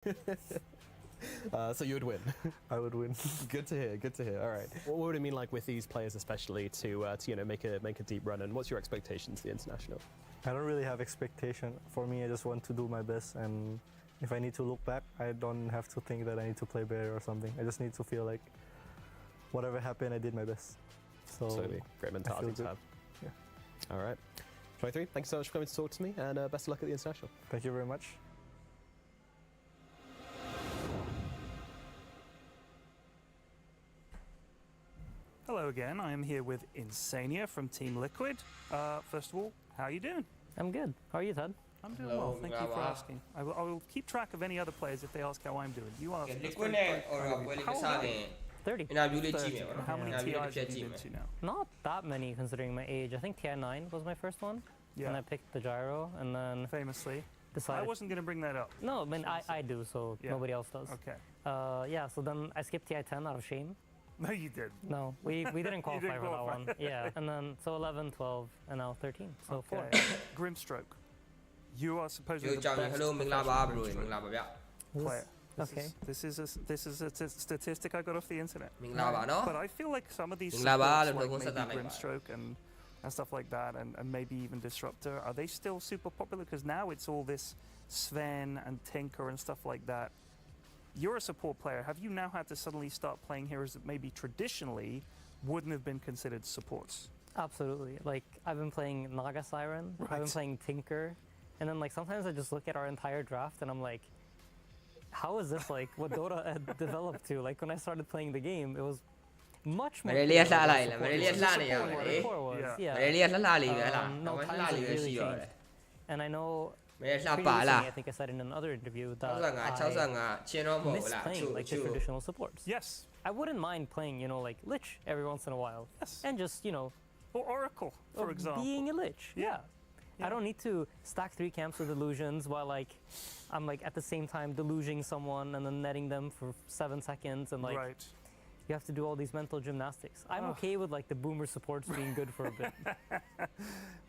So you would win. I would win. Good to hear. Good to hear. All right. What would it mean like with these players, especially to make a deep run? And what's your expectations for the international? I don't really have expectation. For me, I just want to do my best, and if I need to look back, I don't have to think that I need to play better or something. I just need to feel like whatever happened, I did my best. So Absolutely. Great mentality to have. Yeah. All right. 23, thanks so much for coming to talk to me, and best of luck at the international. Thank you very much. Hello again, I am here with Insania from Team Liquid. First of all, how are you doing? I'm good. How are you, Todd? I'm doing Hello, well, thank you for Minglawa. asking. I will keep track of any other players if they ask how I'm doing. You ask. that's Liquid very နဲ့ kind or of you. ပွဲလေး How က old စား are နေ you? 30. interview လေးကြည့် 30. မယ်ပေါ့နော် How many 30 interview လေး TIs တစ်ချက် have ကြ you ည့် been မယ် to now? Not that many considering my age. I think TI9 was my first one. Yeah, And I picked the gyro and then famously. I decided. wasn't going to bring that up. No, I mean, I do, so Yeah. nobody else does. Okay. Yeah, so then I skipped TI10 out of shame. No, you did. No, we didn't qualify didn't for that qualify. one. Yeah, and then so 11, 12, and now 13. So Okay. 4. Grimstroke. You are supposedly ရိုး the ကြောင် best hello မင်္ဂလာပါ bro professional မင်္ဂလာပါဗျ player. Okay. This is a statistic I got off the internet. မင်္ဂလာပါနော် But I feel like some of these မင်္ဂလာပါ supports, လို့ like နှုတ်ဆက်တာ maybe လိုက်ပါ Grimstroke and stuff like that, and maybe even Disruptor, are they still super popular? Because now it's all this Sven and Tinker and stuff like that. You're a support player. Have you now had to suddenly start playing heroes that maybe traditionally wouldn't have been considered supports? Absolutely. Like, I've been playing Naga Siren, I've Right. been playing Tinker, and then like sometimes I just look at our entire draft and I'm like, how is this like what Dota had developed to? Like when I started playing the game, it was much မ more. ရလေးကလှ clear လိုက် what လားမ support ရလေးက was. လှနေရ What မယ် the လေ core was, Yeah. မ yeah. ရလေးကလှလှလေးပဲလား No, တော့ times လှ have လေးပဲ really ရှိတော့တယ် And I know မရလှပါလား previously, I think I said in another interview that 65 65ချင်းတော့မဟုတ် I ဘူး miss လား playing ချို like the ချို traditional supports. Yes. I wouldn't mind playing, you know, like Lich every once in a while. Yes. And just, you know, Or Oracle, for of example. being a Lich. Yeah. Yeah. I don't need to stack 3 camps with illusions while like I'm like at the same time deluging someone and then netting them for 7 seconds and like Right. you have to do all these mental gymnastics. I'm Ugh. okay with like the boomer supports being good for a bit.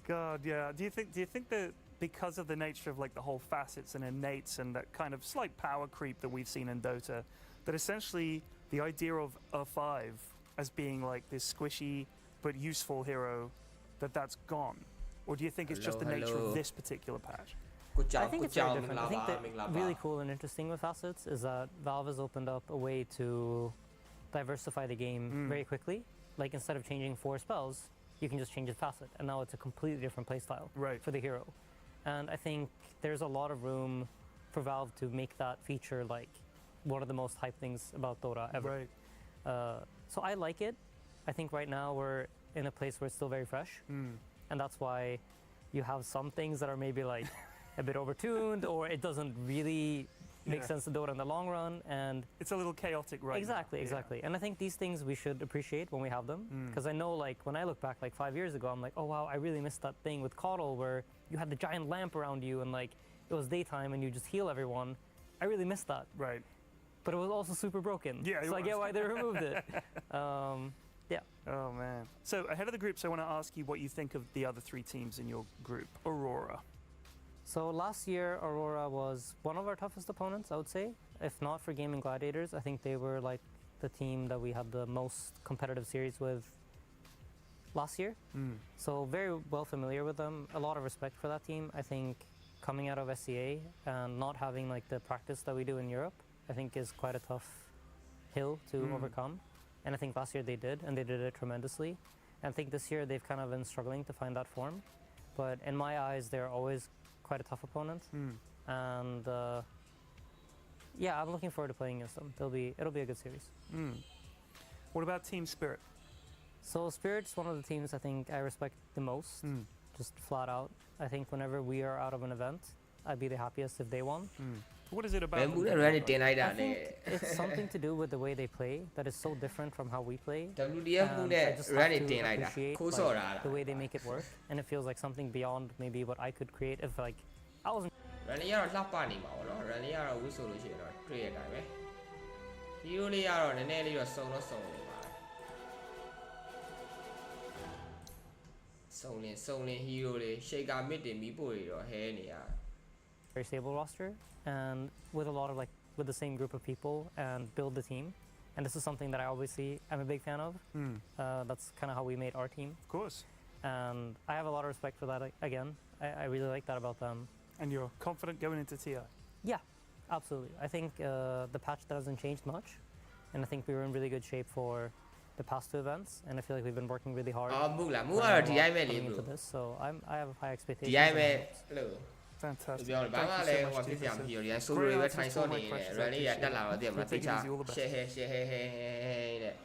God, yeah. Do you think that because of the nature of like the whole facets and innates and that kind of slight power creep that we've seen in Dota, that essentially the idea of a5 as being like this squishy but useful hero, that's gone? Or do you think it's just the nature Hello. of this particular patch? ကိုကြော I င် think ကို it's ကြောင် very မင်္ဂ different. လာ I think ပါ that မင်္ဂလာပါ really cool and interesting with facets is that Valve has opened up a way to diversify the game very quickly. Like instead of changing 4 spells, you can just change the facet, and now it's a completely different playstyle Right. for the hero. And I think there's a lot of room for Valve to make that feature like one of the most hyped things about Dota ever. Right. So I like it. I think right now we're in a place where it's still very fresh, and that's why you have some things that are maybe like a bit overtuned, or it doesn't really make Yeah. sense to Dota in the long run. And It's a little chaotic right now. exactly, Yeah. exactly. And I think these things we should appreciate when we have them, because I know like when I look back like 5 years ago, I'm like, oh wow, I really missed that thing with Coddle where you had the giant lamp around you and like it was daytime and you just heal everyone. I really missed that. Right. But it was also super broken. Yeah, it so I get was. why they removed it. Yeah. Oh man. So ahead of the groups, I want to ask you what you think of the other 3 teams in your group. Aurora. So last year, Aurora was one of our toughest opponents, I would say. If not for Gaming Gladiators, I think they were like the team that we had the most competitive series with last year. So very well familiar with them. A lot of respect for that team. I think coming out of SCA and not having like the practice that we do in Europe, I think is quite a tough hill to overcome. And I think last year they did, and they did it tremendously. And I think this year they've kind of been struggling to find that form. But in my eyes, they're always quite a tough opponent. And yeah, I'm looking forward to playing against them. It'll be a good series. What about Team Spirit? So Spirit's one of the teams I think I respect the most, just flat out. I think whenever we are out of an event, I'd be the happiest if they won. What is it ဘ about ယ် them ဘူး that နဲ့ you ရန် like? တင်လိုက်တာ I နဲ့ think it's something to do with the way they play that is so different from how we play. WDF ဘူး And နဲ့ I just ရန် have နေ to တင်လိုက်တာ appreciate ခိုးစော်တာ like, the way they make it work, and it feels like something beyond maybe what I could create if like I was ရန်လေးကတော့လှပနေမှာပေါ့နော်ရန်လေးကတော့ဝစ်ဆိုလို့ရှိရင်တော့တွေ့ရတဲ့အတိုင်းပဲဟီးရိုးလေးကတော့နည်းနည်းလေးတော့စုံတော့စုံနေပါစုံလင်းဟီးရိုးလေးရှေကာမစ်တင်မီးပို့တွေတော့ဟဲနေရ very stable roster, and with a lot of like with the same group of people and build the team. And this is something that I obviously am a big fan of. That's kind of how we made our team. Of course. And I have a lot of respect for that. Again, I really like that about them. And you're confident going into TI? Yeah, absolutely. I think the patch doesn't change much. And I think we were in really good shape for the past 2 events. And I feel like we've been working really hard. မူလားမူကတော့ဒီတိုင်းပဲလေ coming into bro this. So I have high ဒီ expectations. တိုင်းပဲ and hopes. အဲ့လို Fantastic. ပြောတယ်ဘာမှလည်းဟိုဖြစ်စရာမရှိဘူးဒီတိုင်း solo တွေပဲထိုင်ဆော့နေတယ် run လေးရတက်လာတော့တည်းမှာတိတ်ချ share share တဲ့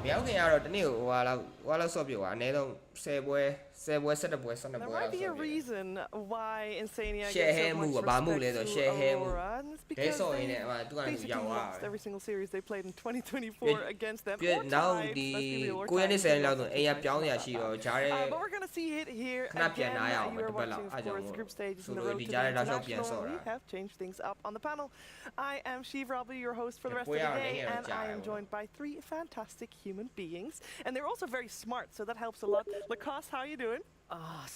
မြောက်ခင်ကတော့တနေ့ကိုဟိုလောက်ဆော့ပြွာအနည်းဆုံး10ပွဲ17ပွဲ12ပွဲ There might be a reason why Insania Share gets so hair much move, ba move respect le to share hair move. Aurora, and it's They because saw they in it, tu kan basically yaw lost every single series they played in 2024 Piet- against them. ပြ Or နောက် tied, ဒီ let's be real, or ကိုရ tied. နေ10လောက်ဆိုအိမ်ရပြောင်းရရှိတော့ဂျားရဲ But we're going to see it here ခဏပြန် again. နားရအောင် You are တစ်ပတ်လောက် watching, အား of ကြောင့် course, group stages in so the the road to theကြားရဲတောက်လျှောက်ပြန် international. ဆော့တာ We have changed things up on the panel. I am Shiv Rabi, your host for the rest of Boy, the I day, hear and I am Jai. joined by 3 fantastic human beings. And they're also very smart, so that helps a lot. Lacoste, how are you doing?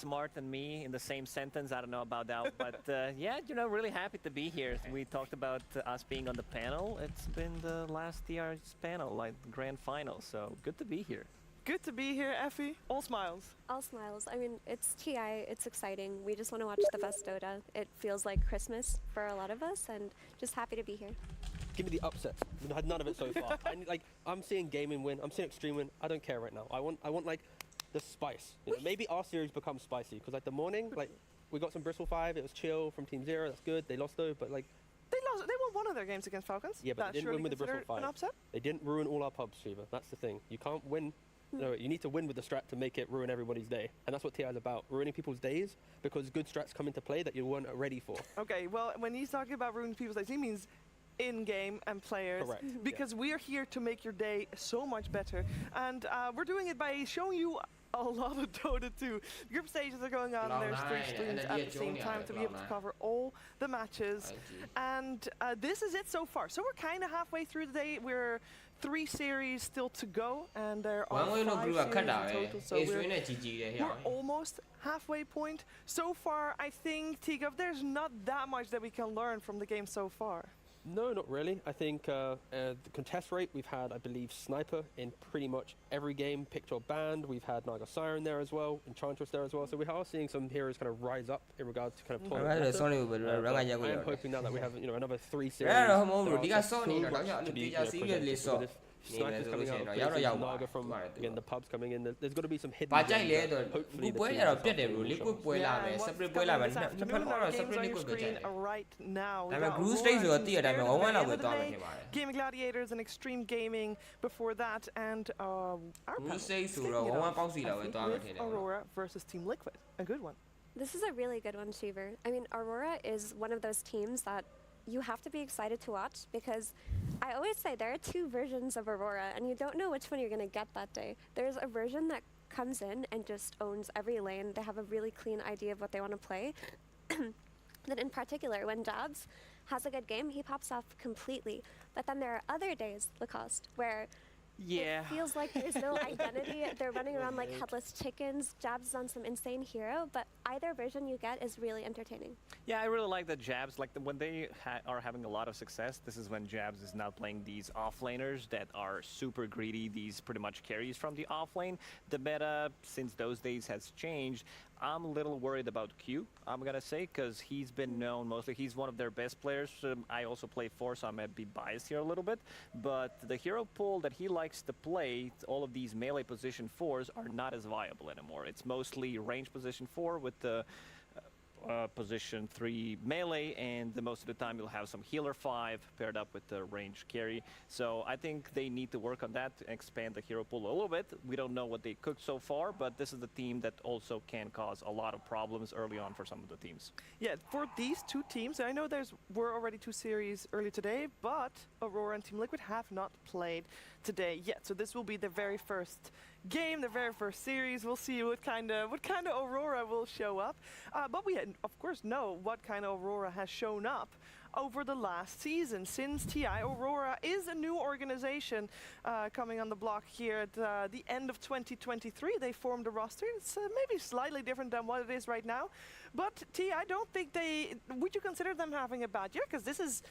Smart than me in the same sentence. I don't know about that, but yeah, really happy to be here. We talked about us being on the panel. It's been the last TR's panel, like grand final, so good to be here. Good to be here, Effie. All smiles. All smiles. I mean, it's TI, it's exciting. We just want to watch the best Dota. It feels like Christmas for a lot of us, and just happy to be here. Give me the upset. We've had none of it so far. I'm seeing gaming win. I'm seeing extreme win. I don't care right now. I want like the spice. You know, maybe our series becomes spicy because like the morning, like we got some Bristol 5. It was chill from Team Zero. That's good. They lost though, but like They lost. They won one of their games against Falcons. Yeah, but That's they didn't surely win with the Bristol considered an 5. upset. they didn't ruin all our pubs, Shiva. That's the thing. You can't win. No, you need to win with the strat to make it ruin everybody's day, and that's what TI is about: ruining people's days because good strats come into play that you weren't ready for. Okay, well, when he's talking about ruining people's days, he means in-game and players. Correct. Because we are here to make your day so much better, and we're doing it by showing you a lot of Dota 2. Group stages are going on, and there's 3 Cloud9, streams and at the same time to be able to Cloud9. cover all the matches. Thank you. And this is it so far. So we're kind of halfway through the day. We're 3 series still to go, and there are 1 win လို့ 5 group က series ခတ်တာ in ပဲ total. So Ace we're win နဲ့ GG တဲ့ဟဲ့ we're almost halfway point. So far, I think, Tigov, there's not that much that we can learn from the game so far. No, not really. I think the contest rate, we've had, I believe, Sniper in pretty much every game, picked or banned. We've had Naga Siren there as well, Enchantress there as well. So we are seeing some heroes kind of rise up in regards to kind of tournament အဲ့ဒါ meta. ဆော့နေဘူး But run ကရက် I ကိုရ am hoping now that we have another 3 ရ series. တော့မဟုတ် that ဘူး are ဒီက just ဆော့ so နေတာ much တော့ to be,ဒီက seriously presented. ဆော့ But if Snipers coming out, နေမယ်ဆိုလို့ရှိရင်တော့ရောက်တော့ရောက်ပါ Naga from again the pubs coming in. There's got to be some hidden. ဘာကြိုက် gems လဲ that ဆို hopefully ခု the ပွဲ team ကြတော့ will ပြတ်တယ် start ဘ to လို့ show. လိကွပွဲလာမယ် what's separate ပွဲ coming လာမယ် this နှစ် afternoon ဖက် are တော့ games separate on your liquid ပဲကြိုက် screen တယ် right now. We ဒါပေမဲ့ got group Aurora stage ဆိုတော့ and တည့်ရတိုင်းပဲ Spirit 1-1 at လောက် the ပဲ end of သွား the မယ် day. ထင်ပါတယ် Gaming Gladiators and Extreme Gaming before that, and our group panel stage is ဆို kicking တော့ it 1-1 off, ပေါက်စီ I လောက်ပဲ think, သွားမယ် with ထင်တယ် Aurora versus Team Liquid. A good one. This is a really good one, Shiver. I mean, Aurora is one of those teams that you have to be excited to watch because I always say there are 2 versions of Aurora and you don't know which one you're going to get that day. There's a version that comes in and just owns every lane. They have a really clean idea of what they want to play. Then in particular, when Jabs has a good game, he pops off completely. But then there are other days, Lacoste, where Yeah. it feels like there's no identity. They're running around like headless chickens. Jabs is on some insane hero, but either version you get is really entertaining. Yeah, I really like the Jabs. Like when they are having a lot of success, this is when Jabs is now playing these offlaners that are super greedy. These pretty much carries from the offlane. The meta since those days has changed. I'm a little worried about Q, I'm gonna say, because he's been known mostly. He's one of their best players. I also play 4, so I might be biased here a little bit. But the hero pool that he likes to play, all of these melee position 4s are not as viable anymore. It's mostly range position 4 with the position 3 melee, and most of the time you'll have some healer 5 paired up with the range carry. So I think they need to work on that to expand the hero pool a little bit. We don't know what they cooked so far, but this is the team that also can cause a lot of problems early on for some of the teams. Yeah, for these 2 teams, I know were already 2 series early today, but Aurora and Team Liquid have not played today yet. So this will be the very first game, the very first series. We'll see what kind of Aurora will show up. But we, of course, know what kind of Aurora has shown up over the last season. Since TI, Aurora is a new organization coming on the block here at the end of 2023. They formed a roster. It's maybe slightly different than what it is right now. But TI, I don't think would you consider them having a bad year? Because this is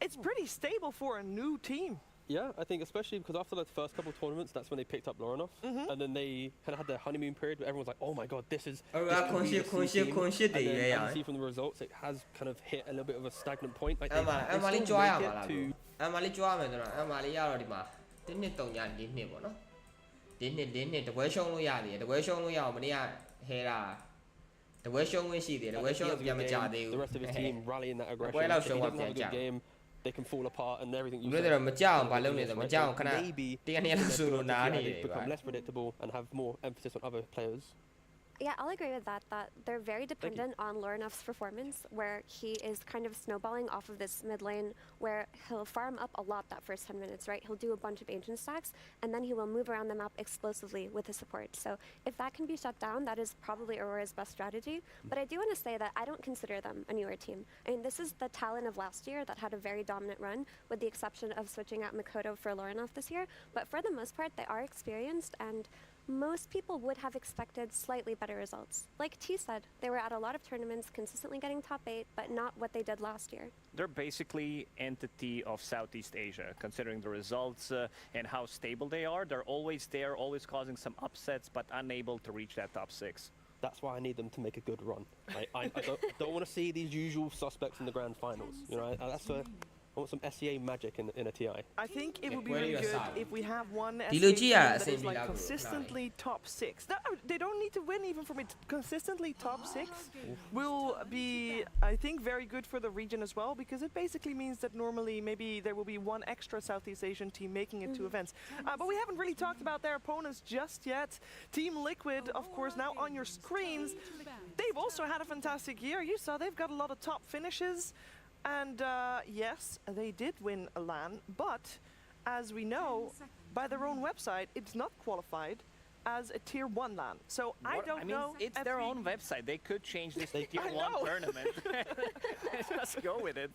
it's pretty stable for a new team. Yeah, I think especially because after the first couple of tournaments, that's when they picked up Lorinov, and then they kind of had their honeymoon period where everyone's like, "Oh my God, this is." this could be the C team." And then as you see from the results, it has kind of hit a little bit of a stagnant point. Like they still make it to. အမလေးကြွားမယ်ဆိုတော့အမလေးရတော့ဒီမှာ1နှစ်3ည4နှစ်ပေါ့နော်4နှစ်တပွဲရှုံးလို့ရသေးတယ်တပွဲရှုံးလို့ရအောင်မနေ့ကဟဲတာတပွဲရှုံးဝင်ရှိသေးတယ်တပွဲရှုံးပြန်မကြသေးဘူး The rest of his team rallying that aggression. If he doesn't have a good game, they can fall apart and everything. ဘယ်လိုလဲမကြောက်အောင်ဘာလုပ်နေလဲမကြောက်အောင်ခဏတရားနေရလို့ဆိုလို့နားနေတယ် become less predictable and have more emphasis on other players. Yeah, I'll agree with that, that they're very dependent on Lorinov's performance, where he is kind of snowballing off of this mid lane, where he'll farm up a lot that first 10 minutes, right? He'll do a bunch of ancient stacks, and then he will move around the map explosively with his support. So if that can be shut down, that is probably Aurora's best strategy. But I do want to say that I don't consider them a newer team. I mean, this is the Talon of last year that had a very dominant run, with the exception of switching out Mikoto for Lorinov this year. But for the most part, they are experienced, and most people would have expected slightly better results. Like T said, they were at a lot of tournaments consistently getting top 8, but not what they did last year. They're basically entity of Southeast Asia, considering the results and how stable they are. They're always there, always causing some upsets, but unable to reach that top 6. That's why I need them to make a good run. I don't want to see these usual suspects in the grand finals. You know, that's I want some SEA magic in a TI. I think it would be really good if we have one SEA Dilo team Gia that is like Semi consistently top 6. No, they don't need to win even from it. Consistently top 6 will be, I think, very good for the region as well, because it basically means that normally maybe there will be one extra Southeast Asian team making it to events. But we haven't really talked about their opponents just yet. Team Liquid, of course, now on your screens. They've also had a fantastic year. You saw they've got a lot of top finishes. And yes, they did win a LAN, but as we know, by their own website, it's not qualified as a tier 1 LAN. So I don't know. It's their own website. They could change this to tier 1 tournament. Just go with it.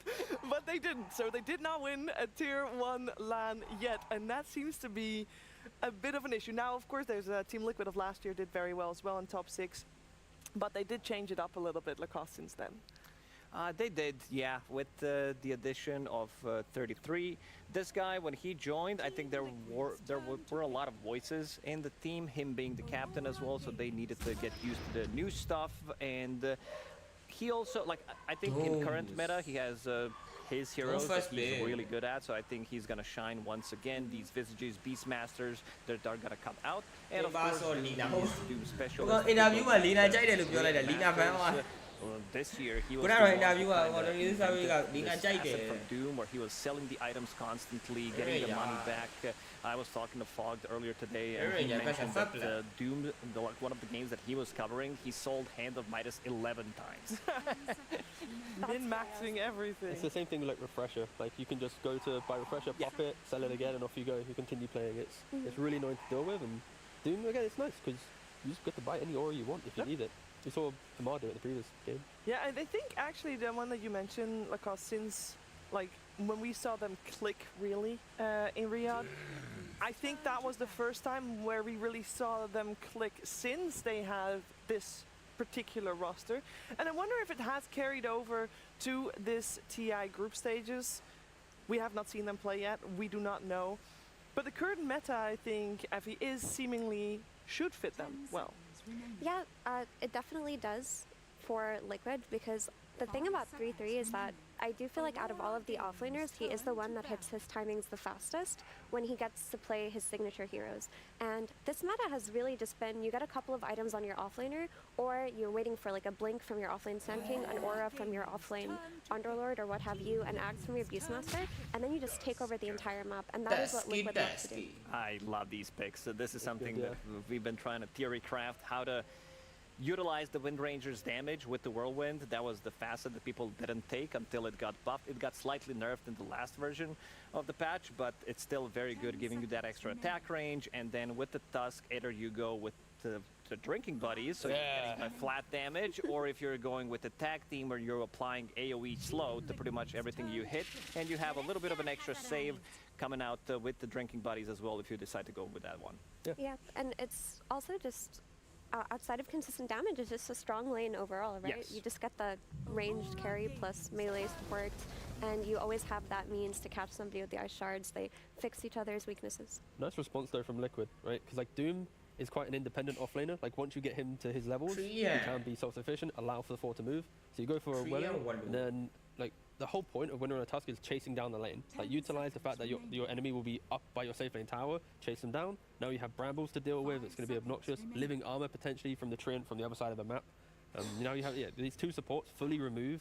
But they didn't. So they did not win a tier 1 LAN yet, and that seems to be a bit of an issue. Now, of course, there's Team Liquid of last year did very well as well in top 6, but they did change it up a little bit, Lacoste, since then. They did, yeah, with the addition of 33. This guy, when he joined, I think there were a lot of voices in the team, him being the captain as well, so they needed to get used to the new stuff. And he also, like, I think in current meta, he has his heroes that he's really good at, so I think he's going to shine once again. These Visages, Beastmasters, that are going to come out. And of course, Doom Specialist. This year he was from Doom, where he was selling the items constantly, getting the money back. I was talking to Fogg earlier today, and he mentioned that Doom, one of the games that he was covering, he sold Hand of Midas 11 times. Min-maxing everything. It's the same thing with like Refresher. Like you can just go to buy Refresher, pop it, sell it again, and off you go. You continue playing. It's really annoying to deal with, and Doom again, it's nice because you just get to buy any aura you want if you need it. We saw Amar do it in the previous game. Yeah, and I think actually the one that you mentioned, Lacoste, since like when we saw them click really in Riyadh, I think that was the first time where we really saw them click since they have this particular roster. And I wonder if it has carried over to this TI group stages. We have not seen them play yet. We do not know. But the current meta, I think, FE is seemingly should fit them well. Yeah, it definitely does for Liquid, because the thing about 3-3 is that I do feel like out of all of the offlaners, he is the one that hits his timings the fastest when he gets to play his signature heroes. And this meta has really just been, you get a couple of items on your offlaner, or you're waiting for like a blink from your offlane Sand King, an aura from your offlane Underlord or what have you, an axe from your Beastmaster, and then you just take over the entire map, and that is what Liquid wants to do. I love these picks. So this is something that we've been trying to theory craft, how to utilize the Wind Ranger's damage with the Whirlwind. That was the facet that people didn't take until it got buffed. It got slightly nerfed in the last version of the patch, but it's still very good, giving you that extra attack range. And then with the Tusk, either you go with the Drinking Buddies, so you're getting a flat damage, or if you're going with the tag team where you're applying AoE slow to pretty much everything you hit, and you have a little bit of an extra save coming out with the Drinking Buddies as well if you decide to go with that one. Yeah, and it's also just outside of consistent damage, it's just a strong lane overall, right? Yes. You just get the ranged carry plus melee support, and you always have that means to catch somebody with the ice shards. They fix each other's weaknesses. Nice response though from Liquid, right? Because like Doom is quite an independent offlaner. Like once you get him to his levels, he can be self-sufficient, allow for the 4 to move. So you go for a Willow, and then like the whole point of Windrunner Tusk is chasing down the lane. Like utilize the fact that your enemy will be up by your safe lane tower, chase them down. Now you have Brambles to deal with. It's going to be obnoxious. Living armor potentially from the Treant from the other side of the map. You know you have these 2 supports fully remove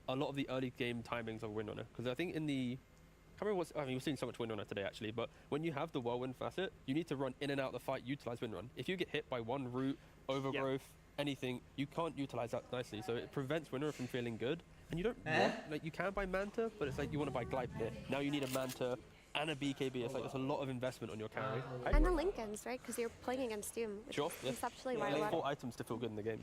a lot of the early game timings of Windrunner. Because I think in the I can't remember we've seen so much Windrunner today actually, but when you have the Whirlwind facet, you need to run in and out of the fight, utilize Windrun. If you get hit by one root, overgrowth, anything, you can't utilize that nicely. So it prevents Windrunner from feeling good. And you don't want, like you can buy Manta, but it's like you want to buy Gleipnir. Now you need a Manta and a BKB. It's like it's a lot of investment on your carry. And the Lincolns, right? Because you're playing against Doom. Sure. Conceptually, why like 4 items to feel good in the game,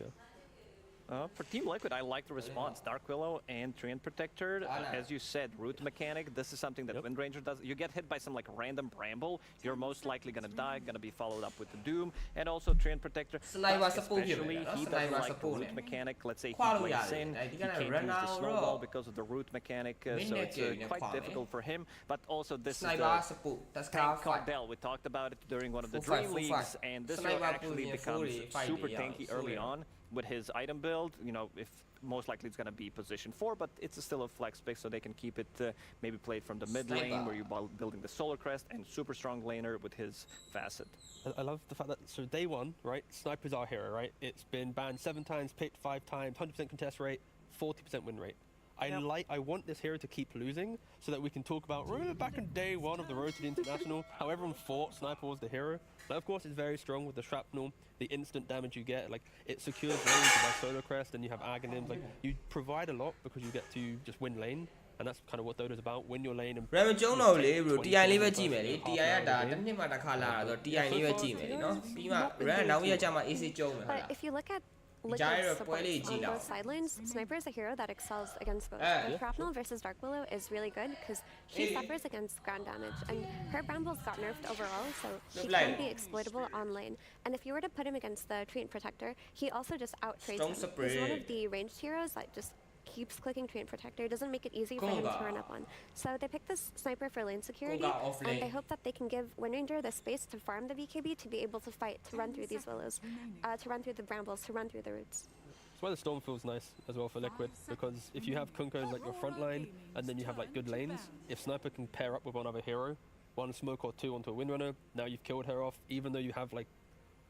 For Team Liquid, I like the response. Dark Willow and Treant Protector. As you said, root mechanic. This is something that Windranger does. You get hit by some like random bramble, you're most likely gonna die. Gonna be followed up with the Doom, and also Treant Protector. Especially, he doesn't like the root mechanic. Let's say he plays in, he can't use the snowball because of the root mechanic, so it's quite difficult for him. But also this is the tank Cardell. We talked about it during one of the Dream Leagues, and this hero actually becomes super tanky early on. With his item build, you know, if most likely it's going to be position 4, but it's still a flex pick, so they can keep it maybe played from the mid lane where you're building the Solar Crest, and super strong laner with his facet. I love the fact that, so day 1, right, Sniper's our hero, right? It's been banned 7 times, picked 5 times, 100% contest rate, 40% win rate. I want this hero to keep losing so that we can talk about, remember back in day 1 of the road to the international, how everyone thought Sniper was the hero. But of course it's very strong with the shrapnel, the instant damage you get, like it secures lanes by Solar Crest, and you have Aghanims, like you provide a lot because you get to just win lane. And that's kind of what Dota's about, win your lane and... TI လေးပဲကြည့်မယ်လေ TI ကဒါတစ်နှစ်မှတစ်ခါလာတာဆို TI လေးပဲကြည့်မယ်လေနော်ပြီးမှ run နောက်ရကြမှာ AC ကျုံမယ်ဟုတ်လား But if you look at Liquid supports on both side lanes, Sniper is a hero that excels against both. And Shrapnel versus Dark Willow is really good because she suffers against ground damage, and her Brambles got nerfed overall, so she can be exploitable on lane. And if you were to put him against the Treant Protector, he also just out-trades him. He's one of the ranged heroes that just keeps clicking Treant Protector, doesn't make it easy for him to run up on. So they picked this Sniper for lane security, and they hope that they can give Windranger the space to farm the BKB to be able to fight, to run through these Willows, to run through the Brambles, to run through the roots. That's why the Storm feels nice as well for Liquid, because if you have Kunkka as like your front line, and then you have like good lanes, if Sniper can pair up with one other hero, 1 smoke or 2 onto a Windrunner, now you've killed her off, even though you have like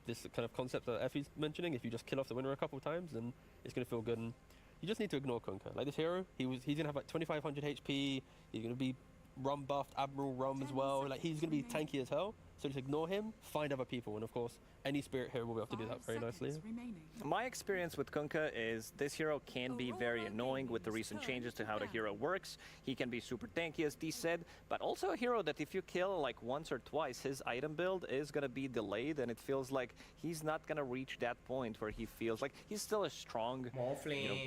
this kind of concept that Effie's mentioning, if you just kill off the Windrunner a couple of times, then it's going to feel good. And you just need to ignore Kunkka. Like this hero, he's gonna have like 2500 HP. He's gonna be rum buffed, Admiral rum as well. Like he's gonna be tanky as hell. So just ignore him, find other people, and of course, any spirit hero will be able to do that very nicely. My experience with Kunkka is this hero can be very annoying with the recent changes to how the hero works. He can be super tanky, as Dee said, but also a hero that if you kill like once or twice, his item build is going to be delayed, and it feels like he's not going to reach that point where he feels like he's still a strong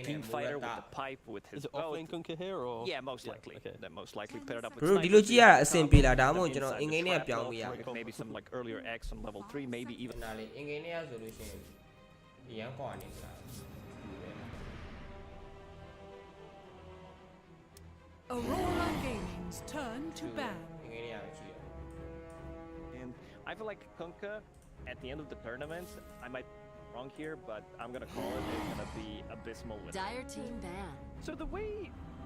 team fighter with the pipe, with his Is it offlane Kunkka here, or? Yeah, most likely. Okay. That most likely paired up with Bro ဒီလိုကြည့်ရအဆင်ပြေလားဒါမှမဟုတ်ကျွန်တော်အင်္ဂိမ်းနဲ့ပြောင်းပြရမယ် maybe some like earlier X on level 3, maybe even ဒါလေအင်္ဂိမ်းနဲ့ဆိုလို့ရှိရင်အရန်ကွာနေကြတာ Aurora Gaming's turn to ban. အင်္ဂိမ်းနဲ့ကြည့်ရ and I feel like Kunkka at the end of the tournament, I might be wrong here, but I'm gonna call it, it's gonna be abysmal with Dire team ban. So the way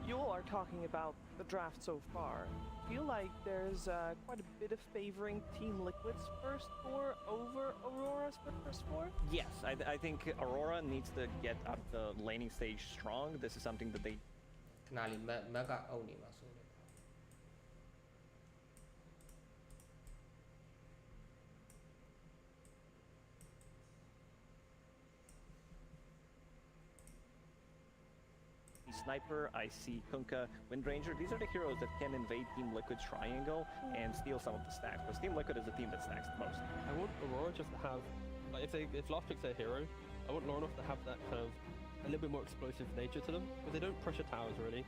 you all are talking about the draft so far, I feel like there's quite a bit of favoring Team Liquid's first 4 over Aurora's first 4. Yes, I think Aurora needs to get up the laning stage strong. This is something that they ခဏလေးမက်ကအုပ်နေမှာဆိုတယ် Sniper, I see Kunkka, Windranger. These are the heroes that can invade Team Liquid's triangle and steal some of the stacks, because Team Liquid is the team that stacks the most. I want Aurora just to have, like if Last Pick's their hero, I want Lornoth to have that kind of a little bit more explosive nature to them, because they don't pressure towers really.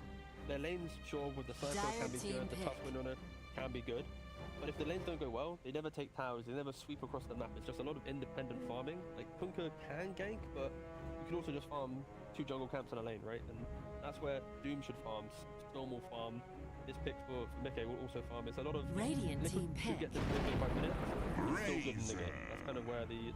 Their lanes, sure, with the Cypher can be good, the Tusk Windrunner can be good, but if the lanes don't go well, they never take towers, they never sweep across the map. It's just a lot of independent farming. Like Kunkka can gank, but you can also just farm 2 jungle camps in a lane, right? And That's where Doom should farm, Storm will farm. This pick for Mickey will also farm. It's a lot of Radiant Liquid team should pick. get this minute by minute. It's still good in the game. That's kind of where the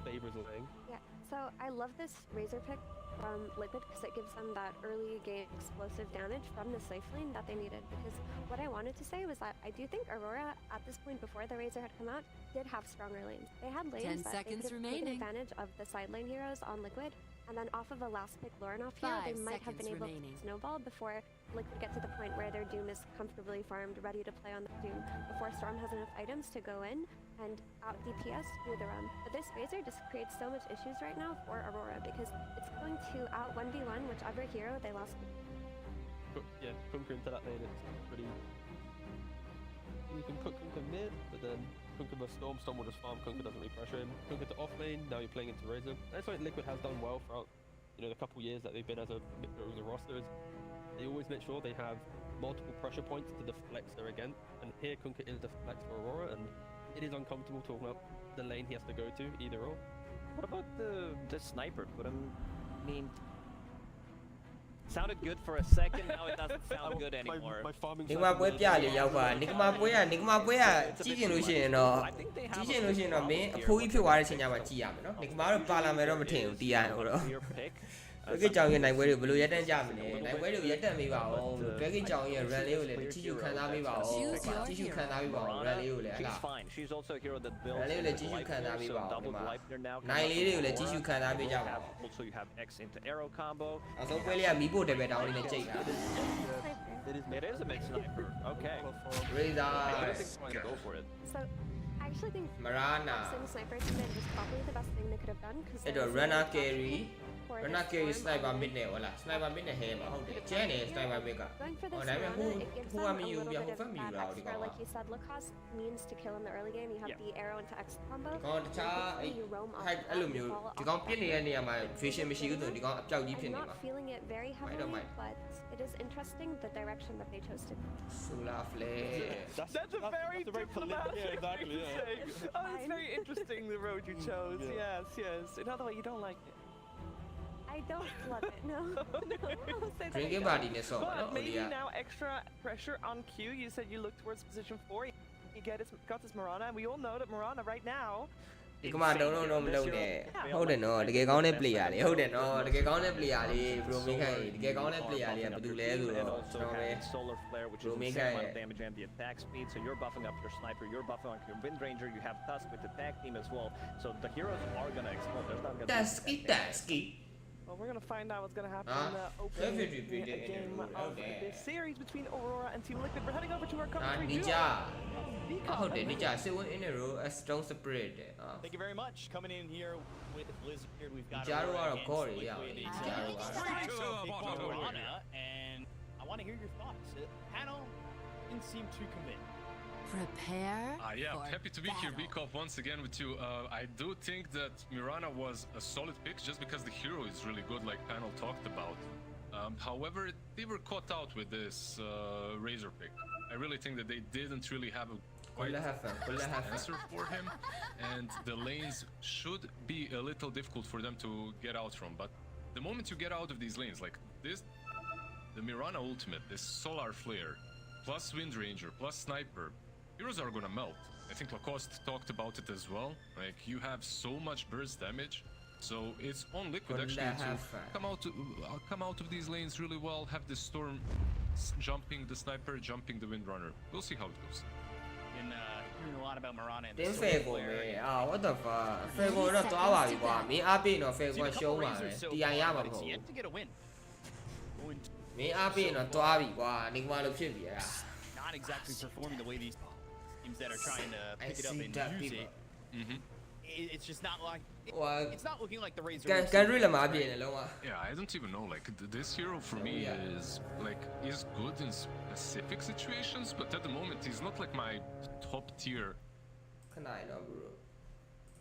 favors are laying. Yeah, so I love this Razor pick from Liquid because it gives them that early game explosive damage from the safe lane that they needed. Because what I wanted to say was that I do think Aurora, at this point before the Razor had come out, did have stronger lanes. They had lanes 10 that they seconds could have taken remaining. advantage of the side lane heroes on Liquid. And then off of a last pick Lauren off here, they 5 might have been seconds able remaining. to snowball before Liquid get to the point where their Doom is comfortably farmed, ready to play on the Doom, before Storm has enough items to go in and out DPS through the roam. But this Razor just creates so much issues right now for Aurora because it's going to out 1v1 whichever hero they lost. Yeah, Kunkka into that lane, it's pretty... You can put Kunkka mid, but then Kunkka vs Storm will just farm, Kunkka doesn't really pressure him. Kunkka to off lane, now you're playing into Razor. That's what Liquid has done well throughout, the couple years that they've been as a roster. Is they always make sure they have multiple pressure points to deflect their against, and here Kunkka is deflect for Aurora, and it is uncomfortable talking about the lane he has to go to, either or. What about the sniper? I mean, sounded good for a second. Now it doesn't sound good anymore. My farming ဒီမှာပွဲပြလေရောက်ပါဒီမှာပွဲကကြီးကျင်လို့ရှိရင်တော့မင်းအဖိုးကြီးဖြစ်သွားတဲ့အချိန်ကျမှကြည့်ရမယ်နော်ဒီမှာတော့ပါလာမယ်တော့မထင်ဘူးတီးရရင်ဟိုတော့ Clear pick. တွဲကိကြောင်ရဲ့နိုင်ပွဲတွေကိုဘယ်လိုရက်တန်းကြမလဲနိုင်ပွဲတွေကိုရက်တန်းပေးပါဦးတွဲကိကြောင်ရဲ့ run လေးကိုလည်းကြည့်ရှုခံစားပေးပါဦးကြည့်ရှုခံစားပေးပါဦး run လေးကိုလည်းဟဲ့ She's လား fine. She's also a hero that builds Rally ကိုလည်းကြည့်ရှု life ခံစား here, ပေး so ပါဦးဒီ double မှာ life here now. နိုင်လေးတွေကိုလည်းကြည့်ရှုခံစားပေးကြပါဦး Also you have X into arrow combo. နောက်ဆုံးပွဲလေးကမီးဖို့တယ်ပဲတောင်းလေးနဲ့ကြိတ်တာ It is a mid sniper. Okay. Razor I don't think I'm gonna go for it. So I actually think Marana boxing sniper to mid was probably the best thing they could have done because အဲ့တော့ runner carry runner carry sniper mid နဲ့ဟုတ်လား sniper mid နဲ့ hair မှာဟုတ်တယ်ကျန်းနေ sniper mid က Going for this ဟောဒါပေမဲ့ Marana, it gives who them are a you little yeah bit who of from you that out extra, like you said, Lacoste means to kill in the early game. You have Yeah. the arrow into X combo. ဒီကောင်တခြား Basically, you roam off အဲ့လိုမျိုး the ball ဒီကောင် off ပြစ်နေတဲ့နေရာမှာ vision မရှိဘူးဆိုရင်ဒီကောင်အပြောက်ကြီးဖြစ် I'm နေမှာ not feeling it very Might heavily, might. but it is interesting the direction that they chose to go. solar flare That's a very diplomatic yeah, exactly, thing to say. Oh, it's very interesting the road you chose. Yes, yes. In other way, you don't like it. I don't love it. No, no. I'll say that drinking again. party နဲ့ဆော့ပါနော် But maybe ဟိုဒီက now extra pressure on Q. You said you look towards position 4. You got this Marana, and we all know that Marana right now. ဒီကမှာတော့မလုံးနဲ့ဟုတ်တယ်နော်တကယ်ကောင်းတဲ့ player လေးဟုတ်တယ်နော်တကယ်ကောင်းတဲ့ player လေး bro မင်းခိုင်တကယ်ကောင်းတဲ့ player လေးကဘာတူလဲဆို And တော့ also ကျွန်တော်ပဲ having solar flare, which is Bro, the Ming same Kai. amount of damage and the attack speed. So you're buffing up your sniper, you're buffing up your wind ranger. You have Tusk with the tag team as well. So the heroes are gonna explode. There's not gonna Tasky Well, we're gonna find out what's gonna happen Huh? in the Every opening repeated game interlude, of okay. this series between Aurora and Team Liquid. We're heading over to our ဒါ commentary နီ duo. ဂျာ Because ဟုတ်တယ်နီဂျာ seven in a row a strong spirit တဲ့ဟာ Thank you very much. Coming in here with Blizzard, we've got Jaro Aurora are against core, Liquid. yeah. It's Jaro got are. big one for Lana, and I want to hear your thoughts. Panel didn't seem too convinced. Prepare. Yeah, for happy to be here, battle. Bikov, once again with you. I do think that Mirana was a solid pick just because the hero is really good, like Panel talked about. However, they were caught out with this Razor pick. I really think that they didn't really have a quite كلها فن كلها فن answer for him, and the lanes should be a little difficult for them to get out from. But the moment you get out of these lanes, like this, the Mirana ultimate, this Solar Flare, plus Wind Ranger, plus Sniper, heroes are gonna melt. I think Lacoste talked about it as well. Like, you have so much burst damage, so it's on Liquid actually to come out of these lanes really well, have the Storm jumping the Sniper, jumping the Windrunner. We'll see how it goes. And hearing a lot about Marana and တင်း the ဖဲ Solar ကို Flare. ပဲအာ what the fuck ဖဲကိုတော့သွားပါပြီကွာမင်းအားပေးရင်တော့ဖဲ Seen ကို a ရှုံး couple ပါပဲ razors so တရားရ far, မှာ but မ it's ဟုတ် yet to get a win. မင်းအားပေးရင်တော့သွားပြီကွာနေကမလို့ဖြစ်ပြီအဲ့ဒါ Not exactly performing the way these teams that are trying to I pick it up see and that use people. it. It's just not like it's not looking like the Razor. ကန်ရီလည်းမအပြည့်နဲ့လုံးဝ Yeah, I don't even know. Like, this hero for me is like is good in specific situations, but at the moment he's not like my top tier. ခဏရတော့ bro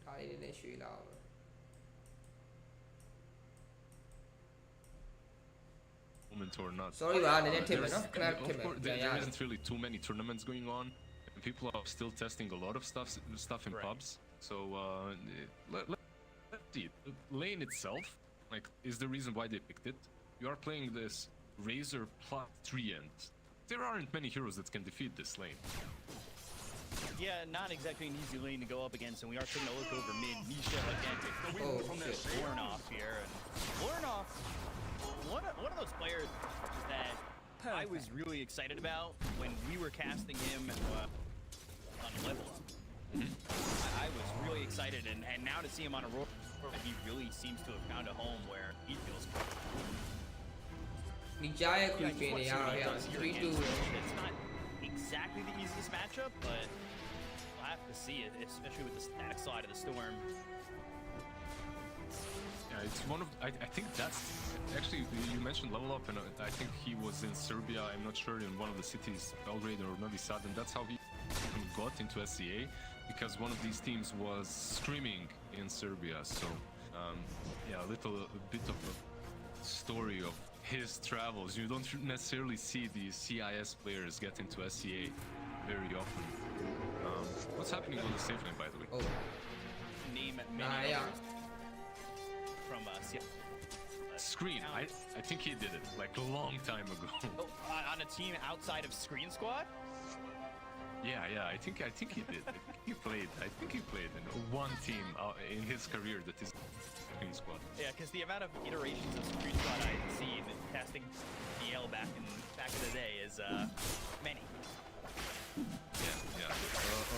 ဒါလေးနည်းရွှေ့လာအောင် Moment or not. Sorry ပါနည်းနည်းထင်မယ်နော်ခဏ There's- ထင် of မယ် course, ပြန်ရ there တယ် isn't really too many tournaments going on, and people are still testing a lot of stuff in Right. pubs. So let's see. The lane itself, like, is the reason why they picked it. You are playing this Razor +3, and there aren't many heroes that can defeat this lane. Yeah, not exactly an easy lane to go up against, and we are taking a look over mid. Misha again, from that Lornoff here, and Lornoff, one of those players that I was really excited about when we were casting him on Level Up. I was really excited, and now to see him on Aurora, he really seems to have found a home where he feels comfortable. 你家ရဲ့ creep နေရတော့ဗျာ 3-2 It's not exactly the easiest matchup, but we'll have to see it, especially with the static side of the Storm. Yeah, it's one of. I think that's actually, you mentioned Level Up, and I think he was in Serbia. I'm not sure, in one of the cities, Belgrade or Novi Sad, and that's how he got into SCA, because one of these teams was screaming in Serbia. So yeah, a bit of a story of his travels. You don't necessarily see these CIS players get into SCA very often. What's happening on the safe lane, by the way? Oh. Name many yeah. From Screen. I think he did it like a long time ago. On a team outside of Screen Squad? Yeah, I think he did. I think he played in one team in his career that is Screen Squad. Yeah, because the amount of iterations of Screen Squad I had seen testing DL back in the day is many. Yeah.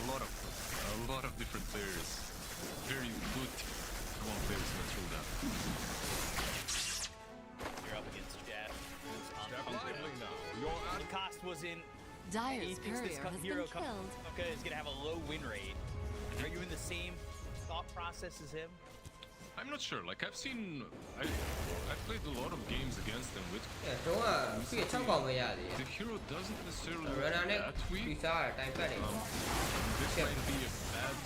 A lot of different players. Very good one players went through that. You're up against Jab. The cost was in. Dire's courier has been killed. Okay, is gonna have a low win rate. Are you in the same thought process as him? I'm not sure. Like I've played a lot of games against them with. Yeah, တော့ကသူ့6កောင်မရသေး The hero doesn't necessarily look ဘူး runner နဲ့ that weak. ပြီးစားတာတိုင်းဖက်နေ This might be a bad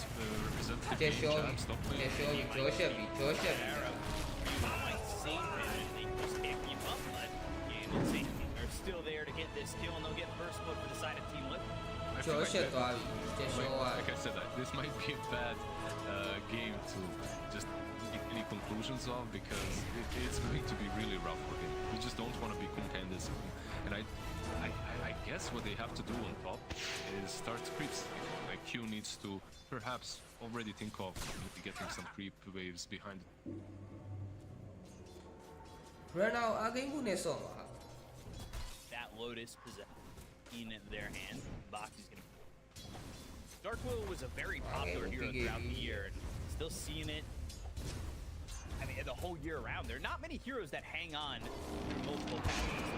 representation. တက်ရှော Jab, stop တက် playing. ရှောပြီးကြောရှက်ပြီး You might save him and they just can't keep up, but Game and Safety are still there to get this kill, and they'll get first blood for the side of Team Liquid. I feel ကြော like ရှက် that- သွားပြီတက်ရှောက like I said, this might be a bad game to just make any conclusions of, because it's going to be really rough for him. We just don't want to be contenders, and I guess what they have to do on top is start creeps. Like Q needs to perhaps already think of getting some creep waves behind. run out အကိန်းမှုနဲ့ဆော့ပါ That Lotus possession in their hand. Boxy's gonna. Dark Willow was a very popular hero throughout the year, and still seeing it. I mean, the whole year around, there are not many heroes that hang on through multiple patches.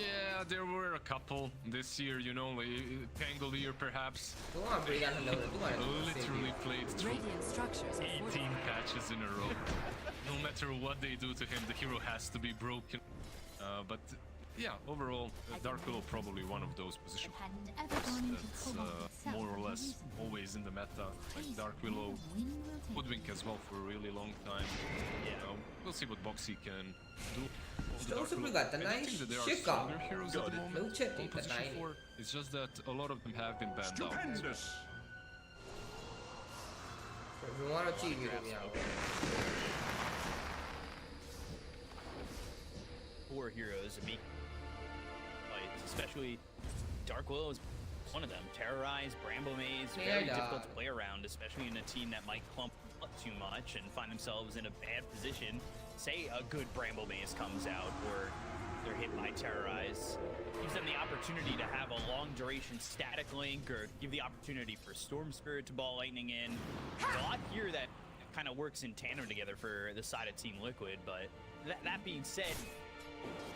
Yeah, there were a couple this year, you know, Pangolier perhaps. တော့က break ကနှလုံးတယ်သူကလည်း Literally played through Radiant structures are 18 patches in a row. No matter what they do to him, the hero has to be broken. But yeah, overall, Dark Willow probably one of those positions that's more or less always in the meta. Like Dark Willow, Hoodwink as well for a really long time. We'll see what Boxy can do. Don't Dark Willow, forget the I don't nice think that there are shit stronger gun. heroes at the moment. No check on it, position the 4. It's just that a lot of them have been banned out. Stupendous. ဘယ်တော့ကြည့်ပြီးလို့မရဘူး Four heroes, especially Dark Willow is one of them. Terrorize, Bramble Maze, very difficult to play around, especially in a team that might clump up too much and find themselves in a bad position. Say a good Bramble Maze comes out, or they're hit by Terrorize. Gives them the opportunity to have a long duration static link, or give the opportunity for Storm Spirit to ball lightning in. There's a lot here that kind of works in tandem together for the side of Team Liquid, but that being said,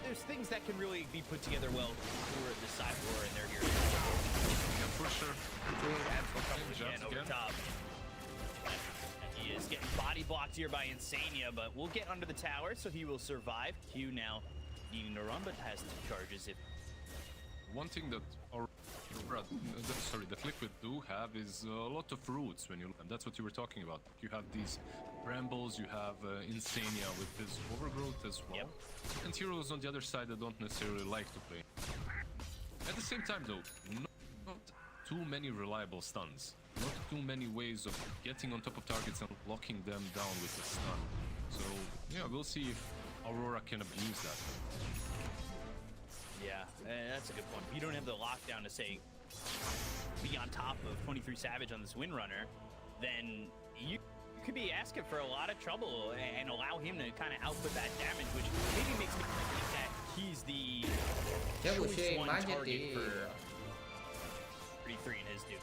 there's things that can really be put together well for the side of Aurora, and they're here. Yeah, for sure. Jabs will come again over top. He is getting body blocked here by Insania, but we'll get under the tower, so he will survive. Q now needing to run, but has two charges. If One thing that that Liquid do have is a lot of roots when you, and that's what you were talking about. You have these brambles, you have Insania with his overgrowth as well, and heroes on the other side that don't necessarily like to play. At the same time though, not too many reliable stuns, not too many ways of getting on top of targets and locking them down with a stun. So yeah, we'll see if Aurora can abuse that. Yeah, that's a good point. If you don't have the lockdown to say be on top of 23 Savage on this Windrunner, then you could be asking for a lot of trouble and allow him to kind of output that damage, which maybe makes me think that he's the choice one target for 33 in his dude.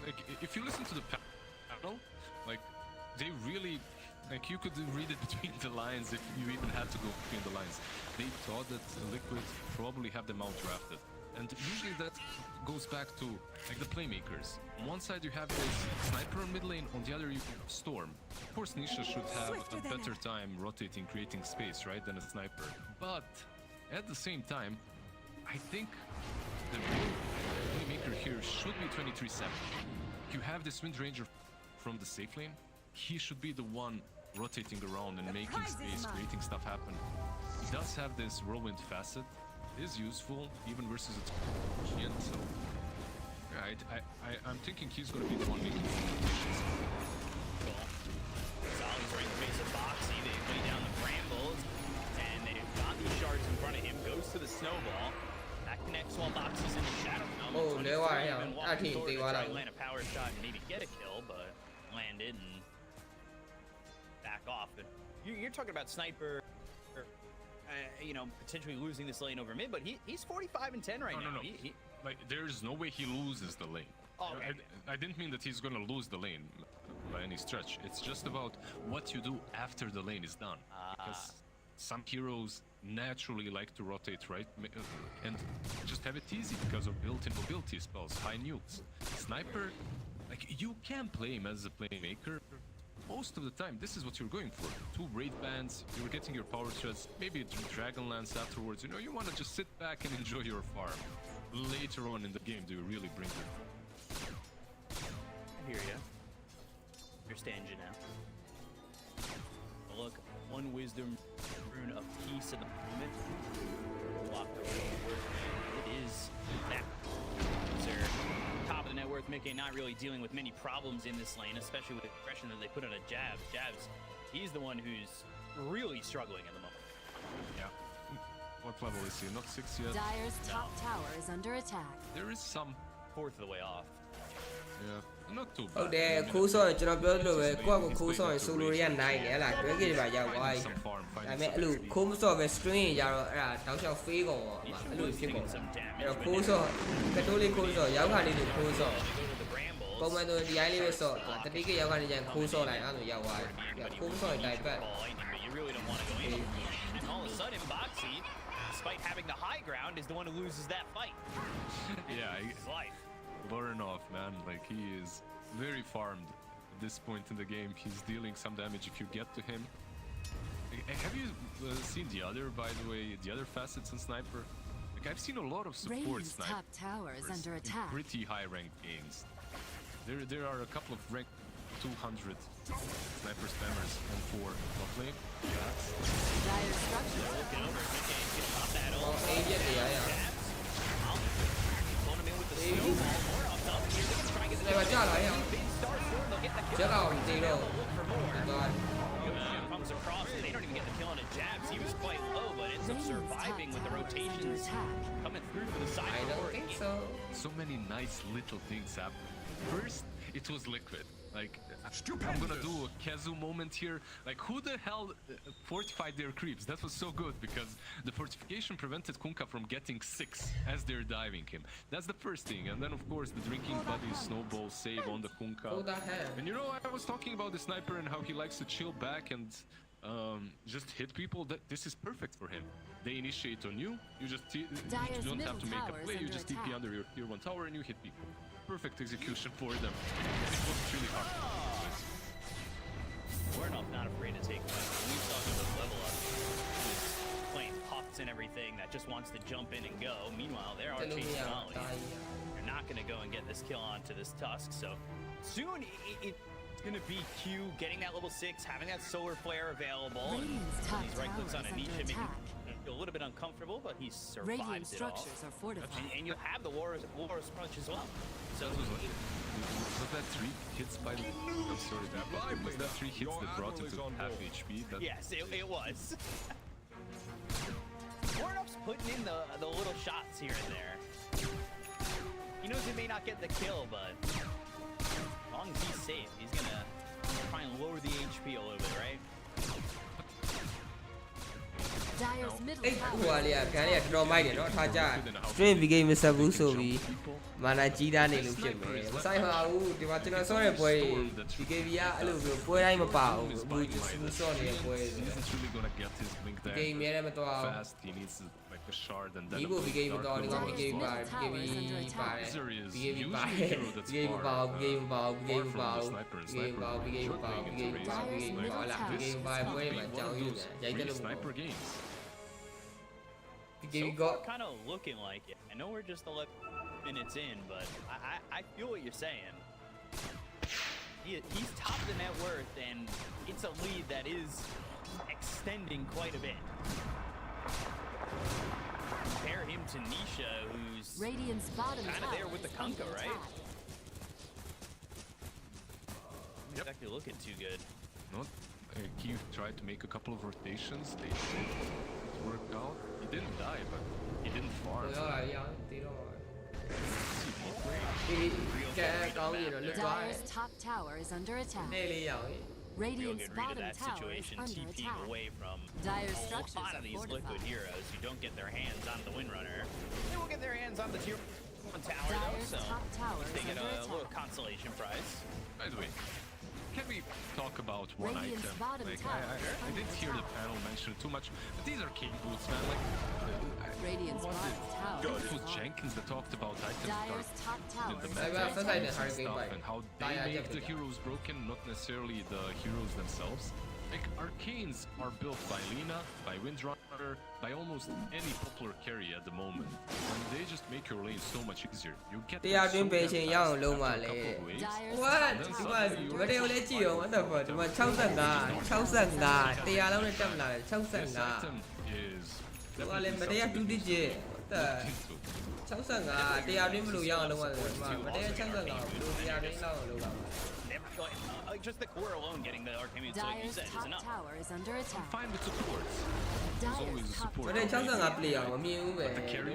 Like, if you listen to the panel, like, they really, like, you could read it between the lines if you even had to go between the lines. They thought that Liquid probably have them out-drafted. And usually that goes back to, like, the playmakers. On one side you have this Sniper in mid lane, on the other you have Storm. Of course Nisha should have a better time rotating, creating space, right, than a Sniper. But, at the same time, I think the real playmaker here should be 23-7. You have this Wind Ranger from the safe lane, he should be the one rotating around and making space, creating stuff happen. He does have this whirlwind facet, is useful even versus its champion, so I'm thinking he's gonna be the one making decisions. Cool. Zali's right in the face of Boxy. They lay down the brambles, and they've got these shards in front of him. Goes to the snowball. That connects while Boxy's in the shadow. Oh, they were land a power shot and maybe get a kill, but landed and back off. But you're talking about Sniper. You know, potentially losing this lane over mid, but he's 45-10 right now. No. Like, there's no way he loses the lane. Oh, okay. I didn't mean that he's gonna lose the lane by any stretch. It's just about what you do after the lane is done. Because some heroes naturally like to rotate, right? And just have it easy because of built-in mobility spells, high nukes. Sniper, like, you can play him as a playmaker. Most of the time, this is what you're going for. 2 raid bands, you're getting your power shreds, maybe a Dragonlance afterwards. You know, you want to just sit back and enjoy your farm. Later on in the game, do you really bring it? I hear ya. Understand you now. Look, 1 wisdom rune apiece at the moment. Locked away. It is that. Sir. Top of the net worth, Mickey not really dealing with many problems in this lane, especially with the aggression that they put on a Jabs. Jabs, he's the one who's really struggling at the moment. Yeah. What level is he? Not 6 yet? Dire's top tower is under attack. There is some... 4th of the way off. Yeah, not too bad. ဟုတ်တယ်ခိုးဆော့ရင်ကျွန်တော်ပြောလို့ပဲကိုယ့်ကိုခိုးဆော့ရင် solo တွေကနိုင်တယ်ဟလားတွဲကြီးတွေပါရောက်သွားပြီဒါပေမဲ့အဲ့လိုခိုးမဆော့ပဲ string ရတော့အဲ့ဒါတောက်လျှောက် fail ကုန်တော့အဲ့လိုဖြစ်ကုန်အဲ့တော့ခိုးဆော့ကတိုးလေးခိုးဆော့ရောက်ခါလေးတွေခိုးဆော့ပုံမှန်ဆိုဒီအိုင်းလေးပဲဆော့တတိကရောက်ခါလေးကျရင်ခိုးဆော့လိုက်အဲ့လိုရောက်သွားတယ်ခိုးမဆော့ရင်တိုင်ပတ် And all of a sudden, Boxy, despite having the high ground, is the one who loses that fight. Yeah, His life. Burn off, man. Like, he is very farmed at this point in the game. He's dealing some damage if you get to him. Have you seen the other, by the way, the other facets in Sniper? Like, I've seen a lot of support Radiant's top tower is under attack. Pretty high ranked games. There are a couple of ranked 200 Sniper spammers on 4 top lane. Dire structure. Looking over, Mickey can pop that Oh, ult. agent, yeah. Pulling him in with the snowball. More up top here. They're gonna try and get the Đây mà chắc là big star sword. They'll get the kill. Chắc là không gì đâu. Look for more. God. Comes across. They don't even get the kill on a Jabs. He was quite low, but ends up surviving with the rotations coming through for the side. I don't think so. So many nice little things happen. First, it was Liquid. Like, I'm gonna do a Kazu moment here. Like, who the hell fortified their creeps? That was so good because the fortification prevented Kunkka from getting 6 as they're diving him. That's the first thing. And then, of course, the drinking buddy snowball save on the Kunkka. And you know, I was talking about the Sniper and how he likes to chill back and just hit people. This is perfect for him. They initiate on you. You just you don't have to make a play. You just TP under your tier 1 tower and you hit people. Perfect execution for them. It was really hard. We're not afraid to take one. We saw him level up. He's playing pots and everything that just wants to jump in and go. Meanwhile, there are chasing Ollie. They're not going to go and get this kill onto this Tusk. So soon it's going to be Q getting that level 6, having that solar flare available. Radiant's top These right clicks on tower is Anisha, under making attack. a little bit uncomfortable, but he survived Radiant it all. structures are fortified. And you have the Warriors Punch as well. So Was that 3 hits by the... I'm sorry, was that 3 hits that brought him to half HP? That... yes, it was. Warnock's putting in the little shots here and there. He knows he may not get the kill, but as long as he's safe, he's gonna try and lower the HP a little bit, right? Dyer's middle အဲ့ tower ဟိုကလေးကကန်လေးကတော်တော်မိုက်တယ်နော်ထားကြ stream game မဆက်ဘူးဆိုပြီးမာနာကြီးသားနေလို့ဖြစ်မယ်မဆိုင်ပါဘူးဒီမှာကျွန်တော်ဆော့တဲ့ပွဲတွေ BKB ကအဲ့လိုမျိုးပွဲတိုင်းမပါဘူးဘူးဆော့နေတဲ့ပွဲတွေ He's really gonna get his blink there. game ရဲမတော် Fast, he needs like a shard and then ဒီ a ကို blink. BKB မတော်ဒီကောင် Dark BKB Lord ပါ BKB ပါတယ် User is BKB usually ပါ a hero that's BKB far, ပါ BKB ပါ BKB ပါ far from the sniper, and BKB ပါ sniper BKB ပါ struggling BKB into ပါ raise. BKB ပါလား BKB ပါပွဲတွေမှာကြောင်ယူတယ်ရိုက်တယ် Three လို့ sniper games. BKB So got far, kind of looking like it. I know we're just 11 minutes in, but I feel what you're saying. He's top of the net worth, and it's a lead that is extending quite a bit. Compare him to Nisha, who's Radiant's bottom kind of tower there with the is Kunkka, under right? attack. Exactly looking too good. Not. He tried to make a couple of rotations. They didn't work out. He didn't die, but he didn't farm. တော့လာရအောင်တီးတော့ဒီကဲကောင်းပြီတော့လွတ်သွားတယ် Dyer's top tower is under attack. နေလေးရအောင် Real Radiant's good read of bottom that tower is situation, under TPing attack. away from Dyer's a structures lot are of these liquid fortified. heroes who don't get their hands on the Windrunner. They will get their hands on the tier 1 tower though, Dyer's so top tower is they get under a little attack. consolation prize. By the way, can we talk about one Radiant's item? bottom Like tower is I under didn't hear the attack. panel mention it too much, but these are king boots, man. Like, Radiant's was bottom it? tower It is was gone. Jenkins that talked about items Dyer's top tower the is Like, under well, first I attack. did Hurricane stuff Bite. and how they Yeah, make the definitely. heroes broken, not necessarily the heroes themselves. Like arcanes are built by Lina, by Windrunner, by almost any popular carry at the moment, and they just make your lane so much easier. You get themတရား so တွင်းပေး damn ချင် fast ရအောင်လုံးပါ after a လေ couple of waves. Dyer's What? top ဒီ tower မှာ is under ဗီဒီယိုလေးကြည့်ရော what the fuck ဒီမှာ65တရားလုံးနဲ့တက်မလာတယ် This 65 item is ဒီကလည်းမတရား2 digit what the 65တရားတွင်းဘယ်လိုရအောင်လုံးပါလဲဒီမှာမတရား65ဘယ်လိုတရားတွင်းလောက်အောင်လုံးပါ Just the core alone getting the Archimede, so like you Dyer's said, is top enough. tower is under attack. fine with supports. There's Dyer's always a top support. မတရား65 player မမြင်ဘူးပဲဒုက္ခပဲ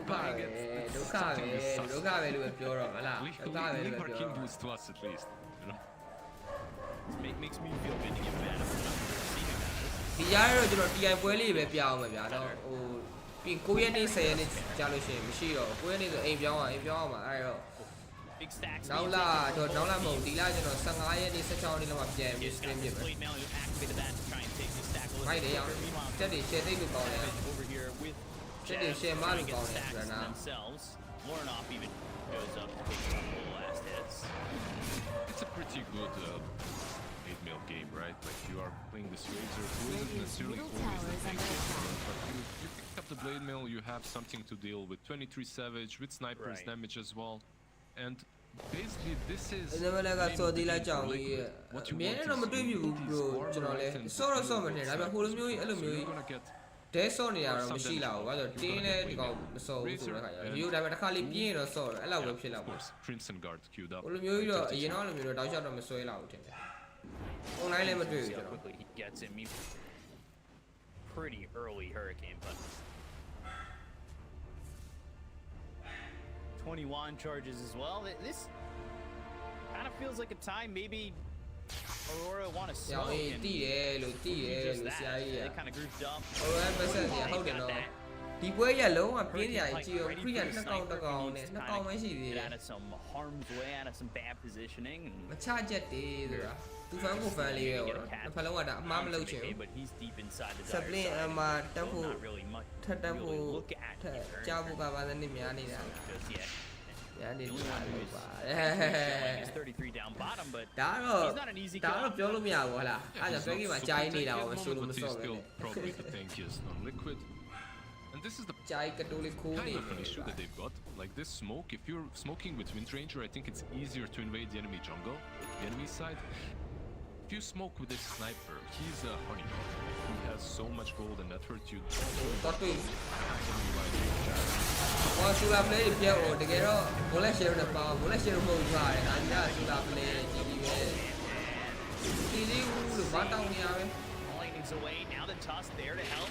ဒုက္ခပဲလို့ပဲပြောတော့မလား Leave ဒုက္ခပဲလို့ our ပဲပြော king တော့ boots to us at least. You know? Makes me feel good to give mana for not receiving that. ဒီရတော့ကျွန်တော် TI ပွဲလေးပဲပြအောင်မယ်ဗျာတော့ဟိုပြီး9ရက်နေ့10ရက်နေ့ကြာလို့ရှိရင်မရှိတော့9ရက်နေ့ဆိုအိမ်ပြောင်းအောင်အဲ့တော့ Big stacks. နောက်လာတော့နောက်လာမဟုတ်ဒီလာကျွန်တော်15ရက်နေ့16ရက်နေ့လောက်မှပြန်ပြီး stream ပြမယ် Blade Mail who activated that to try and take the stack a little မိုက်တယ် bit ရအောင် further. Meanwhile, တက်တွေ share သိလို့ကောင်းတယ် over here with Shit, they Jabs share trying to Mario get Kart stacks right now. themselves. Lornoff even goes up to pick up the last hits. It's a pretty good 8-mail game, right? Like you are playing this Razor, who isn't necessarily middle always the tower is under tankiest, but you pick up the Blade Mail, you have something to deal with 23 Savage, with Sniper's Right. damage as well, and basically this is ဒီနမလည်းကစော်ဒီလာကြောင်ကြီး what အ you မြဲ want တော့မ is တွေ့ပြီဘူး bro warmer ကျွန်တော်လည်း items စောတော့ that စော you မထင်ဒါပေမဲ့ want ဟိုလိုမျိုးကြီးအဲ့လို so မျိုး you're ကြီး gonna get ဒဲစောနေရတော့မရှိလာဘူးဘာလို့တင်းလဲဒီကောင်မစောဘူးဆိုတဲ့ခါကျတော့ဒီလိုဒါပေမဲ့တစ်ခါလေးပြင်းရင်တော့စောတယ်အဲ့လောက်ပဲဖြစ်လာ of ပါ course Crimson Guard queued up ဟိုလိုမျိုးကြီးတော့အရင်တော့လိုမျိုးတော့တောက်လျှောက်တော့မဆွဲလာဘူးထင်တယ် online လည်းမတွေ့ဘူး See ကျွန် how တော် quickly he gets him. Pretty early Hurricane, but 21 charges as well. This kind of feels like a time maybe Aurora want to ရော smoke င် and တီးတယ်လို့တီးတယ် just လို့ဆရာ that. ကြီးက They kind of grouped up. ဟိုလည်းပတ်ဆက်စီဟုတ်တယ် Got နော် that. ဒီပွဲရလုံးဝပြင်းစရာ Like, ကြီးရော ready ခရီး for က the နှစ်ကောင် sniper တစ်ကောင် who နဲ့ needs to နှစ် kinda ကောင်ပဲရှိသေး get တယ် out of some harm's way, out of some bad positioning. And မချချက်တေးဆိုတာသူဖန်ကိုဖန်လေးပဲပေါ့နော်တစ်ဖက်လုံးကဒါအမှားမလုပ်ချင်ဘူး but he's deep inside the စပလင်အမှာတက် so ဖို့ not really much ထက်တက်ဖို့ really look at ထက် here. ကြားဖို့ကပါတဲ့နေ့များနေတာ Just yet. များနေ The တ only ယ် one လို့ who's ပါ showing is 33 down bottom, but ဒါတော့ he's not an easy ဒါ kill. တော့ပြောလို့မရဘူးဟလားအဲ့ဒါ He's ဆွဲ not ကြီးမှာ super ဂျိုင်းနေတာ tanky ကို at မ the ဆိုးလို့ moment, မ but စော့ he's ပဲ still နဲ့ probably the tankiest on Liquid. And this is theဂျိုင်းကတိုးလေးခိုးနေ kind of an issue that they've got. Like this smoke, if you're smoking with Wind Ranger, I think it's easier to invade the enemy jungle, the enemy side. if you smoke with this sniper, he's a honeycomb. He has so much gold and net worth. You Got to. Jabs. ဟောဆူလာ play တွေပြောင်းတကယ်တော့ bullet share နဲ့ပေါင်း bullet share ပုံထားတယ်ဒါကြီးကဆူလာ play ကြီးကြီးပဲဒီလေးဦးလို့ဘာတောင်းနေရပဲ Lightning's away. Now the Tusk there to help.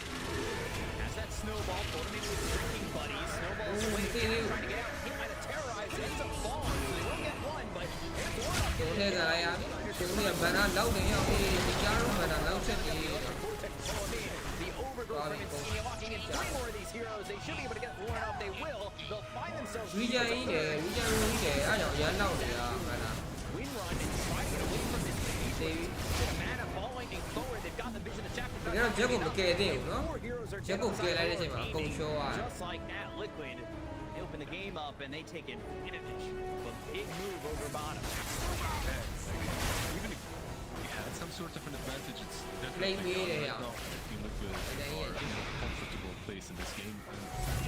Has that snowball pulled him into his drinking buddy. Snowball's away. Trying to get out. Hit by the terrorize. It ends up falling. So they won't get one, but it's one up. တို့ထဲကလိုက်ရသူကဘန်နာလောက်နေရောက်ပြီးဒီကြားတော့ဘန်နာလောက်ချက်ကြီး The overgrowth from Insignia walking in 3 more of these heroes. They should be able to get one up. They will. They'll find themselves. ဝီဂျန်ကြီးတယ်ဝီဂျန်ကြီးတယ်အားကြောင့်ရန်နောက်နေတာဘန်နာ Win run and try to get away from this. Mana falling forward. They've got the vision to check. တကယ်တော့ဂျက်ကိုမကယ်သေးဘူးနော် Four heroes are ဂျက်ကိုကယ်လိုက်တဲ့အချိန်မှာအကုန်ရှောသွားတယ် just like that. Liquid. They open the game up and they take advantage of a big move over bottom. Even if he had some sort of an advantage, it's Play definitely me, gone right yeah. now. Team Liquid are in a comfortable place in this game.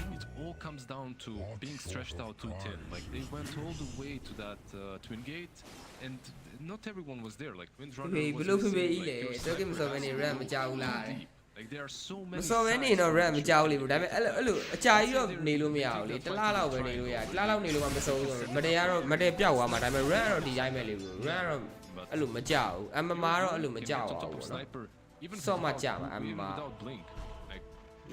And it all comes down to being stretched out too thin. Like they went all the way to that twin gate, and not everyone was there. Like Windrunner ဘ was လို့ဖြစ် missing, ဖြစ်ကြီးလေ like, there was တော်ကမစောဘဲနေ RAM မကြောက်ဘူးလား deep. Like there are so မ many စောဘဲနေတော့ RAM မကြောက်လေဘူးဒါပေမဲ့အဲ့လိုအကြာကြီးတော့နေလို့မရဘူးလေတစ်လားလောက်ပဲနေလို့ရတယ်တစ်လားလောက်နေလို့မှမစောဘူးဆိုမတဲကတော့မတဲပြောက်သွားမှာဒါပေမဲ့ RAM ကတော့ဒီတိုင်းပဲလေဘူး RAM ကတော့အဲ့လိုမကြောက်ဘူး MMA တော့အဲ့လိုမကြောက် on ပါ top ဘူး of နော် Sniper, even So without- much jam, even I'm, without blink. Like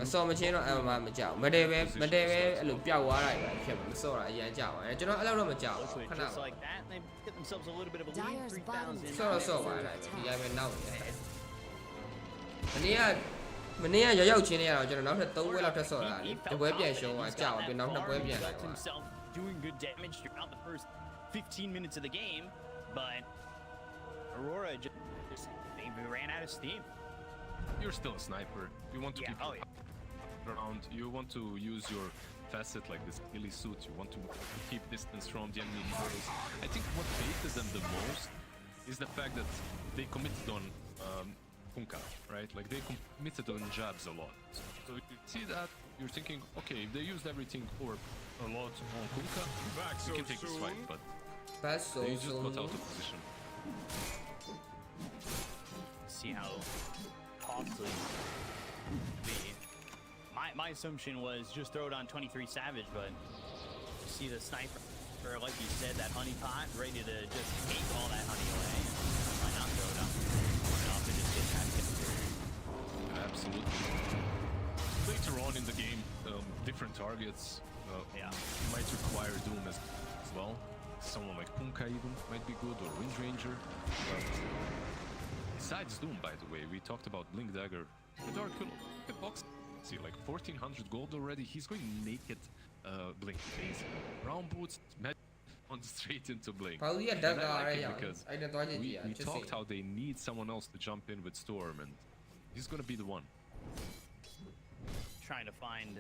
မစောမချင်းတော့ MMA မကြောက်မတဲပဲအဲ့လိုပြောက်သွားတာပဲဖြစ်မှာမစောတာအရင်ကြောက်တယ်ကျွန်တော်အဲ့လိုတော့မကြောက်ဘူး Liquid ခဏ just like that. They get themselves a little bit of a lead. Dyer's 3,000. စောတော့စောပါလားဒီတိုင်းပဲနောက်နေတယ်မနေ့ကရောက်ချင်းနေရတော့ကျွန်တော်နောက်ထပ်3ပွဲလောက်ထပ်စောတာလေတပွဲပြန်ရှုံးသွားကြောက်ပြီးနောက်2ပွဲပြန်လာ Left သွား himself doing good damage throughout the first 15 minutes of the game, but Aurora just they ran out of steam. you're still a sniper. You want to Yeah, keep oh yeah. around. You want to use your facet like this ghillie suit. You want to keep distance from the enemy heroes. I think what baited them the most is the fact that they committed on Kunkka, right? Like they committed on jabs a lot. So if you see that, you're thinking, okay, if they used everything or a lot on Kunkka, you can take this fight, but That's so they just got soon. out of position. See how costly the my assumption was just throw it on 23 Savage, but you see the sniper, or like you said, that honey pot ready to just take all that honey away. Why not throw it up? And just get that kill. Absolutely. Later on in the game, different targets Yeah. might require Doom as well. Someone like Kunkka even might be good, or Wind Ranger. But besides Doom, by the way, we talked about Blink Dagger. The Dark Willow, at box, see, like 1,400 gold already. He's going naked Blink. Round boots, on straight into Blink. ဘာလို့ရ And ဓာတ် I ကား like ရ it အောင် because အဲ့ဒါတော့ကြည့်ကြ we ည့် talked how they need someone else to jump in with Storm, and he's gonna be the one. Trying to find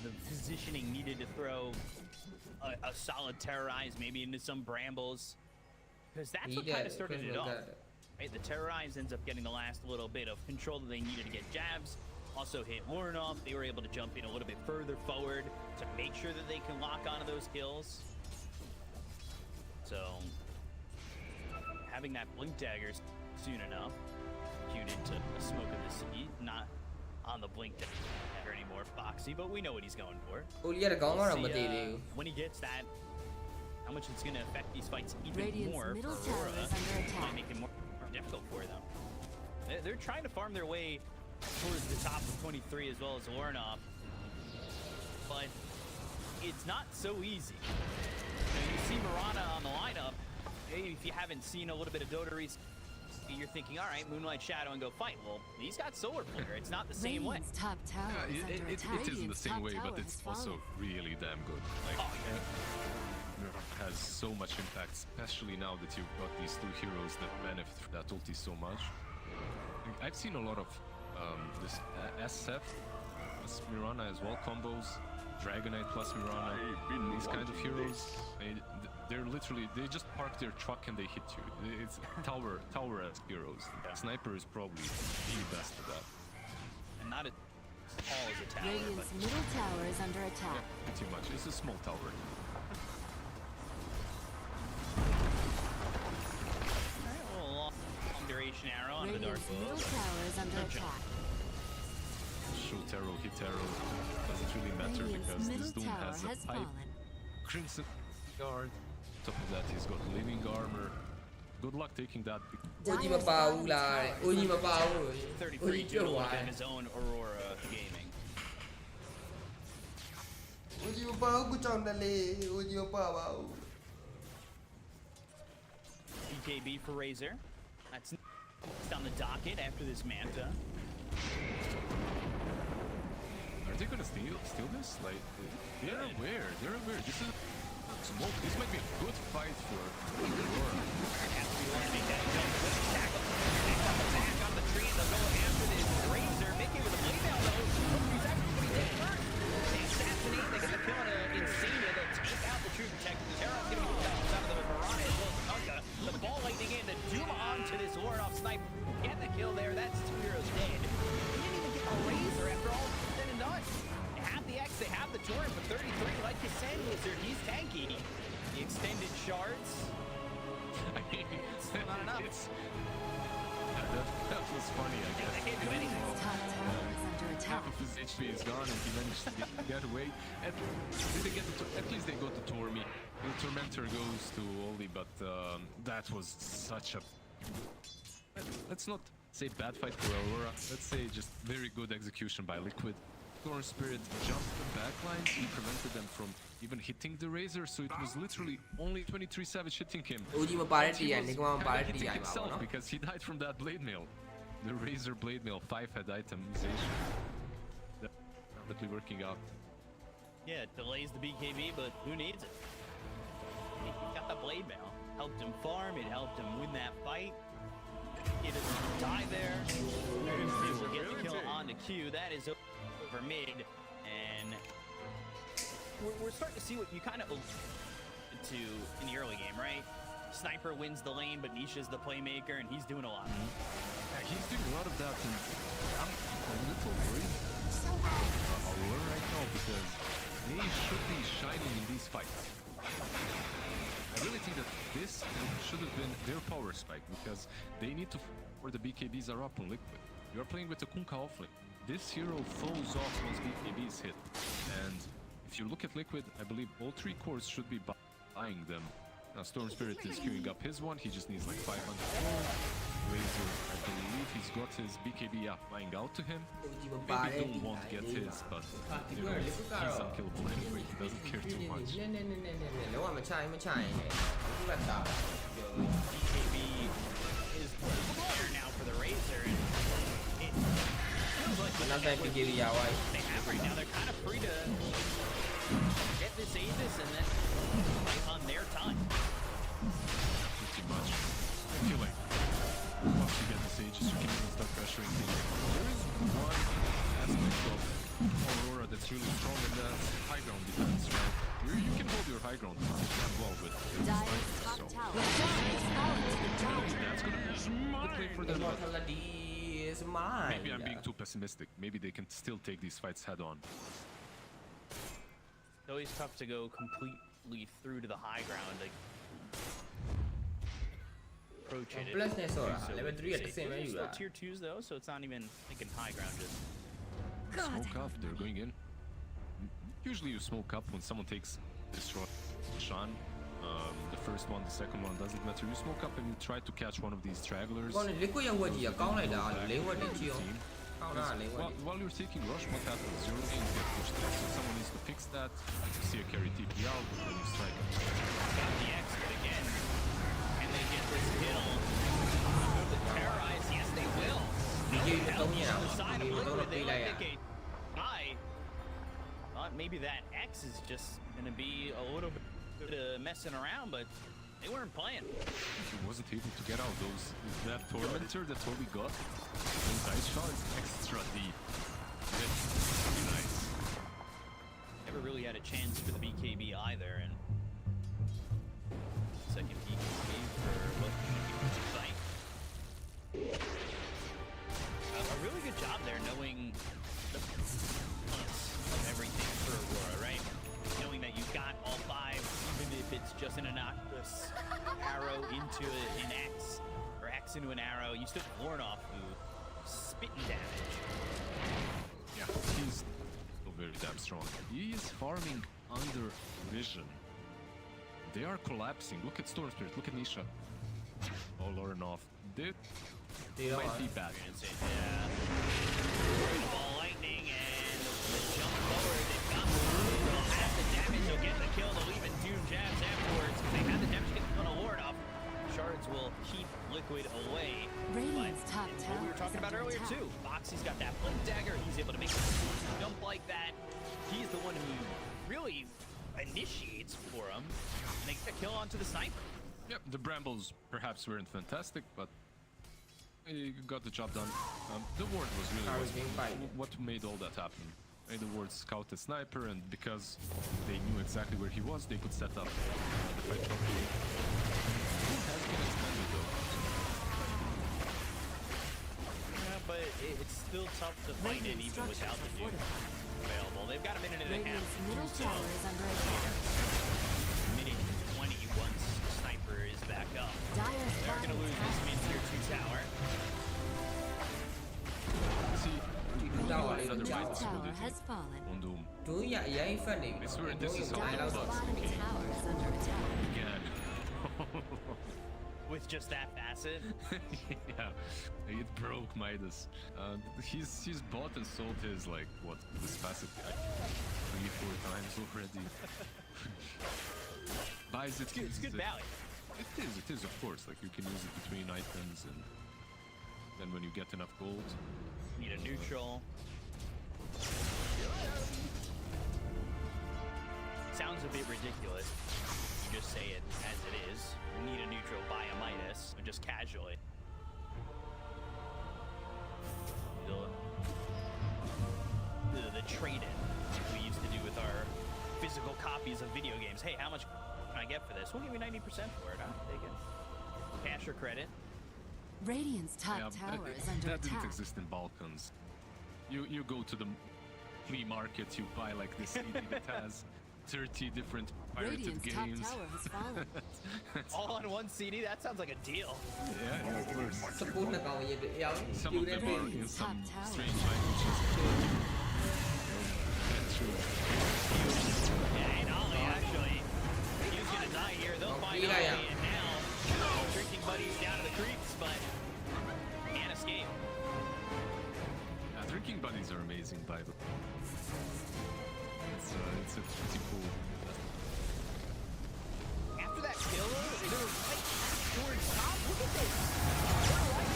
the positioning needed to throw a solid terrorize maybe into some brambles, because that's what kind of started it off. Right, the terrorize ends up getting the last little bit of control that they needed to get jabs. Also hit Warren off. They were able to jump in a little bit further forward to make sure that they can lock onto those kills. So having that blink dagger soon enough, queued into a smoke of the sea, not on the blink dagger anymore, Foxy, but we know what he's going for. ဟိုလီရတဲ့ကောင်းကတော့မ See, တည်သေးဘူး when he gets that, how much it's going to affect these fights even Radiant's more middle for tower Aurora. is under attack. Might make it more difficult for them. They're trying to farm their way towards the top of 23 as well as Ornov, but it's not so easy. You see Mirana on the lineup. Maybe if you haven't seen a little bit of Dotaries, you're thinking, all right, Moonlight Shadow and go fight. Well, he's got Solar Flare. It's not the same way. Radiant's top tower is under attack. It isn't the same way, but it's also really damn good. Like, Mirror has so much impact, especially now that you've got these two heroes that benefit from that ulti so much. Like, I've seen a lot of this SF plus Mirana as well combos, Dragonite plus Mirana, these kind of heroes. They're literally, they just park their truck and they hit you. It's tower-esque heroes. Sniper is probably the best at that. And not as tall as a tower, but Radiant's middle tower is under attack. Yeah, pretty much. It's a small tower. an arrow onto the Dark Radiant's Willow. middle tower is under attack. Shoot arrow, hit arrow. Doesn't really matter Radiant's because middle this Doom tower has a has pipe. fallen. Crimson guard. Top of that, he's got living armor. Good luck taking that. Oji မပါဘူးလားတဲ့ Oji မပါဘူး 33 Oji ပြုတ် total သွားတယ် on his own Aurora Gaming. Oji မပါဘူးကိုကြောင်တယ်လေ Oji မပါပါဘူး BKB for Razor. That's on the docket after this Manta. Are they gonna steal this? Like, they're aware. They're aware. This is smoke. This might be a good fight for Aurora. Has to be one to make that jump. Quick tackle. Back on the tree and they'll go after this Razor. Mickey with a blade down though. He's actually going to get first. They assassinate. They get the kill on Insania. They'll take out the True Protector. The Terra's going to be out of the Piranha as well as Kunkka. The ball lightning in to doom onto this ward-off snipe. Get the kill there. That's 2 heroes dead. He didn't even get a Razor after all said and done. They have the X, they have the Torrent, but 33, like you said, Wizard, he's tanky. The extended shards. I mean, Still not enough. That was funny, I guess. They can't do anything. Top tower is under attack. Half of his HP is gone and he managed to get away. And did they get at least they got the Tormi. The Tormentor goes to Oli, but that was such a... Let's not say bad fight for Aurora. Let's say just very good execution by Liquid. Storm Spirit jumped the backlines. He prevented them from even hitting the Razor, so it was literally only 23 Savage hitting him. Oji မပါတဲ့ He TI was နေကောင်မပါတဲ့ kinda hitting TI ပါ himself ဘောနော် because he died from that blade mail. The Razor blade mail 5-head itemization. Definitely working out. Yeah, it delays the BKB, but who needs it? He got the blade mail. Helped him farm, it helped him win that fight. He doesn't die there. We'll get the kill on the Q. That is over mid. And we're starting to see what you kind of to in the early game, right? Sniper wins the lane, but Nisha's the playmaker, and he's doing a lot. Yeah, he's doing a lot of that, and I'm a little worried about Aurora right now because they should be shining in these fights. I really think that this should have been their power spike because they need to where the BKBs are up on Liquid. You are playing with the Kunkka offlane. This hero falls off once BKBs hit, and if you look at Liquid, I believe all 3 cores should be buying them. Now Storm Spirit is queuing up his one. He just needs like 500 gold. Razor, I believe he's got his BKB flying out to him. Oji မပါ Maybe တဲ့ Doom won't get his, but you know, he's unkillable anyway. He doesn't care too much. နည်းနည်းလောကမချိုင်မချိုင်နဲ့သူကတာ BKB is clear now for the Razor, and it feels like with နောက် the တိုင်း network PKB ရပါ they have right now, they're kind of free to get this Aegis and then fight on their time. Not too much. I feel like once you get the Sages, you can even start pressuring things. There is one aspect of Aurora that's really strong, and that's high ground defense, right? You can hold your high ground defense as well with Dire's top so tower is fallen. that's gonna be a good play for them. မ But ထလာဒီ is mine maybe I'm being too pessimistic. Maybe they can still take these fights head on. It's always tough to go completely through to the high ground. Like, approach it. Plus နဲ့ဆော်တာ So level with 3 က the တစ်ဆင့်ပဲ Sages, ယူ still တာ tier 2s though, so it's not even like in high ground. Just Smoke up, they're going in. Usually you smoke up when someone takes Destroy Shan. The first one, the second one, doesn't matter. You smoke up and you try to catch one of these stragglers. ကောင်းတယ် liquid ရဲ့ဝက်ကြီးကကောင်းလိုက်တာလင်းဝက်တွေကြည့်အောင် Team. ကောင်းတာလင်းဝက်တွေ While you're taking rush, what happens? Your lanes get pushed back, so someone needs to fix that. You see a carry TP out, and then you strike him. got the X, but again, can they get this kill? Go to terrorize? Yes, they will. BKB မသုံးရ On တာ the side of မသုံး Liquid, တော့ they ပေးလိုက် let ရ Nick die. Thought maybe that X is just gonna be a little bit messing around, but they weren't playing. He wasn't able to get out that Tormentor that Toby got. Those dice shot is extra deep. It's really nice. Never really had a chance for the BKB either, and second BKB for what should be a fight. A really good job there, knowing the balance of everything for Aurora, right? Knowing that you've got all 5, even if it's just an innocuous arrow into an X, or Rex into an arrow. You still have Warnoff who spitting damage. Yeah, he's still very damn strong. He is farming under vision. They are collapsing. Look at Storm Spirit, look at Nisha. Oh, Lauren off. They might be bad. Yeah. Ball lightning and the jump forward. They've got they'll have the damage. They'll get the kill. They'll even doom jabs afterwards. If they have the damage, get on a ward off. Shards will keep Liquid away. Radiant's top What tower we were talking is about under earlier attack. too. Boxy's got that blink dagger. He's able to make a jump like that. He's the one who really initiates for him. Makes the kill onto the sniper. Yep, the Brambles perhaps weren't fantastic, but he got the job done. The ward was really what made all that happen. The ward scout the sniper, and because they knew exactly where he was, they could set up the fight properly. It has been extended though. Yeah, but it's still tough to fight it even without the nuke available. They've got a minute and a half. Radiant's middle tower is under attack. Minute 20 once Sniper is back up. Dire's They're going to lose this mid-tier 2 tower. See, Radiant's top tower has fallen. on Doom. I swear this is a Dire's robot bottom tower is under attack. again. With just that facet. Yeah, it broke Midas. He's bought and sold his, like, what, this facet like 3-4 times already. Buys it, It's good value. It is, of course. Like, you can use it between items, and then when you get enough gold. Need a neutral. Sounds a bit ridiculous. You just say it as it is. Need a neutral, buy a Midas, or just casually. The trade-in we used to do with our physical copies of video games. Hey, how much can I get for this? We'll give you 90% for it, huh? Take it. Cash or credit. Radiant's top Yeah, tower is under that didn't attack. exist in Balkans. You go to the flea market, you buy like this CD that has 30 different pirated Radiant's games. top tower has fallen. All on one CD? That sounds like a deal. Yeah, of course. Support the Some of them are in Radiant's some top tower strange languages. That's true. Yeah, and Ollie actually, he was gonna die here. They'll find Ollie, and now drinking buddies down to the creeps, but can't escape. Drinking buddies are amazing, by the way. It's a pretty cool. After that kill, they were right towards top. Look at this. They're right.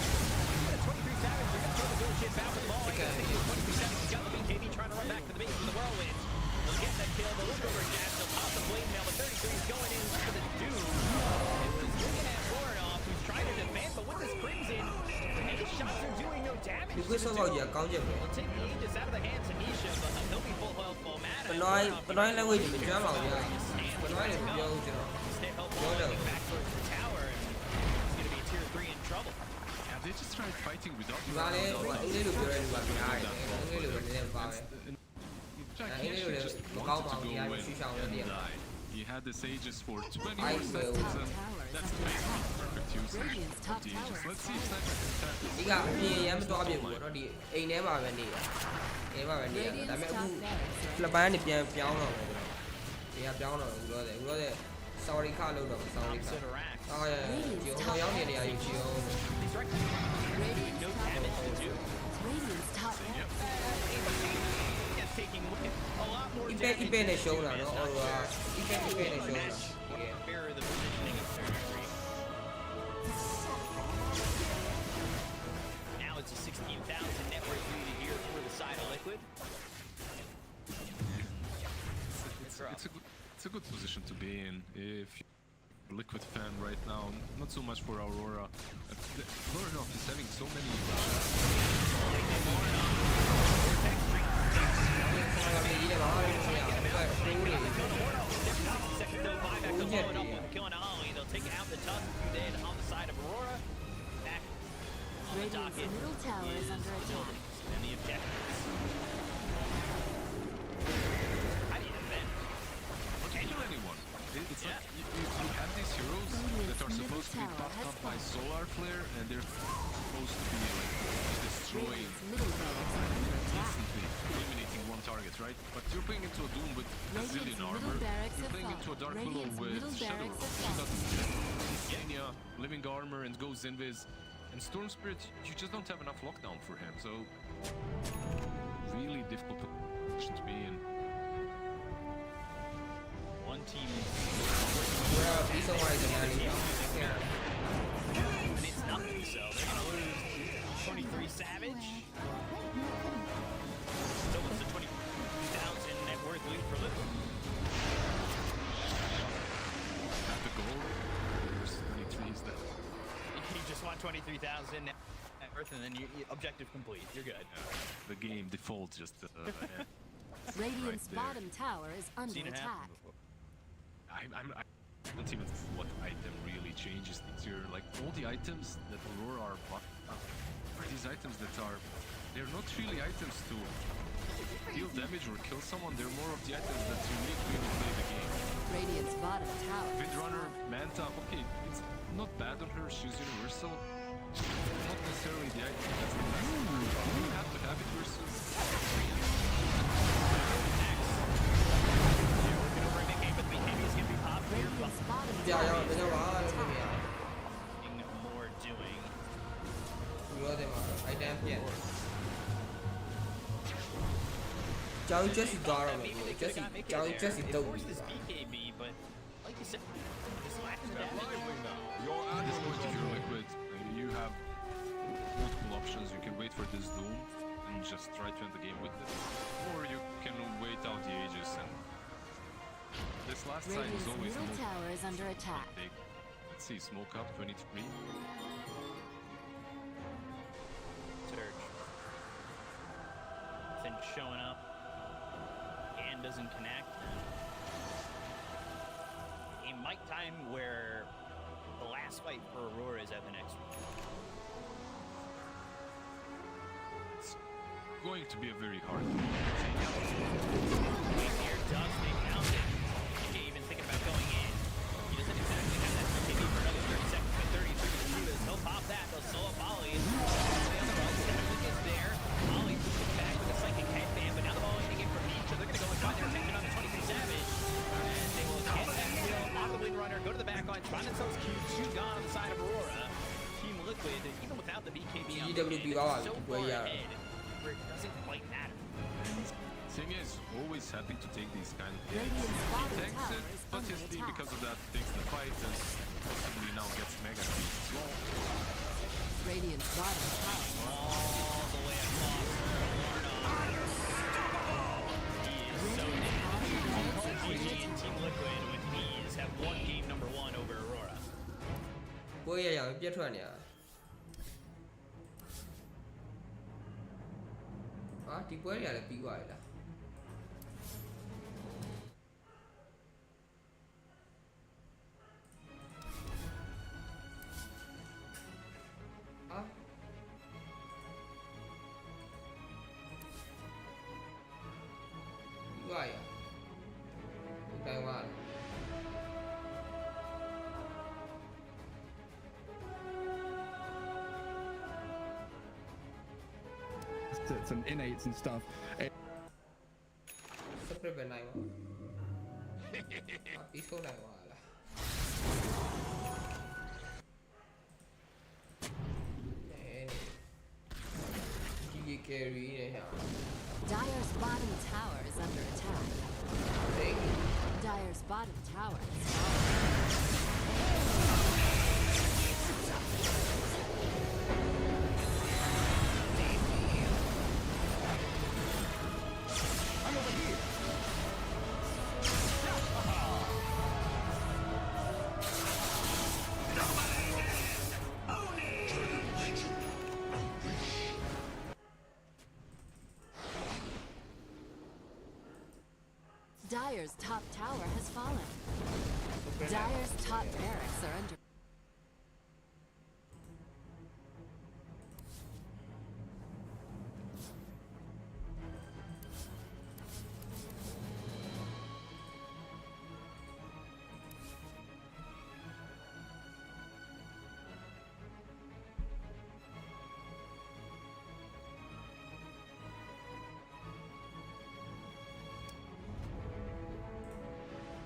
Got a 23 Savage. They're gonna throw the bullshit back with the ball. He's gonna take 23 Savage. He's got the BKB trying to run back to the base with the whirlwind. They'll get that kill. They'll look over at Jazz. They'll pop the blade now. The 33 is going in for the Doom. It was looking at Warnoff, who's trying to defend, but with this Crimson, his shots are doing no damage. You could solve your account. We'll take the Aegis out of the hands of Nisha, but they'll be full health, full mana. Benoit language မကျွမ်းပါဘူးကြာ Benoit လည်းမပြောဘူးကျွန်တော် Stay healthy, back towards the tower, and he's going to be tier 3 in trouble. Yeah, they just tried fighting without. ဒီမှာလည်းဟိုအင်္ဂလိပ်လိုပြောတဲ့လူကများတယ်အင်္ဂလိပ်လိုပဲနည်းနည်းပါပဲ Jack, Yeah, he he actually really just look wanted out to on go the in shoot out and there. die. He had this Aegis for 20 I more seconds, will. and that's basically perfect usage Radiant's top of the Aegis. tower Let's is see if Sniper can tap this. ဒီကအပြင်ရမ်းမသွားပြဘူးတော့ဒီအိမ်ထဲမှာပဲနေတာအိမ်မှာပဲနေတာဒါပေမဲ့အခုဖလပန်းကနေပြန်ပြောင်းတော့မယ်ဒီကပြောင်းတော့ဘူးလို့တဲ့ sorry ခလို့တော့ sorry ခ Opposite of Rax. အော်ဒီဟိုရောက်နေနေရယူချီအောင် He's right. Radiant's No top damage to do. Radiant's top tower. He's taking a lot more အ damage. ပဲနဲ့ရှုံးတာနော်ဟိုကအပဲနဲ့ရှုံးတာ Mirror the positioning of Surgery. Now it's a 16,000 net worth lead here for the side of Liquid. It's a good position to be in if you're a Liquid fan right now. Not so much for Aurora. Warnoff is having so many. Killing Ollie, they'll take out the Tusk, who then on the side of Aurora. Back on the Radiant's docket middle tower is under attack. buildings and the objectives. How do you defend? Can you anyone? It's Yeah. like you have these heroes that are supposed to be backed up by solar flare and they're supposed to be like destroying instantly, eliminating one target, right? But you're playing into a Doom with a zillion armor. You're playing into a Dark Willow with Shadow Insania, Living Armor, and Go Zinviz. And Storm Spirit, you just don't have enough lockdown for him, so really difficult position to be in. One team. Well, he's alright, yeah. And it's nothing, so they're gonna lose 23 Savage. So it's a 20,000 net worth lead for Liquid. At the goal, there's 23 is that. You just want 23,000 net worth, and then you objective complete. You're good. The game default just. Radiant's right bottom tower is under Seen it happen attack. before. I don't even know what item really changes this year. Like all the items that Aurora are buffed up are these items that they're not really items to deal damage or kill someone. They're more of the items that you need to really play the game. Radiant's bottom tower. Windrunner, Manta, okay, it's not bad on her. She's universal. Not necessarily the item that's the best. You have to have it versus. Radiant's bottom Yeah, tower yeah, is yeah, under attack. More doing. Rửa them out. I damn yeah. Cháu Jesse Gara mọi người, cháu Jesse It Tông. forced this BKB, but like you said, just lacking the damage. At this point, if you're Liquid, you have multiple options. You can wait for this Doom and just try to end the game with it, or you can wait out the Aegis and. This last side is Radiant's always middle the most tower is under attack. big. Let's see, smoke up 23. Surge. Then showing up. And doesn't connect. A mic time where the last fight for Aurora is at the next one. It's going to be a very hard game. Here does stay counted. DJ even thinking about going in. He doesn't exactly have that BKB for another 30 seconds, but 33 Lewis. He'll pop that. They'll solo Molly. The other one, Savage is there. Molly pushing back with a psychic headband, but now the ball hitting it from each. So they're going to go and find their attention on the 23 Savage. And they will get that kill on the Windrunner, go to the back line, find themselves Q2 gone on the side of Aurora. Team Liquid, even without the BKB on the GWP mid, gone, so where far you are. ahead where it doesn't quite matter. Semia is always happy to take these kind of hits. Radiant's He bottom takes tower it, is but under his team, attack. because of that, takes the fight and possibly now gets Mega Speed as well. Radiant's bottom tower. All the way across Lorna. He is so difficult. GG and Team Liquid with ease have won game number 1 over Aurora. Bữa giờ giờ biết thôi nhỉ. Thì bữa giờ là bị gọi là. Bị gọi à? Đàng hoàng. Some innates and stuff. Sắp lên về này mà. Bị số đàng hoàng là. Nè nè. Gigi carry này hả? Dire's bottom tower is under attack. Dire's bottom tower is Dire's top tower has fallen. Dire's top barracks are under.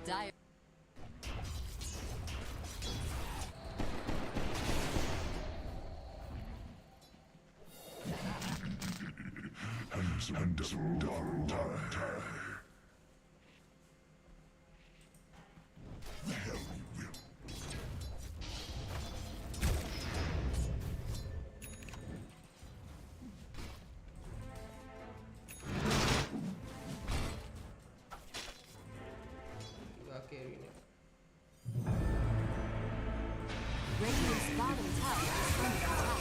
Dire. Radiant's bottom tower is under attack.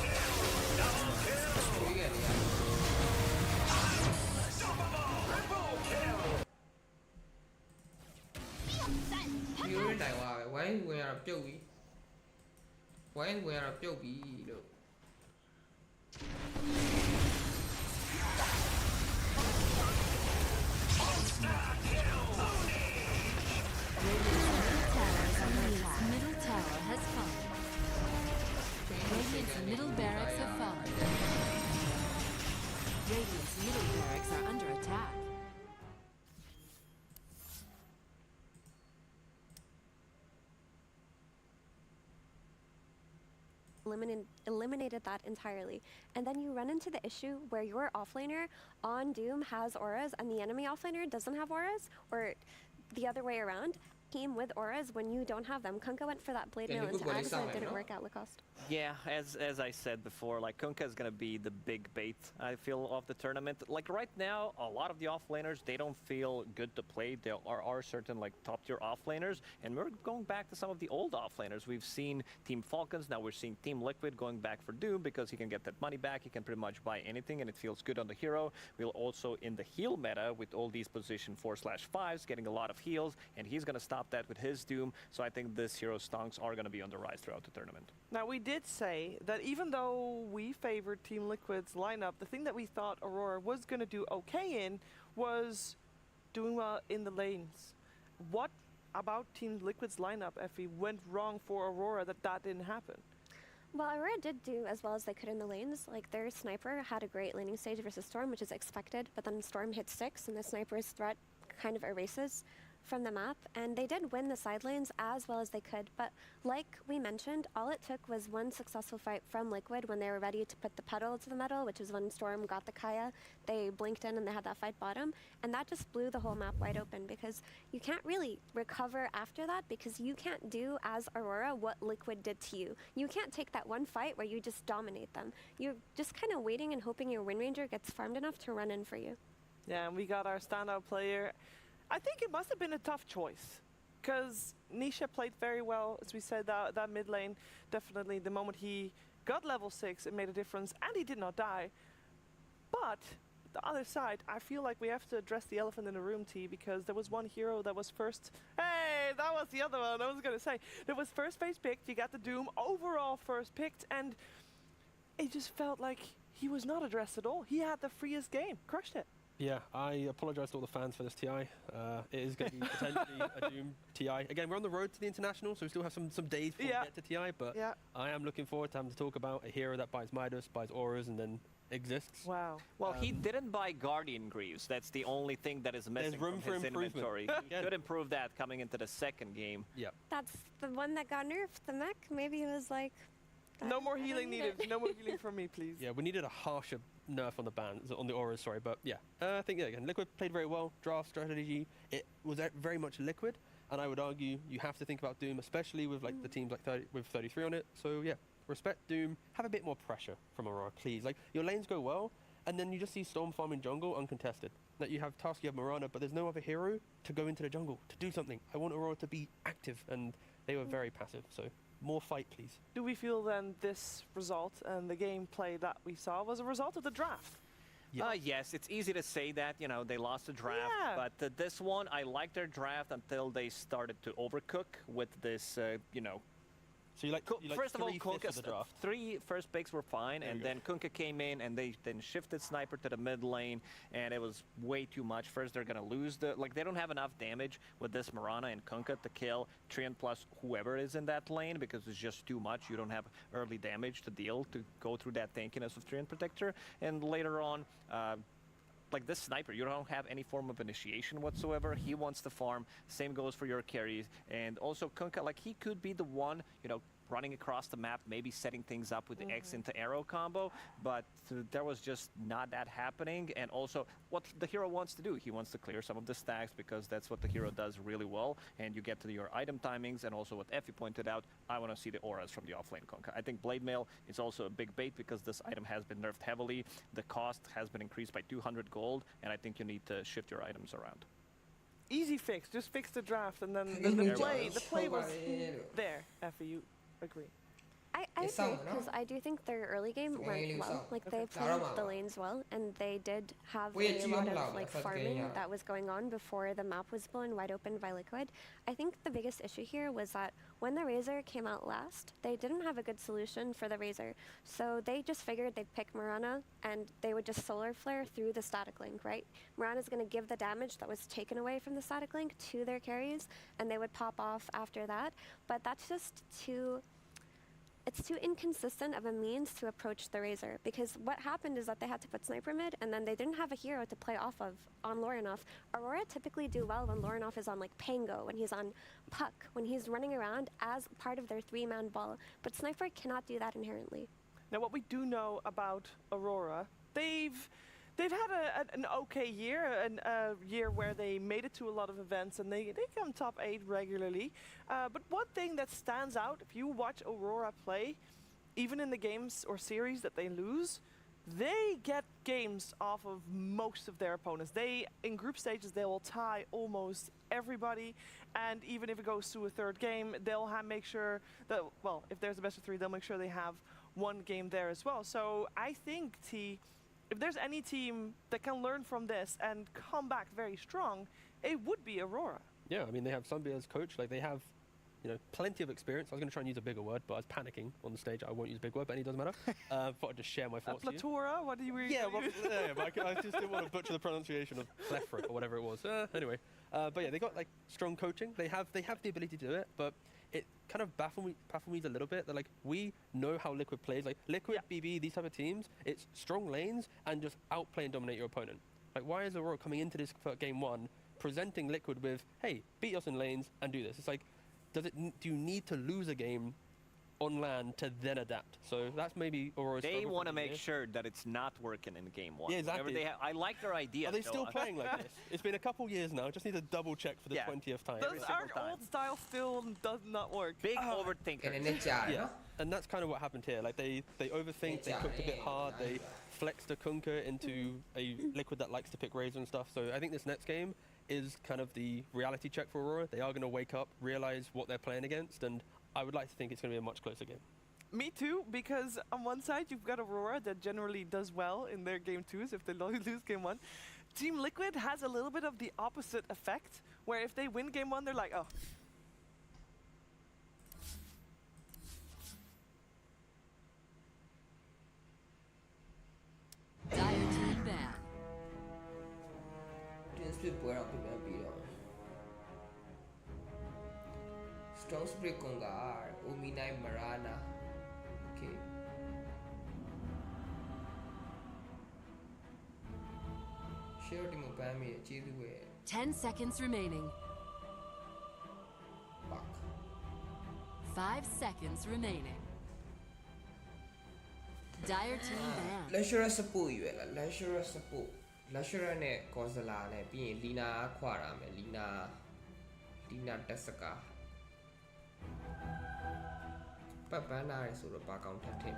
Fury đại hòa quái quên Ả Rập Châu Phi. Quái quên Ả Rập Châu Phi được. Middle tower has fallen. Radiant's middle barracks have fallen. Radiant's middle barracks are under attack. Eliminated that entirely. And then you run into the issue where your offlaner on Doom has auras and the enemy offlaner doesn't have auras, or the other way around. Team with auras when you don't have them. Kunkka went for that blade mail into Ags and it didn't work out, Lacoste. Yeah, as I said before, like Kunkka is gonna be the big bait, I feel, of the tournament. Like right now, a lot of the offlaners, they don't feel good to play. There are certain like top tier offlaners, and we're going back to some of the old offlaners. We've seen Team Falcons, now we're seeing Team Liquid going back for Doom because he can get that money back. He can pretty much buy anything, and it feels good on the hero. We'll also in the heal meta with all these position 4/5s, getting a lot of heals, and he's gonna stop that with his Doom. So I think this hero's stonks are gonna be on the rise throughout the tournament. Now, we did say that even though we favored Team Liquid's lineup, the thing that we thought Aurora was going to do okay in was doing well in the lanes. What about Team Liquid's lineup, Effie, went wrong for Aurora that didn't happen? Well, Aurora did do as well as they could in the lanes. Like, their sniper had a great laning stage versus Storm, which is expected, but then Storm hit 6, and the sniper's threat kind of erases from the map, and they did win the side lanes as well as they could. But like we mentioned, all it took was one successful fight from Liquid when they were ready to put the pedal to the metal, which is when Storm got the Kaya. They blinked in and they had that fight bottom, and that just blew the whole map wide open because you can't really recover after that because you can't do as Aurora what Liquid did to you. You can't take that one fight where you just dominate them. You're just kind of waiting and hoping your Wind Ranger gets farmed enough to run in for you. Yeah, and we got our standout player. I think it must have been a tough choice because Nisha played very well, as we said, that mid lane. Definitely the moment he got level 6, it made a difference, and he did not die. But the other side, I feel like we have to address the elephant in the room, T, because there was one hero that was first. Hey, that was the other one I was going to say. There was first phase picked, you got the Doom overall first picked, and it just felt like he was not addressed at all. He had the freest game, crushed it. Yeah, I apologise to all the fans for this TI. It is going to be potentially a Doom TI. Again, we're on the road to the International, so we still have some days before we get to TI, but I am looking forward to having to talk about a hero that buys Midas, buys auras, and then exists. Wow. Well, he didn't buy Guardian Greaves. That's the only thing that is missing There's room from his for improvement. inventory. He could improve that coming into the second game. Yeah. That's the one that got nerfed, the mech. Maybe it was like... No more healing needed. No more healing from me, please. Yeah, we needed a harsher nerf on the bans, on the auras, sorry, but yeah. I think, again, Liquid played very well. Draft strategy, it was very much Liquid, and I would argue you have to think about Doom, especially with like the teams like with 33 on it. So yeah, respect Doom. Have a bit more pressure from Aurora, please. Like, your lanes go well, and then you just see Storm farming jungle uncontested. Like, you have Tusk, you have Mirana, but there's no other hero to go into the jungle, to do something. I want Aurora to be active, and they were very passive, so more fight, please. Do we feel then this result and the gameplay that we saw was a result of the draft? Yeah. Yes, it's easy to say that, you know, they lost the draft, but this one, I liked their draft until they started to overcook with this, you know. So you like first of all, 3/5 of the draft. 3 first picks were fine, and then Kunkka came in, and they then shifted Sniper to the mid lane, and it was way too much. First, they're gonna lose they don't have enough damage with this Mirana and Kunkka to kill Treant plus whoever is in that lane, because it's just too much. You don't have early damage to deal to go through that tankiness of Treant Protector, and later on, like this sniper, you don't have any form of initiation whatsoever. He wants to farm. Same goes for your carries. And also Kunkka, like he could be the one, you know, running across the map, maybe setting things up with the X into arrow combo, but there was just not that happening. And also what the hero wants to do, he wants to clear some of the stacks because that's what the hero does really well. And you get to your item timings, and also what Effie pointed out, I want to see the auras from the offlane Kunkka. I think Blade Mail is also a big bait because this item has been nerfed heavily. The cost has been increased by 200 gold, and I think you need to shift your items around. Easy fix, just fix the draft, and then the play was there. Effie, you agree? I agree, because I do think their early game went well. Like they played the lanes well, and they did have a lot of like farming that was going on before the map was blown wide open by Liquid. I think the biggest issue here was that when the Razor came out last, they didn't have a good solution for the Razor. So they just figured they'd pick Mirana and they would just solar flare through the static link, right? Mirana's going to give the damage that was taken away from the static link to their carries, and they would pop off after that. But that's just it's too inconsistent of a means to approach the Razor, because what happened is that they had to put Sniper mid, and then they didn't have a hero to play off of on Lorinov. Aurora typically do well when Lorinov is on like Pango, when he's on Puck, when he's running around as part of their 3-man ball, but Sniper cannot do that inherently. Now what we do know about Aurora, they've had an okay year, a year where they made it to a lot of events and they come top 8 regularly. But one thing that stands out, if you watch Aurora play, even in the games or series that they lose, they get games off of most of their opponents. In group stages, they will tie almost everybody, and even if it goes to a third game, they'll make sure that, well, if there's a best of 3, they'll make sure they have one game there as well. So I think if there's any team that can learn from this and come back very strong, it would be Aurora. Yeah, I mean, they have Sunbeam as coach. Like, they have, you know, plenty of experience. I was going to try and use a bigger word, but I was panicking on the stage. I won't use a big word, but it doesn't matter. Thought I'd just share my thoughts with you. Platora? What do you Yeah, well, yeah, but I just didn't want to butcher the pronunciation of Clefric or whatever it was. Anyway, but yeah, they got, like, strong coaching. They have the ability to do it, but it kind of baffles me a little bit that, like, we know how Liquid plays. Like, Liquid, BB, these type of teams, it's strong lanes and just outplay and dominate your opponent. Like, why is Aurora coming into this for game 1 presenting Liquid with, hey, beat us in lanes and do this? It's like, do you need to lose a game on LAN to then adapt? So that's maybe Aurora's They want to make sure that it's not working in game 1. Yeah, exactly. I like their idea. Are they still playing like this? It's been a couple years now. Just need to double check for the 20th time. Does our old style still does not work? Big overthinker. Yeah, and that's kind of what happened here. Like, they overthink, they cooked a bit hard, they flexed a Kunkka into a Liquid that likes to pick Razor and stuff. So I think this next game is kind of the reality check for Aurora. They are going to wake up, realize what they're playing against, and I would like to think it's going to be a much closer game. Me too, because on one side you've got Aurora that generally does well in their game 2s if they lose game 1. Team Liquid has a little bit of the opposite effect, where if they win game 1, they're like, oh. Dire team ban. Strong Spray Kongar, Uminai Marana. Okay. Shooting a Bami, 10 seconds remaining. Fuck. 5 seconds remaining. Dire team ban. Leisure Sapu, Leisure Sapu. Leisure ne Kozala, being Lina Aquara, Lina Tessaka. Papana is sort of back on table.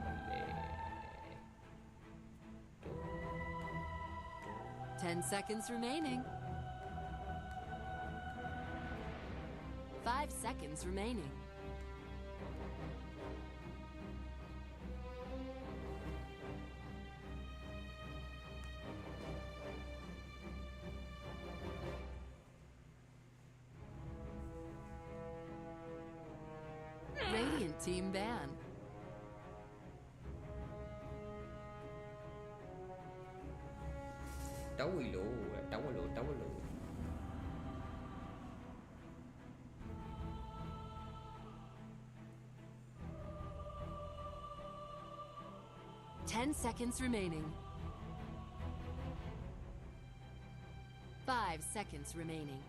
10 seconds remaining. 5 seconds remaining. Radiant team ban. Double low. 10 seconds remaining. seconds remaining.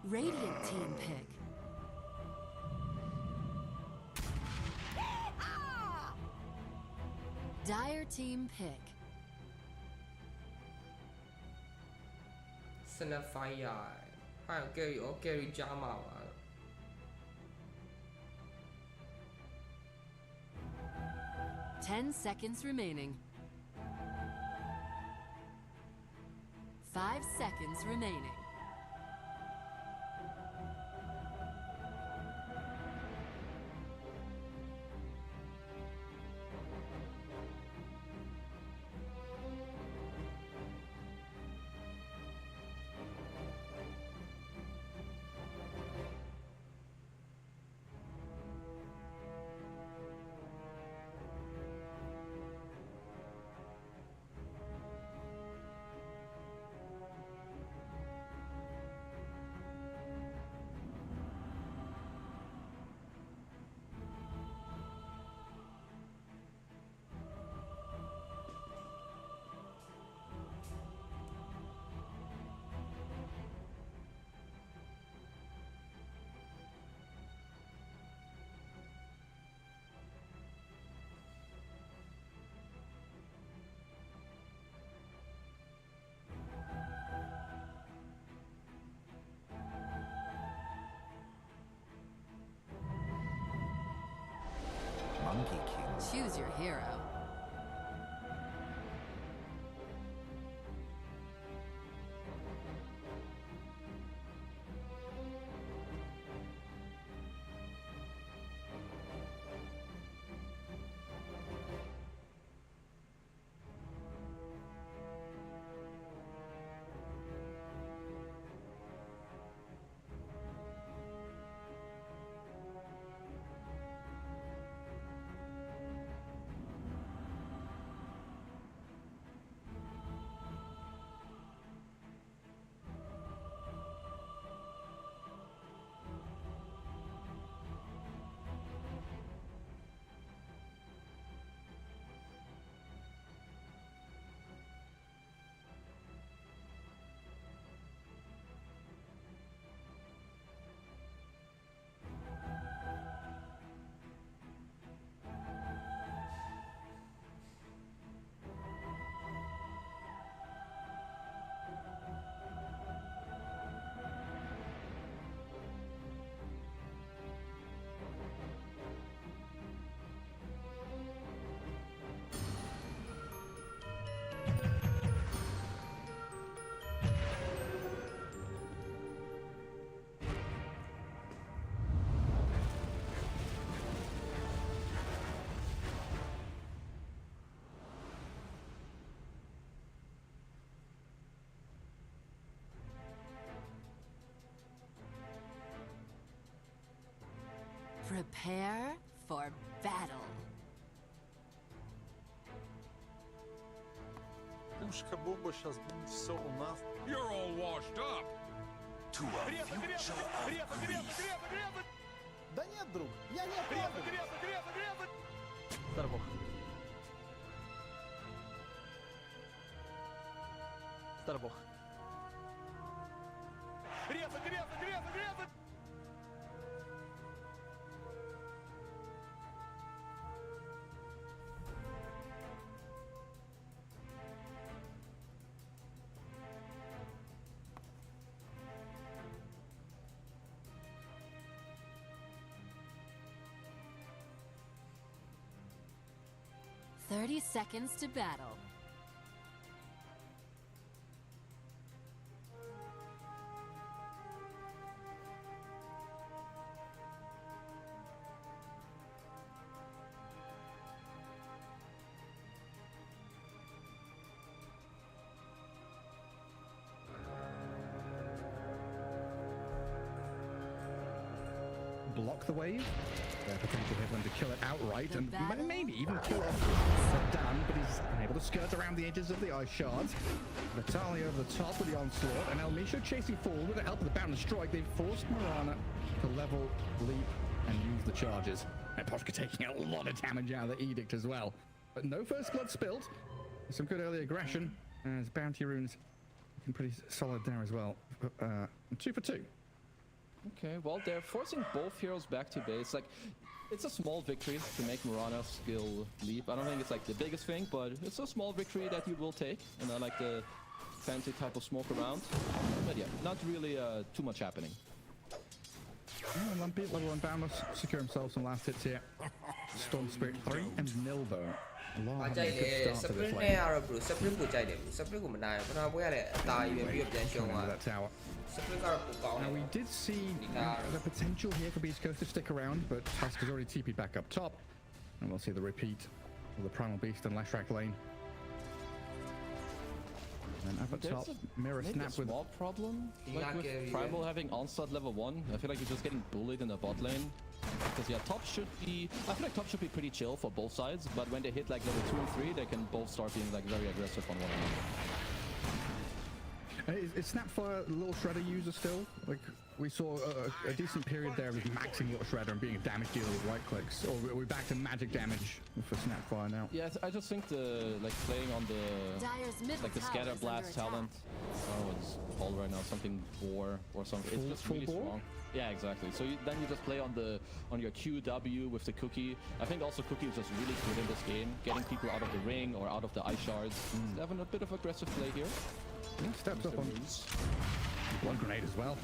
Radiant team pick. Dire team pick. Snapfire ဟာ carry ကြားမှာပါ 10 seconds remaining. 5 seconds remaining. Monkey King. Choose your hero. Prepare for battle. You're all washed up. To a future of grief. Да нет, друг, я не опрятный. Здорово. Здорово. 30 seconds to battle. Block the wave. Potential Hitman to kill it outright and maybe even kill off Dan, but he's unable to skirt around the edges of the ice shards. Vitaly over the top with the onslaught, and Elmisho chasing forward with the help of the Boundless Strike. They've forced Mirana to level, leap, and use the charges. And Poshka taking a lot of damage out of the Edict as well. But no first blood spilled. Some good early aggression, as bounty runes looking pretty solid there as well. 2 for 2. Okay, well, they're forcing both heroes back to base. Like, it's a small victory to make Mirana skill leap. I don't think it's like the biggest thing, but it's a small victory that you will take. And I like the fancy type of smoke around. But yeah, not really too much happening. Oh, Lumpy, level 1 Boundless, secure himself some last hits here. Storm Spirit 3 and Milbo. I like it. Spring are bro. Spring go jai de. Spring go mana. But boy ale ta yi be pian xiong wa. That tower. Spring are go. Now we did see the potential here for Beast Coast to stick around, but Tusk has already TP'd back up top, and we'll see the repeat of the Primal Beast and Leshrac lane. And up at top, Mirror Snap with... a small problem, like with Primal having onslaught level 1. I feel like you're just getting bullied in the bot lane. Because yeah, top should be... I feel like top should be pretty chill for both sides, but when they hit like level 2 and 3, they can both start being like very aggressive on one another. Is Snapfire a little Shredder user still? Like, we saw a decent period there of maxing Little Shredder and being a damage dealer with right clicks. Or are we back to magic damage for Snapfire now? Yeah, I just think the, like, playing on the, like, the Scatter Blast talent, oh, it's called right now, something Boar or something. It's just really strong. Yeah, exactly. So then you just play on your QW with the Cookie. I think also Cookie is just really good in this game, getting people out of the ring or out of the ice shards. He's having a bit of aggressive play here. Yeah, steps up on one grenade as well.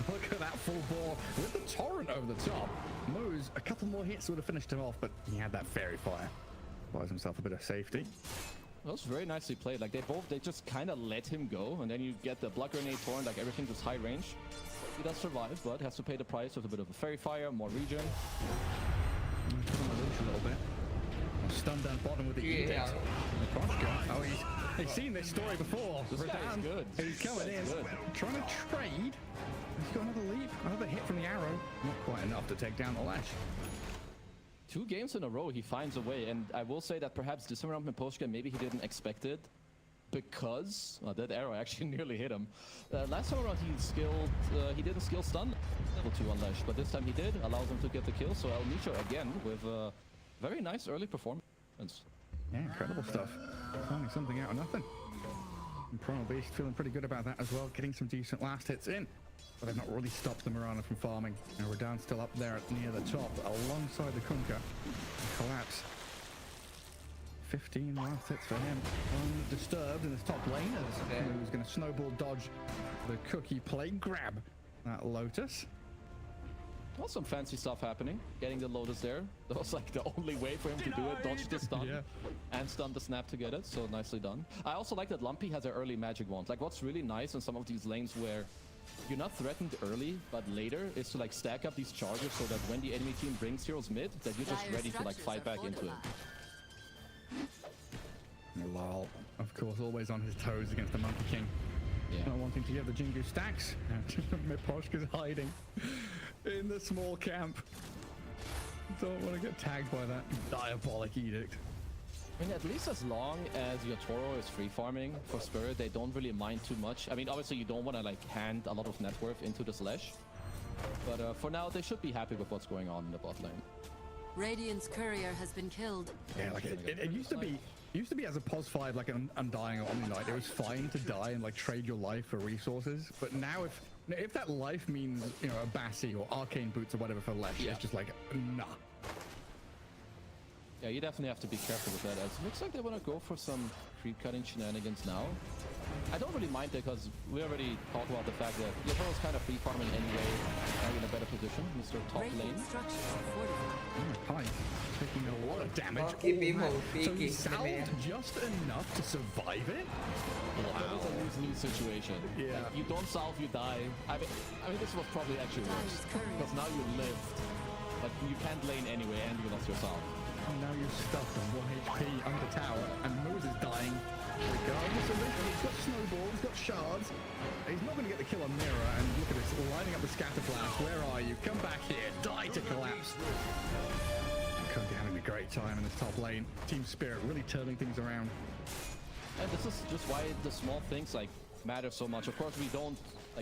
Look at that full bore with the torrent over the top. Moose, a couple more hits would have finished him off, but he had that fairy fire. Buys himself a bit of safety. That was very nicely played. Like they just kind of let him go, and then you get the blood grenade torrent, like everything just high range. He does survive, but has to pay the price with a bit of a fairy fire, more regen. A little bit. Stunned down bottom with the Edict. Oh, he's seen this story before. This guy's good. He's coming in, trying to trade. He's got another leap, another hit from the arrow. Not quite enough to take down the Lash. 2 games in a row, he finds a way, and I will say that perhaps this time around Miposhka, maybe he didn't expect it, because that arrow actually nearly hit him. Last time around he didn't skill stun level 2 on Lash, but this time he did, allows him to get the kill. So Elmisho again with very nice early performance. Yeah, incredible stuff. Finding something out of nothing. And Primal Beast feeling pretty good about that as well, getting some decent last hits in. But they've not really stopped the Mirana from farming. And Radahn still up there near the top, alongside the Kunkka. Collapse. 15 last hits for him. Undisturbed in this top lane, as who's going to snowball dodge the Cookie play, grab that Lotus. Well, some fancy stuff happening. Getting the Lotus there. That was like the only way for him to do it. Dodge the stun and stun the snap to get it. So nicely done. I also like that Lumpy has an early magic wand. Like what's really nice in some of these lanes where you're not threatened early, but later is to like stack up these charges so that when the enemy team brings heroes mid, that you're just ready to like fight back into it. Lol, of course, always on his toes against the Monkey King. Yeah. Not wanting to give the Jingu stacks. Miposhka's hiding in the small camp. Don't want to get tagged by that diabolic Edict. I mean, at least as long as your Toro is free farming for Spirit, they don't really mind too much. I mean, obviously you don't want to like hand a lot of net worth into the Slash. But for now, they should be happy with what's going on in the bot lane. Radiant's courier has been killed. Yeah, like it used to be. Used to be as a POS 5, like an Undying or Omni-Knight, it was fine to die and like trade your life for resources. But now if that life means, you know, a Bassi or Arcane Boots or whatever for Lesh, it's just like, nah. Yeah, you definitely have to be careful with that. It looks like they want to go for some creep cutting shenanigans now. I don't really mind it because we already talked about the fact that Yatoro's kind of free farming anyway, now in a better position. Mr. Top Lane. Pi taking a lot of damage. So he salved just enough to survive it? That was a lose-lose situation. Yeah. Like, you don't salve, you die. I mean, this was probably actually worse. Because now you lived, but you can't lane anyway and you lost your salve. And now you're stuck on 1 HP under tower, and Moose is dying. Regardless of this, he's got snowball, he's got shards. He's not going to get the kill on Mira, and look at this, lining up the scatter blast. Where are you? Come back here. Die to collapse. Cody having a great time in this top lane. Team Spirit really turning things around. And this is just why the small things like matter so much. Of course,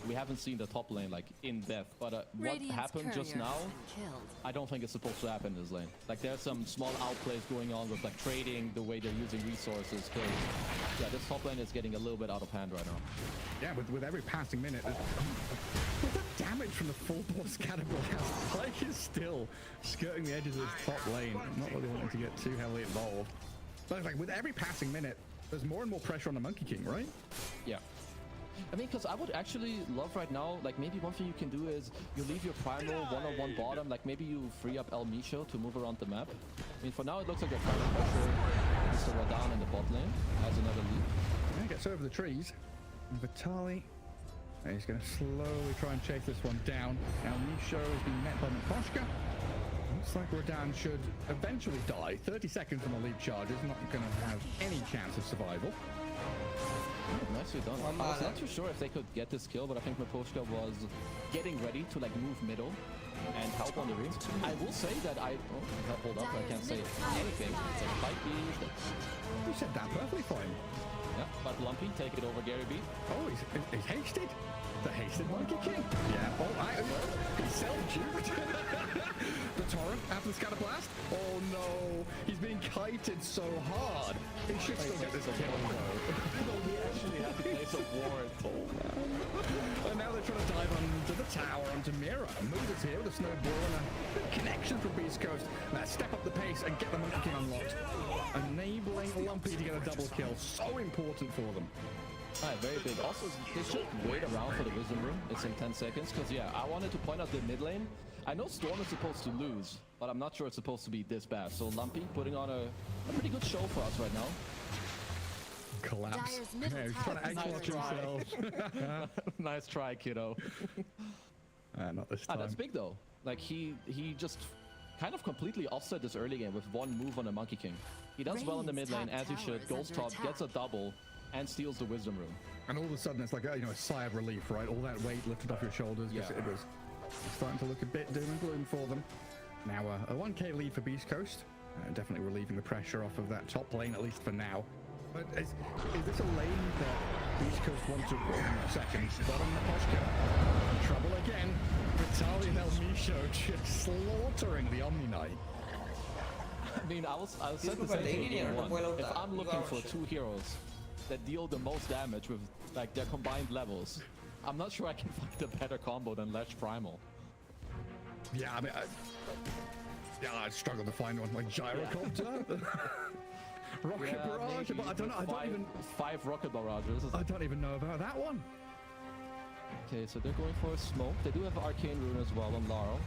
we haven't seen the top lane like in depth, but what happened just now, I don't think it's supposed to happen in this lane. Like there's some small outplays going on with like trading, the way they're using resources. Cause yeah, this top lane is getting a little bit out of hand right now. Yeah, with every passing minute, with the damage from the full ball scatter blast, Pyke is still skirting the edges of this top lane, not really wanting to get too heavily involved. But like with every passing minute, there's more and more pressure on the Monkey King, right? Yeah. I mean, because I would actually love right now, like maybe one thing you can do is you leave your Primal one-on-one bottom, like maybe you free up El Misho to move around the map. I mean, for now it looks like you're trying to pressure Mr. Radan in the bot lane as another lead. Yeah, gets over the trees. Vitaly, he's going to slowly try and chase this one down. El Misho is being met by Miposhka. Looks like Radan should eventually die. 30 seconds from the lead charge is not going to have any chance of survival. Nicely done. I was not too sure if they could get this kill, but I think Miposhka was getting ready to like move middle and help on the ring. I will say that hold up, I can't say anything. It's a fight beat. You said that perfectly fine. Yeah, but Lumpy, take it over Gary B. Oh, he's hasted. The hasted Monkey King. Yeah. Oh, he's self-juked. The torrent after the scatter blast. Oh no, he's being kited so hard. He should still get this kill though. He actually had to place a ward. And now they're trying to dive onto the tower, onto Mira. Moves here with a snowball and a connection from Beast Coast. Now step up the pace and get the Monkey King unlocked. Enabling Lumpy to get a double kill. So important for them. Alright, very big. Also, they should wait around for the Wisdom Room. It's in 10 seconds, because yeah, I wanted to point out the mid lane. I know Storm is supposed to lose, but I'm not sure it's supposed to be this bad. So Lumpy putting on a pretty good show for us right now. Collapse. Yeah, he's trying to Xbox himself. Nice try, kiddo. Not this time. That's big though. Like he just kind of completely offset this early game with one move on the Monkey King. He does well in the mid lane, as he should. Goes top, gets a double, and steals the Wisdom Room. And all of a sudden it's like a sigh of relief, right? All that weight lifted off your shoulders. Yeah. It was starting to look a bit doom and gloom for them. Now a 1k lead for Beast Coast. Definitely relieving the pressure off of that top lane, at least for now. But is this a lane that Beast Coast want to win in a second? Bottom Miposhka. Trouble again. Vitaly and El Misho just slaughtering the Omni Knight. I mean, I'll set the same thing in game one. If I'm looking for two heroes that deal the most damage with like their combined levels, I'm not sure I can find a better combo than Lesh Primal. Yeah, I mean, I struggle to find one like Gyrocopter. Rocket Barrage, but I don't know. Five Rocket Barrages. I don't even know about that one. Okay, so they're going for a smoke. They do have Arcane Rune as well on Laurel.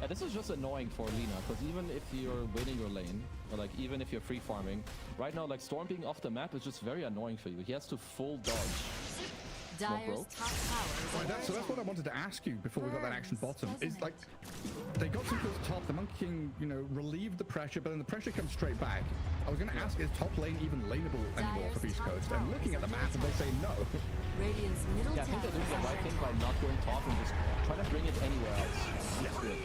This is just annoying for Lina, because even if you're winning your lane, or like even if you're free farming, right now like Storm being off the map is just very annoying for you. He has to full dodge. Dyer's top tower. Right, so that's what I wanted to ask you before we got that action bottom. Is like they got some kills top. The Monkey King, relieved the pressure, but then the pressure comes straight back. I was going to ask, is top lane even laneable anymore for Beast Coast? And looking at the map, and they say no. Radiant's middle I think they're doing the right thing by not going top and just trying to bring it anywhere else. Yeah, good.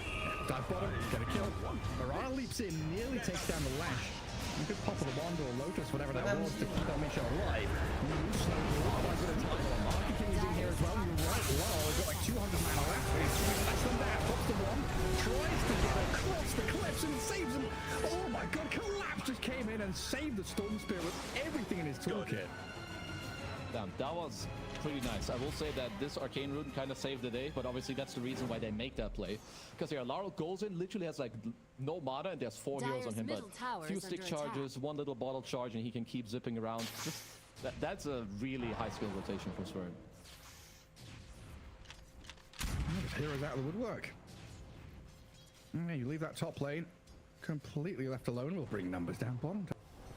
Dive bottom, get a kill. Mirana leaps in, nearly takes down the Lash. You could pop with a wand or a Lotus, whatever that was, to keep El Misho alive. Quite good time. Monkey King is in here as well. You're right, low. We've got like 200 mana left. He's less than that. Pops the one. Tries to get across the cliffs and saves him. Oh my god, Collapse just came in and saved the Storm Spirit with everything in his toolkit. Damn, that was pretty nice. I will say that this Arcane Rune kind of saved the day, but obviously that's the reason why they make that play. Because yeah, Laurel goes in, literally has like no mana, and there's 4 heroes on him, but few stick charges, one little bottle charge, and he can keep zipping around. Just That's a really high skill rotation from Spirit. Heroes out of the woodwork. Yeah, you leave that top lane completely left alone. We'll bring numbers down bottom.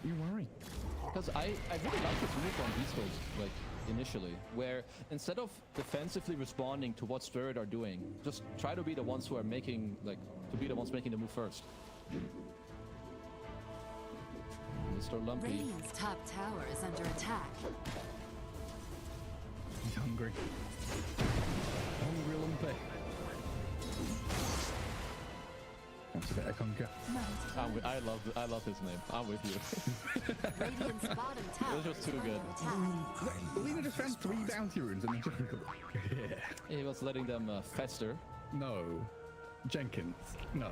You worry. Because I really like this move on Beast Coast, like initially, where instead of defensively responding to what Spirit are doing, just try to be the ones who are making, like, to be the ones making the move first. Mr. Lumpy. Radiant's top tower is under attack. He's hungry. Hungry Lumpy. That's a bit of conquer. I love his name. I'm with you. Radiant's bottom tower It was just too good. Lina just found 3 bounty runes in the jungle. Yeah. He was letting them fester. No. Jenkins. No.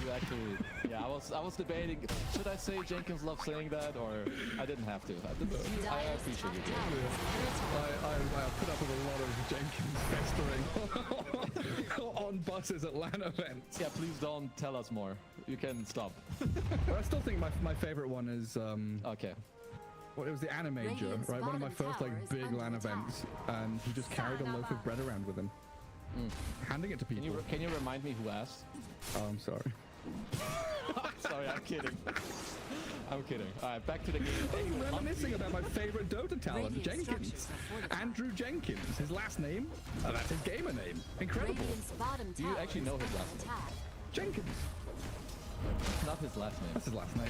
You actually... Yeah, I was debating, should I say Jenkins loves saying that, or I didn't have to. I appreciate it. I put up with a lot of Jenkins festering on buses at LAN events. Yeah, please don't tell us more. You can stop. But I still think my favorite one is... okay. Well, it was the Animager, right? One of my first like big LAN events, and he just carried a loaf of bread around with him. Handing it to people. Can you remind me who asked? Oh, I'm sorry. Sorry, I'm kidding. I'm kidding. All right, back to the game. I'm reminiscing about my favorite Dota talent, Jenkins. Andrew Jenkins. His last name? Oh, that's his gamer name. Incredible. Do you actually know his last name? Jenkins. It's not his last name. That's his last name.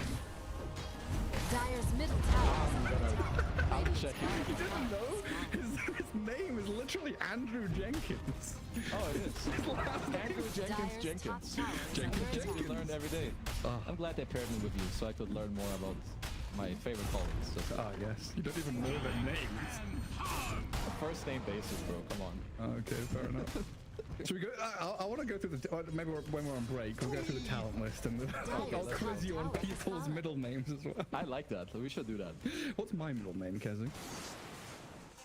Dyer's middle tower. I'm checking. You didn't know? His name is literally Andrew Jenkins. Oh, it is. Andrew Jenkins. Jenkins. We learn every day. I'm glad they paired me with you so I could learn more about my favorite colleagues. Yes. You don't even know their names. First name basis, bro. Come on. Okay, fair enough. Should we go? I want to go through the. Maybe when we're on break, we'll go through the talent list and I'll quiz you on people's middle names as well. I like that. We should do that. What's my middle name, Kezi?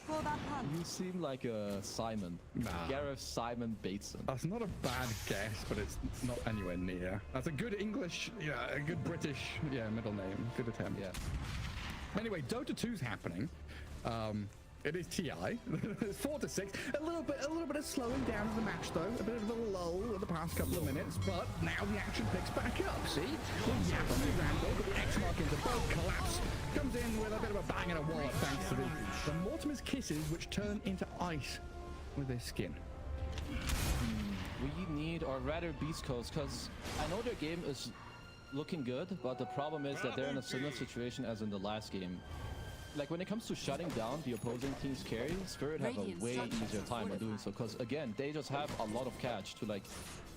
You seem like a Simon. Nah. Gareth Simon Bateson. That's not a bad guess, but it's not anywhere near. That's a good English, a good British, middle name. Good attempt. Yeah. Anyway, Dota 2's happening. It is TI. It's 4-6. A little bit of slowing down of the match though. A bit of a lull in the past couple of minutes, but now the action picks back up. See? Well, Yapami Randall, but the X mark into both collapse. Comes in with a bit of a bang and a wallop thanks to the Mortimer's kisses, which turn into ice with his skin. We need, or rather Beast Coast, because I know their game is looking good, but the problem is that they're in a similar situation as in the last game. Like when it comes to shutting down the opposing team's carry, Spirit have a way easier time on doing so, because again, they just have a lot of catch to like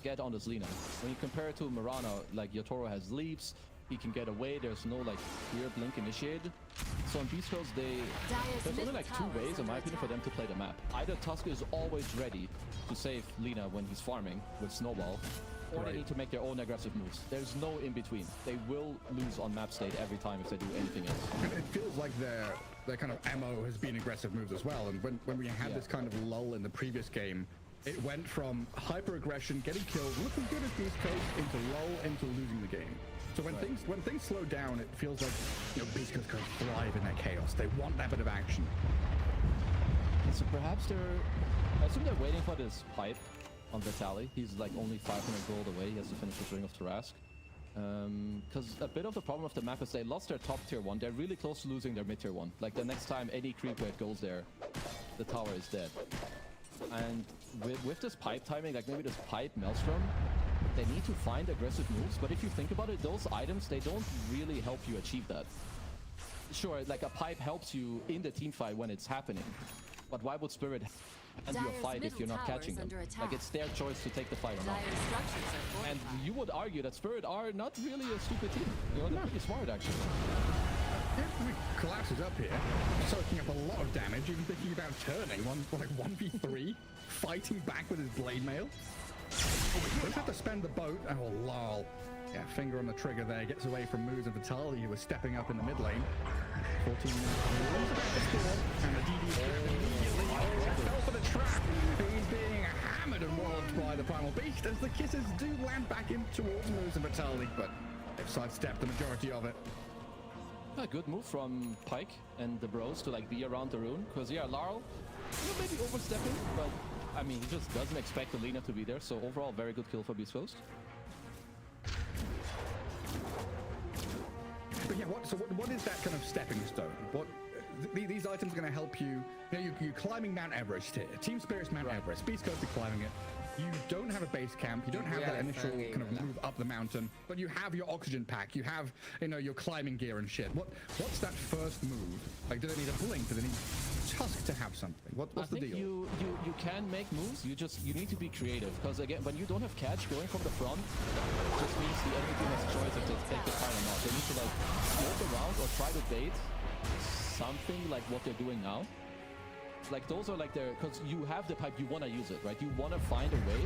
get on this Lina. When you compare it to Mirana, like Yatoro has leaps, he can get away, there's no like clear blink initiated. So on Beast Coast, there's only like 2 ways in my opinion for them to play the map. Either Tusk is always ready to save Lina when he's farming with Snowball, or they need to make their own aggressive moves. There's no in between. They will lose on map state every time if they do anything else. And it feels like their kind of MO has been aggressive moves as well. And when we had this kind of lull in the previous game, it went from hyper aggression, getting killed, looking good as Beast Coast, into lull, into losing the game. So when things slow down, it feels like Beast Coast kind of thrive in their chaos. They want that bit of action. So perhaps I assume they're waiting for this pipe on Vitaly. He's like only 500 gold away. He has to finish his Ring of Tarask. Because a bit of the problem of the map is they lost their top tier 1. They're really close to losing their mid tier 1. Like the next time any creep wave goes there, the tower is dead. And with this pipe timing, like maybe this pipe Maelstrom, they need to find aggressive moves. But if you think about it, those items, they don't really help you achieve that. Sure, like a pipe helps you in the team fight when it's happening. But why would Spirit and you a fight if you're not catching them? Like it's their choice to take the fight or not. And you would argue that Spirit are not really a stupid team. They're pretty smart actually. Collapses up here, soaking up a lot of damage, even thinking about turning 1v3, fighting back with his blade mail. Does have to spend the boat. Oh lol. Yeah, finger on the trigger there, gets away from moves of Vitaly, who was stepping up in the mid lane. 14 minutes. And the DD fell for the trap. He's being hammered and walloped by the Primal Beast as the kisses do land back in towards moves of Vitaly, but they've sidestepped the majority of it. A good move from Pyke and the bros to like be around the rune, because yeah, Larl, maybe overstepping, but I mean, he just doesn't expect Alina to be there, so overall, very good kill for Beast Coast. But yeah, what is that kind of stepping stone? These items are going to help you. You're climbing Mount Everest here. Team Spirit's Mount Everest. Beast Coast is climbing it. You don't have a base camp. You don't have that initial kind of move up the mountain, but you have your oxygen pack. You have, your climbing gear and shit. What's that first move? Like, do they need a blink? Do they need Tusk to have something? What's the deal? You can make moves. You need to be creative, because again, when you don't have catch, going from the front just means the enemy team has a choice if they take the fight or not. They need to like smoke around or try to bait something like what they're doing now. Like those are like their, because you have the pipe, you want to use it, right? You want to find a way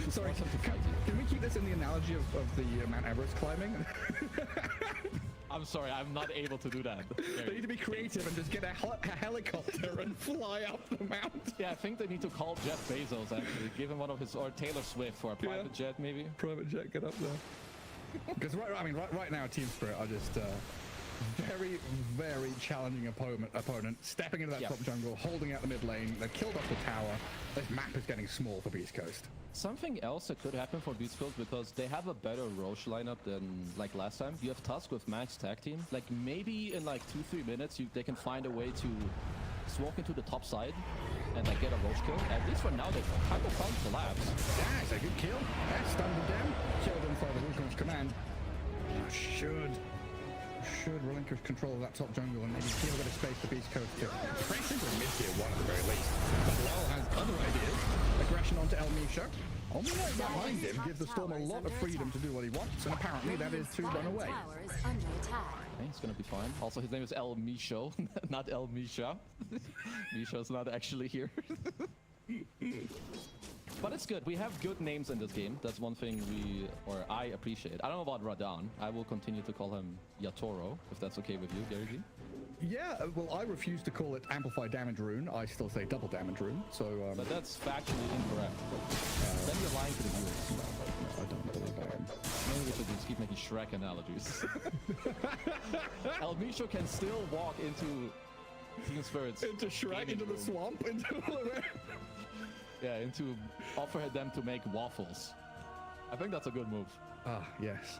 to force them to fight you. Can we keep this in the analogy of the Mount Everest climbing? I'm sorry, I'm not able to do that. They need to be creative and just get a helicopter and fly up the mountain. Yeah, I think they need to call Jeff Bezos actually. Give him one of his, or Taylor Swift for a private jet maybe. Private jet, get up there. Because right now Team Spirit are just very, very challenging opponent. Stepping into that top jungle, holding out the mid lane. They killed off the tower. This map is getting small for Beast Coast. Something else that could happen for Beast Coast, because they have a better Roche lineup than like last time. You have Tusk with Max tag team. Like maybe in like 2-3 minutes they can find a way to just walk into the top side and like get a Roche kill. At least for now they kind of found collapse. Yeah, it's a good kill. That stunned them down. Killed them for the Wukong's command. Should relinquish control of that top jungle and maybe give a bit of space to Beast Coast to press into the mid-tier one at the very least. But Lal has other ideas. Aggression onto El Misha. On the right behind him gives the Storm a lot of freedom to do what he wants, and apparently that is to run away. Okay, he's gonna be fine. Also, his name is El Misho, not El Misha. Misha's not actually here. But it's good. We have good names in this game. That's one thing I appreciate. I don't know about Radahn. I will continue to call him Yatoro, if that's okay with you, Gary G. Yeah, well, I refuse to call it Amplify Damage Rune. I still say Double Damage Rune, so... But that's factually incorrect. Then you're lying to the viewers. No, I don't believe I am. Maybe we should just keep making Shrek analogies. El Misho can still walk into Team Spirit's... Into Shrek, into the swamp, into... Yeah, into offer them to make waffles. I think that's a good move. Ah, yes.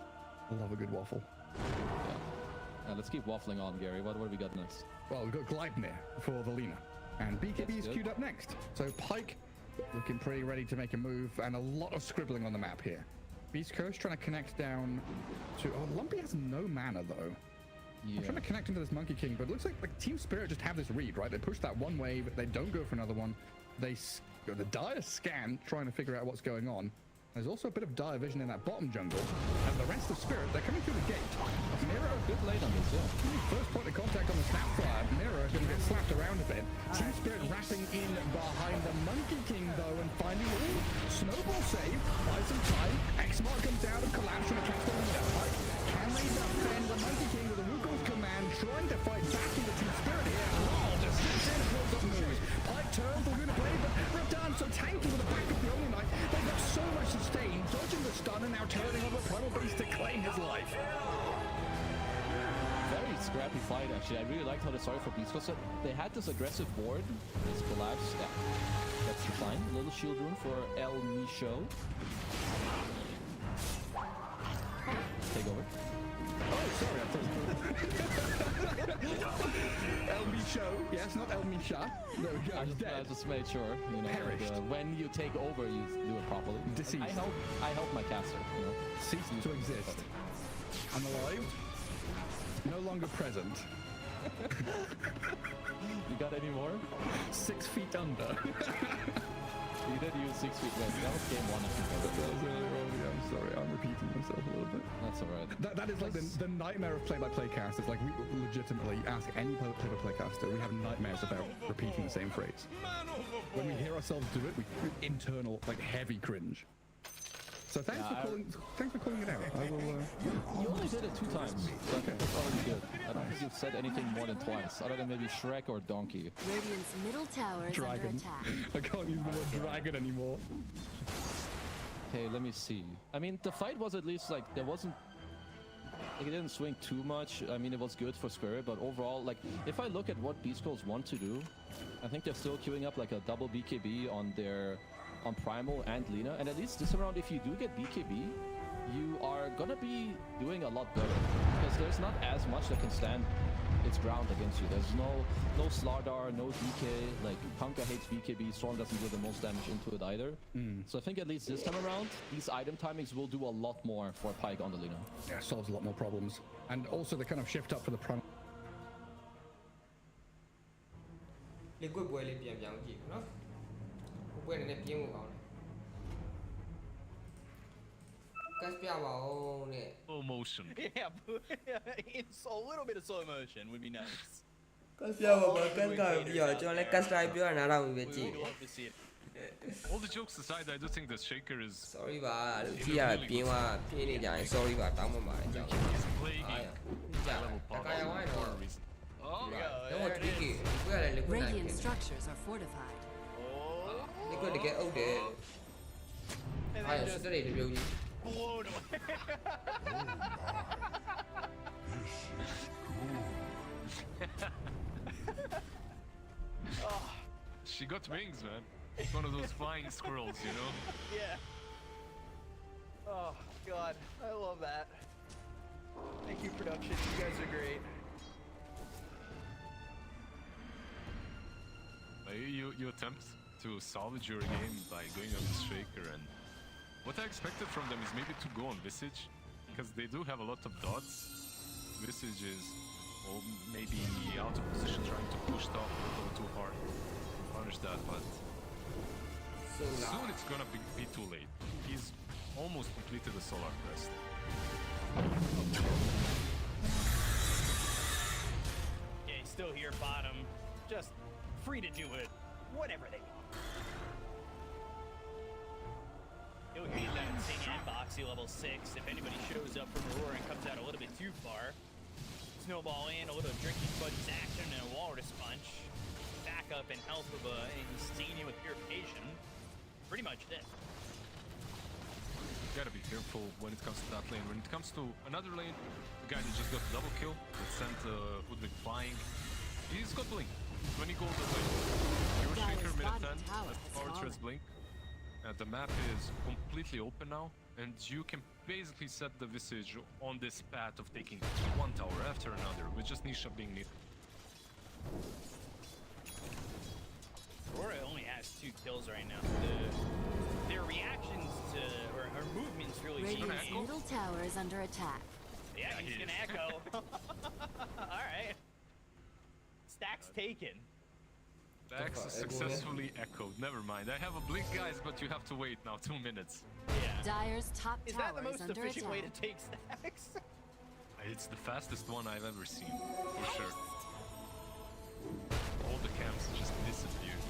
I love a good waffle. Yeah. Let's keep waffling on, Gary. What do we got next? Well, we've got Gleipnir for the Lina. And BKB is queued up next. So Pyke looking pretty ready to make a move, and a lot of scribbling on the map here. Beast Coast trying to connect down to... Oh, Lumpy has no mana, though. Yeah. I'm trying to connect into this Monkey King, but it looks like Team Spirit just have this read, right? They push that one wave, they don't go for another one. They go the dire scan, trying to figure out what's going on. There's also a bit of dire vision in that bottom jungle. And the rest of Spirit, they're coming through the gate. Mira, good late on this, yeah. First point of contact on the Snapfire. Mira is going to get slapped around a bit. Team Spirit wrapping in behind the Monkey King, though, and finding Snowball save. Buy some time. X-Mark comes down and collapse from a catch the leader. Can they defend the Monkey King with a Wukong's command, trying to fight back into Team Spirit here? Oh, just sits in and pulls up moves. Pyke turns, they're going to play, but Radahn so tanky with the back of the Only Knight. They've got so much sustain, dodging the stun, and now turning on the Primal Beast to claim his life. Very scrappy fight, actually. I really liked how they started for Beast Coast. They had this aggressive board, this collapse. Yeah, that's fine. A little shield rune for El Misho. Take over. Oh, sorry, I thought El Misho. Yes, not El Misha. There we go. I just made sure, Perished. When you take over, you do it properly. Deceased. I help my caster, Ceased to exist. Unalived. No longer present. You got any more? 6 feet under. You did use 6 feet less. That was game 1, I think. That was really wrong. Yeah, I'm sorry. I'm repeating myself a little bit. That's alright. That is like the nightmare of play-by-play casters. Like, we legitimately ask any play-by-play caster, we have nightmares about repeating the same phrase. When we hear ourselves do it, we internal, like, heavy cringe. So thanks for calling it out. I will. You only did it 2 times, so I think that's already good. I don't think you've said anything more than twice, other than maybe Shrek or Donkey. Radiant's middle tower is under attack. I can't use the word dragon anymore. Okay, let me see. I mean, the fight was at least like there wasn't Like, it didn't swing too much. I mean, it was good for Square, but overall, like, if I look at what B-Scrolls want to do, I think they're still queuing up like a double BKB on Primal and Lina. And at least this round, if you do get BKB, you are gonna be doing a lot better, because there's not as much that can stand its ground against you. There's no Slardar, no DK. Like, Punka hates BKB, Storm doesn't do the most damage into it either. So I think at least this time around, these item timings will do a lot more for Pyke on the Lina. Yeah, solves a lot more problems. And also the kind of shift up for the Primal. Liquid ပွဲလေးပြန်ပြောင်းကြည့်နော်။ပွဲနည်းနည်းပြင်းဖို့ကောင်းတယ်။ Gas ပြပါဦးတဲ့ Slow motion. It's a little bit of slow motion would be nice. Gas ပြပါဘာ Gas ကပြီးတော့ကျွန်တော်လည်း Gas drive ပြောရနာတော့ပဲကြည့် We'd love to see it. All the jokes aside, I do think the Shaker is... Sorry ပါလို့ကြည့်ရပြင်းသွားပြင်းနေကြရင် sorry ပါတောင်းပန်ပါတယ်ကြောက် He's playing level pop for a reason. Oh, Don't tricky. Radiant structures are fortified. Liquid တကယ်အုပ်တယ် And အားရ then စ just တဲ့တွေပြုတ်ကြီး blown away. Oh. She got wings, man. It's one of those flying squirrels, you know? Yeah. Oh, God. I love that. Thank you, production. You guys are great. You attempt to salvage your game by going on the Shaker, and what I expected from them is maybe to go on Visage, because they do have a lot of dots. Visage is, well, maybe out of position, trying to push top a little too hard to punish that, but soon it's gonna be too late. He's almost completed the Solar Crest. Yeah, he's still here, bottom. Just free to do it whatever they want. You'll hear that insane Boxy level 6. If anybody shows up from Aurora and comes out a little bit too far, snowball in, a little drinking buddies action, and a walrus punch. Back up and health of a Insania with purification. Pretty much it. You gotta be careful when it comes to that lane. When it comes to another lane, the guy that just got the double kill, that sent Udvig flying, he's got blink. 20 gold away. Your Shaker mid 10, as power threads blink. The map is completely open now, and you can basically set the Visage on this path of taking one tower after another, with just Nisha being needed. Aurora only has 2 kills right now. Their reactions to, or movements really Radiant's middle tower is under attack. Yeah, he's gonna echo. Alright. Stacks taken. Stacks successfully echoed. Never mind. I have a blink, guys, but you have to wait now 2 minutes. Yeah. Dyer's top Is tower that the most is under efficient attack. way to take stacks? It's the fastest one I've ever seen, for sure. All the camps just disappeared.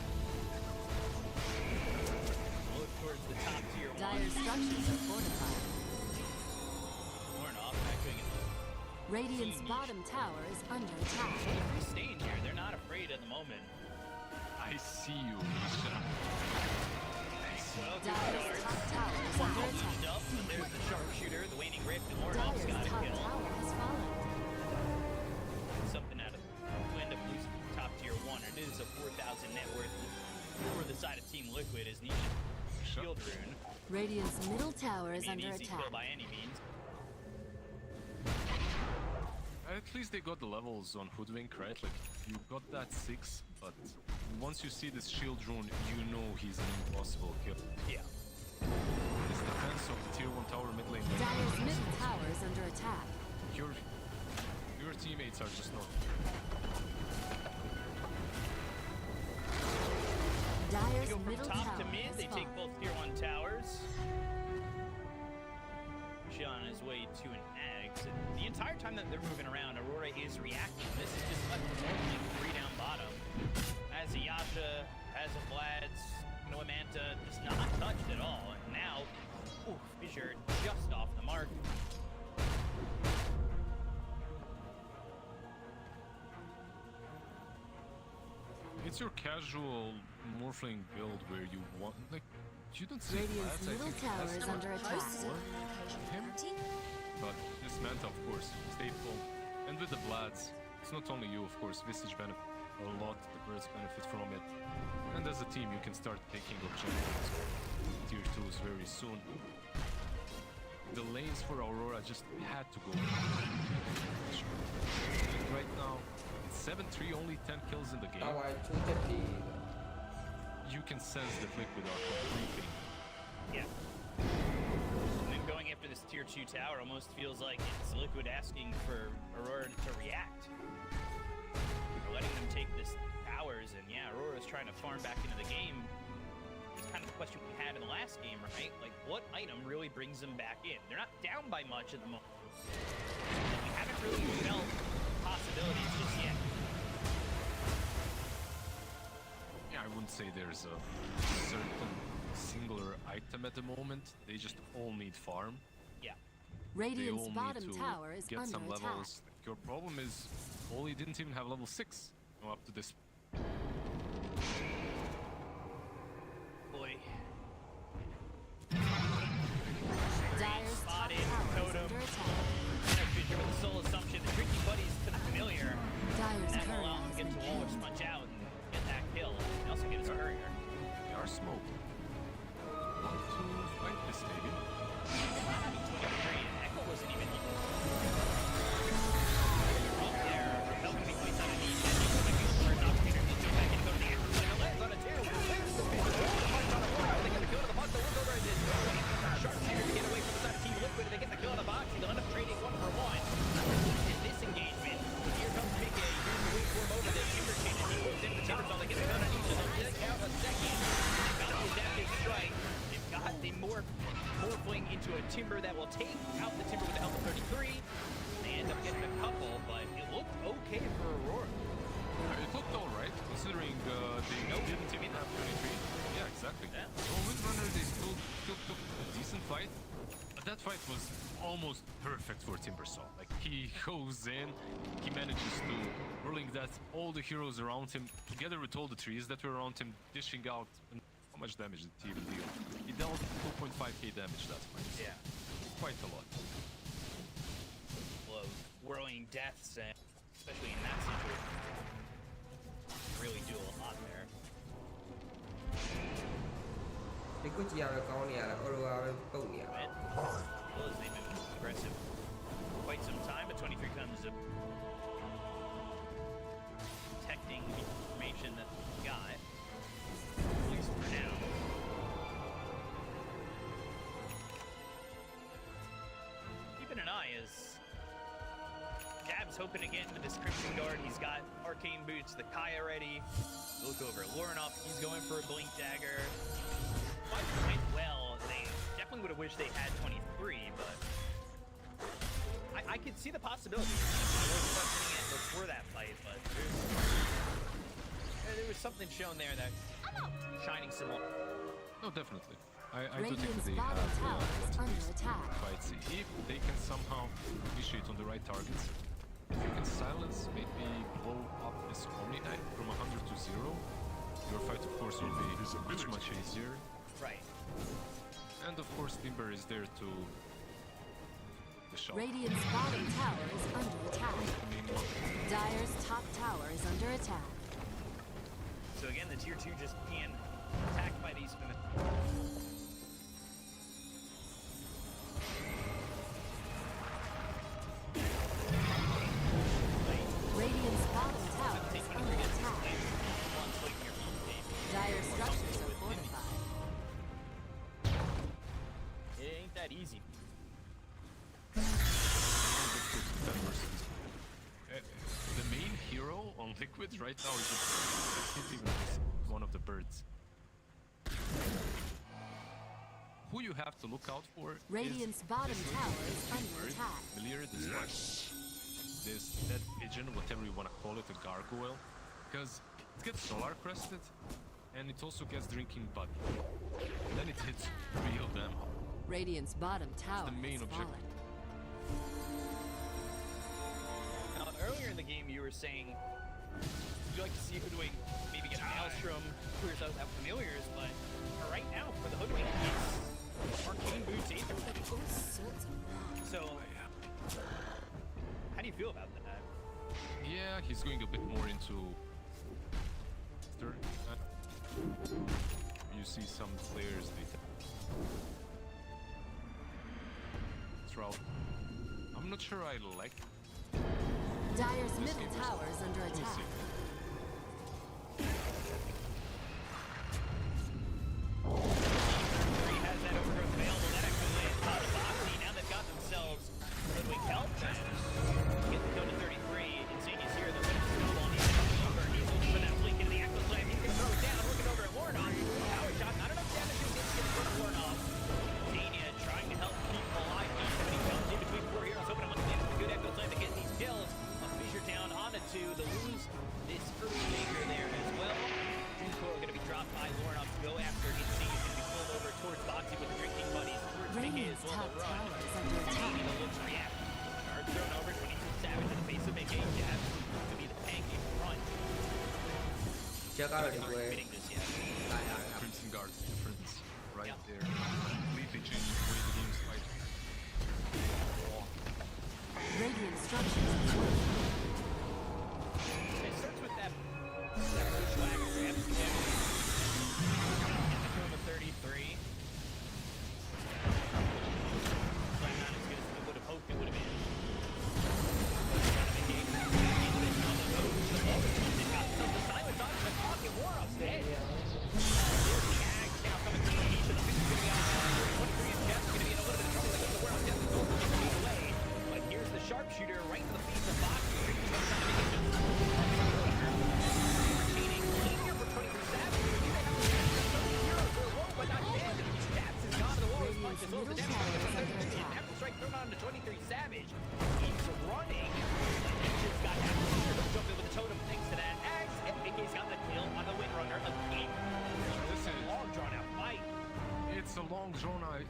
Look towards the top tier 1. Dyer's structures are fortified. Warren off, echoing it. Radiant's bottom tower is under attack. They're staying here. They're not afraid at the moment. I see you, Misha. I see you. Dyer's top tower is under attack. Up, but there's the sharpshooter, the waning rift, and Warren's got Dyer's a top kill. tower has fallen. Something out of who end up losing top tier 1. It is a 4,000 net worth for the side of Team Liquid as Nisha shield rune. Radiant's middle tower is Be an under easy attack. kill by any means. At least they got the levels on Hoodwink, right? Like, you got that 6, but once you see this shield rune, you know he's an impossible kill. Yeah. This defense of the tier 1 tower mid lane. Dyer's middle tower is under attack. Your teammates are just not. Dyer's Go from middle top tower to mid, has they take fallen. both tier 1 towers. On his way to an exit. The entire time that they're moving around, Aurora is reacting. This is just like normally 3 down bottom. As a Yasha, as a Vlad's, no Manta, just not touched at all. And now, Fissure just off the mark. It's your casual Morphling build where you want, like, you don't see Radiant's Vlad's, I middle think, tower has is more under attack. power than him. But this Manta, of course, stayed full. And with the Vlads, it's not only you, of course, Visage benefit a lot, the birds benefit from it. And as a team, you can start taking objectives, tier 2s very soon. The lanes for Aurora just had to go. And right now, it's 7-3, only 10 kills in the game. You can sense that Liquid are completely. Yeah. And then going after this tier 2 tower almost feels like it's Liquid asking for Aurora to react. We're letting them take this towers, and yeah, Aurora's trying to farm back into the game. It's kind of the question we had in the last game, right? Like, what item really brings them back in? They're not down by much at the moment. We haven't really felt possibilities just yet. Yeah, I wouldn't say there's a certain singular item at the moment. They just all need farm. Yeah. Radiant's they all bottom need to tower is get under some attack. levels. Your problem is, Oli didn't even have level 6 up to this. Boy. Dire's top Spotted, tower is totem. under attack. Feature with the soul assumption, the tricky buddies to the familiar. Dire's And that will courier allow him has to get been to wall or killed. sponge out and get that kill. And also get his courier. They are smoked. Want to fight this maybe? 23, and Echo wasn't even up there. Repel can be placed on a knee. And he's going to be for an opportunity to back and go to the end. Like a lens on a 2. There's the pitch. Punch on a 4. They get the kill to the box. The work over is Sharpshooter to get away from the side of Team Liquid. They get the kill on the box. They'll end up trading 1-for-1. In this engagement, here comes Mickey. Here's the wait for him over the Timber Chain. And he moves into the Timber Zone. They get the gun on each of them. They count a second. They've got the adaptive strike. They've got the morphling into a Timber that will take out the Timber with the help of 33. They end up getting a couple, but it looked okay for Aurora. It looked alright, considering they didn't even have 23. Yeah, exactly. Yeah. So Windrunner, they still took a decent fight. But that fight was almost perfect for Timbersaw. Like, he goes in, he manages to rolling that all the heroes around him, together with all the trees that were around him, dishing out. And how much damage did he even deal? He dealt 2.5k damage that fight. Yeah. Quite a lot. Well, whirling deaths, and especially in that situation, really do a lot there. Liquid ကြီးကတော့ကောင်းနေရတာ Aurora ပဲပုတ်နေရတာ Well, as they've been aggressive for quite some time, but 23 comes up protecting the information that we got, at least for now. Keeping an eye as Jab's hoping to get into this Crimson Guard. He's got Arcane Boots, the Kaya ready. Look over Lorinov, he's going for a Blink Dagger. Fight went well. They definitely would have wished they had 23, but I could see the possibility. I was questioning it before that fight, but there was something shown there that shining some light. No, definitely. I do think Radiant's that they bottom have tower is under attack. fights. If they can somehow initiate on the right targets, if you can silence, maybe blow up this Omni Knight from 100 to 0, your fight, of course, will be much easier. Right. And of course, Timber is there to the shot. Radiant's bottom tower is under attack. Dire's top tower is under attack. So again, the tier 2 just being attacked by these. Radiant's bottom tower is under attack. Dire structures are fortified. It ain't that easy. The main hero on Liquid right now is one of the birds. Who you have to look out for Radiant's is bottom this tower is bird, under attack. Melier, this dead pigeon, whatever you want to call it, a gargoyle, because it gets solar crested and it also gets drinking blood. And then it hits real damn hard. Radiant's bottom tower the main has objective. fallen. Now, earlier in the game, you were saying you'd like to see Hoodwink maybe get a Maelstrom, clears out familiars, but for right now, for the Hoodwink, it's Arcane Boots Aether. So How do you feel about that? Yeah, he's going a bit more into third. You see some players they throw. I'm not sure I like. Dire's middle tower is under attack. Has that overgrowth available. That actually lands top of Boxy. Now they've got themselves Ludwig Kelp. Get the code to 33. Insignia's here. They're winning snowball. He's in the number. He's looking for that blink into the Echo Slam. He's going to throw it down. Looking over at Warnoff. Power shot. Not enough damage to get in front of Warnoff. Insignia trying to help keep alive. He comes in between four heroes. Hoping to land a good Echo Slam to get these kills. Fissure down on it to the lose this early maker there as well. Dreamcore going to be dropped by Warnoff to go after Insignia. Going to be pulled over towards Boxy with the drinking buddies. Towards Mickey as well. The run. Insignia the looks react. Charge thrown over. 22 Savage in the face of Mickey. Jab to be the pancake front. Check out the way. Crimson Guard's difference right there. Completely changed the way the game's fight. Radiant structures. It starts with that bushwhack grab step. From the 33. Not as good as we would have hoped it would have been. They've got some silence on the pocket. Warnoff's dead. There's the Ags now coming to the east. The fix is going to be on the 23 and Jeff's going to be in a little bit of trouble because the Warnoff Jeff is over the away. But here's the sharpshooter right to the face of Box. Retaining Senior for 23 Savage. But not dead. Stabs is gone to the wall. Punch as well as the damage. Apple strike thrown on to 23 Savage. He's running. He's got Apple Strike jumping with the totem thanks to that axe. And Mickey's got the kill on the Windrunner again. This is a long drawn out fight. It's a long drawn out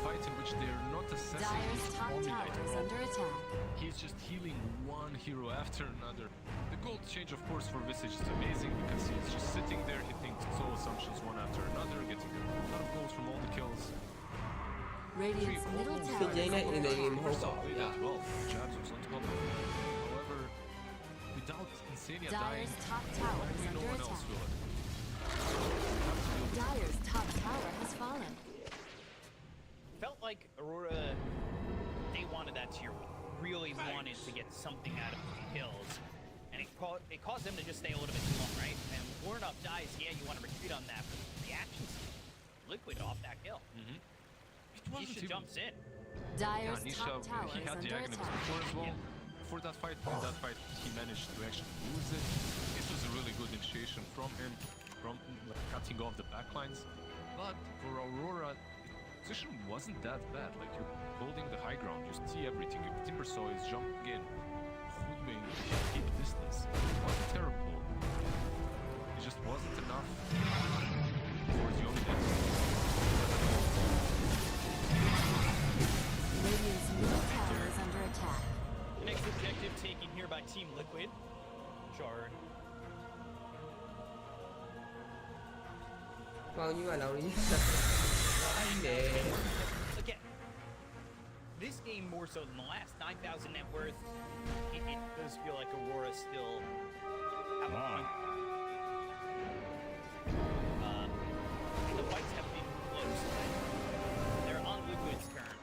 fight in which they're not assessing Dire's his top formula tower at is all. under attack. He's just healing one hero after another. The gold change, of course, for Visage is amazing because he's just sitting there hitting soul assumptions one after another, getting a lot of goals from all the kills. Radiant's middle tower Jay is này in under the game attack. hậu quả. As well. Jabs was on top. However, without Insania dying, Dire's top tower is probably no under one else attack. will. Dire's top tower has fallen. Felt like Aurora, they wanted that tier 1. Really wanted to get something out of the kills. And it caused them to just stay a little bit too long, right? And Warnoff dies, yeah, you want to retreat on that, but the actions Liquid off that kill. Nisha jumps in. Dire's Nisha, top tower he is had the under Aghanim's attack. before as well. For that fight, in that fight, he managed to actually lose it. It was a really good initiation from him, from like, cutting off the backlines. But for Aurora, the position wasn't that bad. Like you're holding the high ground, you see everything. Your Timber Saw is jumping in, Hoodwing, keep distance. It wasn't terrible. It just wasn't enough for the Omnidays. Radiant's middle tower is under attack. Next objective taken here by Team Liquid. Shard. Bao nhiêu nào đi? Để Again, this game more so than the last 9,000 net worth. It does feel like Aurora still have a point. The fights have been close. They're on Liquid's turn.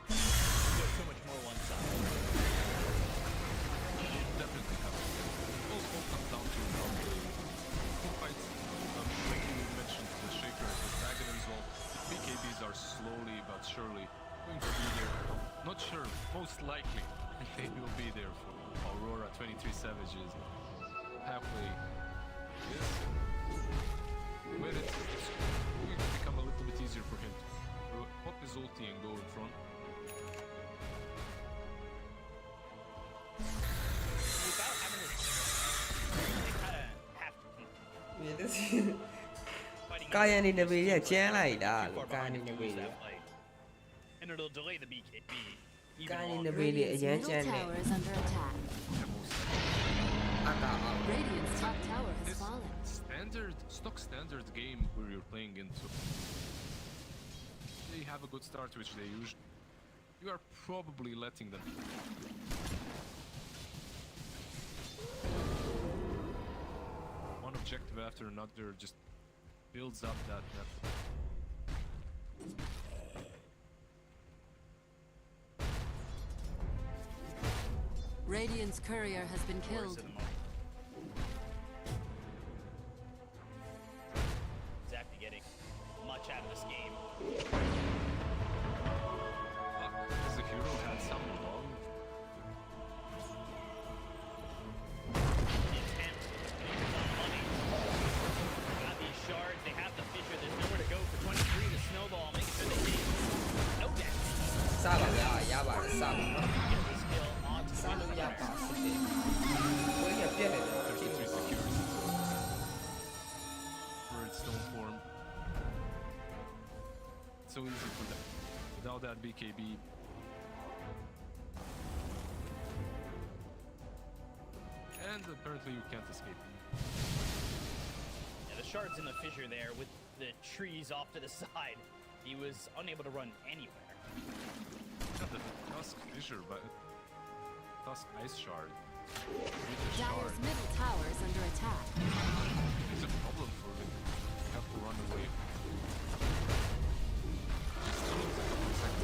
There's so much more one side. Definitely have. All comes down to how the fights, like you mentioned, the Shaker, the Dragon as well. The BKBs are slowly but surely going to be there. Not sure, most likely they will be there for Aurora. 23 Savages halfway. Yes. When it's going to become a little bit easier for him to pop his ulti and go in front. Without having this, they kind of have to keep fighting. ကာယန်နေနဘေးကြီးကကျန်းလိုက်တာ Too far ကာယန် behind နေ if န you ဘေး lose ကြီး that fight. And it'll delay the BKB. even ကာယန်နေ longer. နဘေးကြီးအရန် Radiant's ကျန်း middle နေ tower is under attack. အကာအောင် Radiant's top tower has This fallen. stock standard game where you're playing into. They have a good start, which they usually you are probably letting them. One objective after another just builds up that. Radiant's courier has been killed. Exactly getting much out of this game. As a hero had some long. Intent with the money. Got these shards, they have the fissure, there's nowhere to go for 23 to snowball, making sure they take no damage. စပါဗျာရပါတယ်စပါ Get the skill onto စလို့ရပါစစ်တယ်ဘယ်ရပြက်နေတယ် 33 secures Bird stone form. So easy for them. Without that BKB. And apparently you can't escape. Yeah, the shard's in the fissure there with the trees off to the side. He was unable to run anywhere. Not the Tusk Fissure, but Tusk Ice Shard. Dire's middle tower is under attack. It's a problem for them. They have to run away.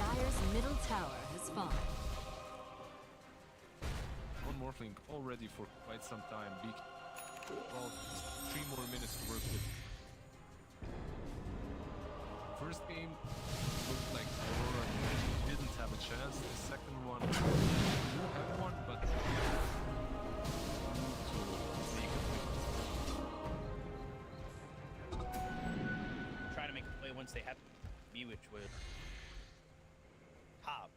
Dire's middle tower has fallen. One Morphling already for quite some time. Big. Well, 3 more minutes to work with. First game looked like Aurora didn't have a chance. The second one had one, but Trying to make a play once they had me, which would hop.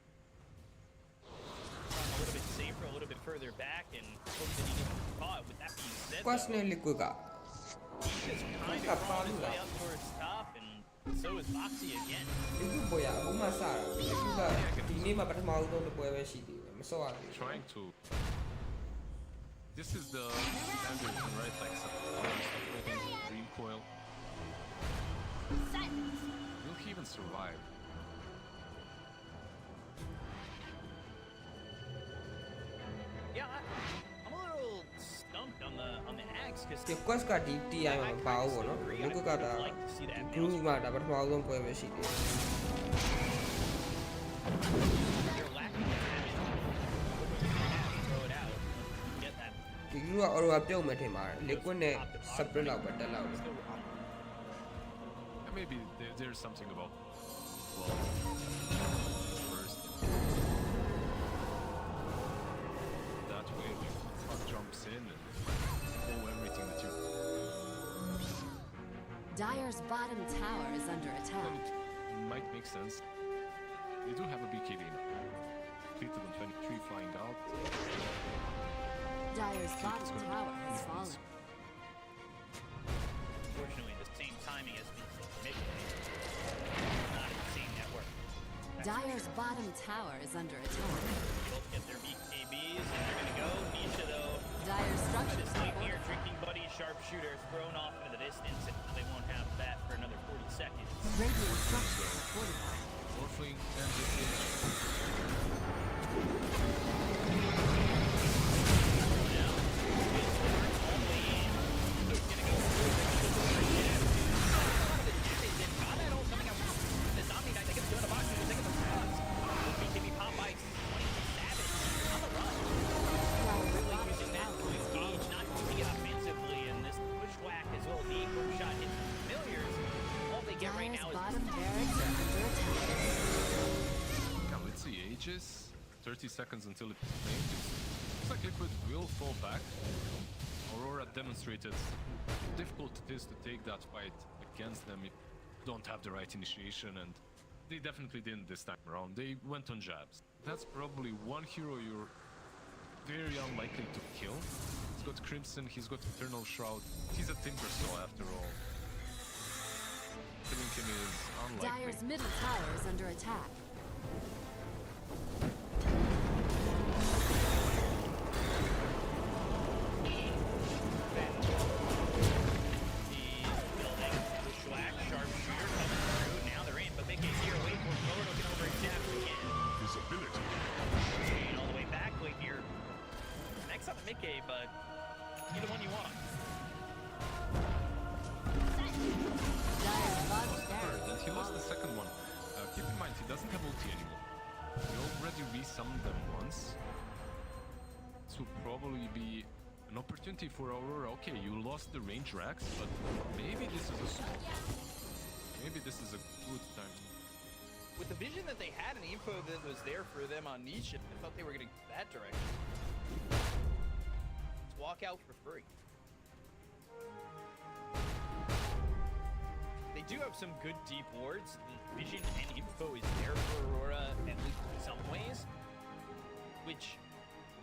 A little bit safer, a little bit further back, and hope that he gets caught. With that being said, Question liquid ka he's kind of on his way up towards top, and so is Boxy again. liquid ပေါ်ရအခုမှစတာ liquid ကဒီနေ့မှပထမဦးဆုံးတစ်ပွဲပဲရှိသေးတယ်မစောရဘူး trying to. This is the standard one, right? Like supporting Dream Coil. Will he even survive? Yeah, I'm a little stumped on the axe because ဒီ quest ကဒီ TI မှာမပါဘူးပေါ့နော် liquid ကဒါ group မှာဒါပထမဦးဆုံးပွဲပဲရှိသေးတယ် they're lacking the damage. Throw it out. Get that. ဒီ group က Aurora ပြုတ်မယ်ထင်ပါတယ် liquid နဲ့ split လောက်ပဲတက်လောက်တယ် And maybe there's something about. Well, first. That way, Puck jumps in and blow everything that you. Dire's bottom tower is under attack. Might make sense. They do have a BKB now. Completed on 23 flying out. Dire's bottom tower has fallen. Unfortunately, the same timing as midway. Not in the same network. Dire's bottom tower is under attack. Able to get their BKBs, and they're going to go. Nisha, though, Dire's structures this are late here, fortified. drinking buddy, sharpshooter, thrown off into the distance, and they won't have that for another 40 seconds. Radiant structures are fortified. Morphling and the Flinch. Dire's bottom barracks are under attack. Yeah, let's see. Aegis. 30 seconds until it flames. Looks like Liquid will fall back. Aurora demonstrated how difficult it is to take that fight against them if you don't have the right initiation, and they definitely didn't this time around. They went on jabs. That's probably one hero you're very unlikely to kill. He's got Crimson, he's got Eternal Shroud. He's a Timbersaw after all. Killing him is unlikely. Dire's middle tower is under attack. Sharpshooter coming through. Now they're in, but they can hear away from Roto over jab again. Either one you want. And he lost the second one. Keep in mind, he doesn't have ulti anymore. He already resummoned them once. This will probably be an opportunity for Aurora. Okay, you lost the range racks, but maybe this is a small. Maybe this is a good time. With the vision that they had and the info that was there for them on Niche, I thought they were going to go that direction. Let's walk out for free. They do have some good deep wards. The vision and info is there for Aurora, at least in some ways. Which,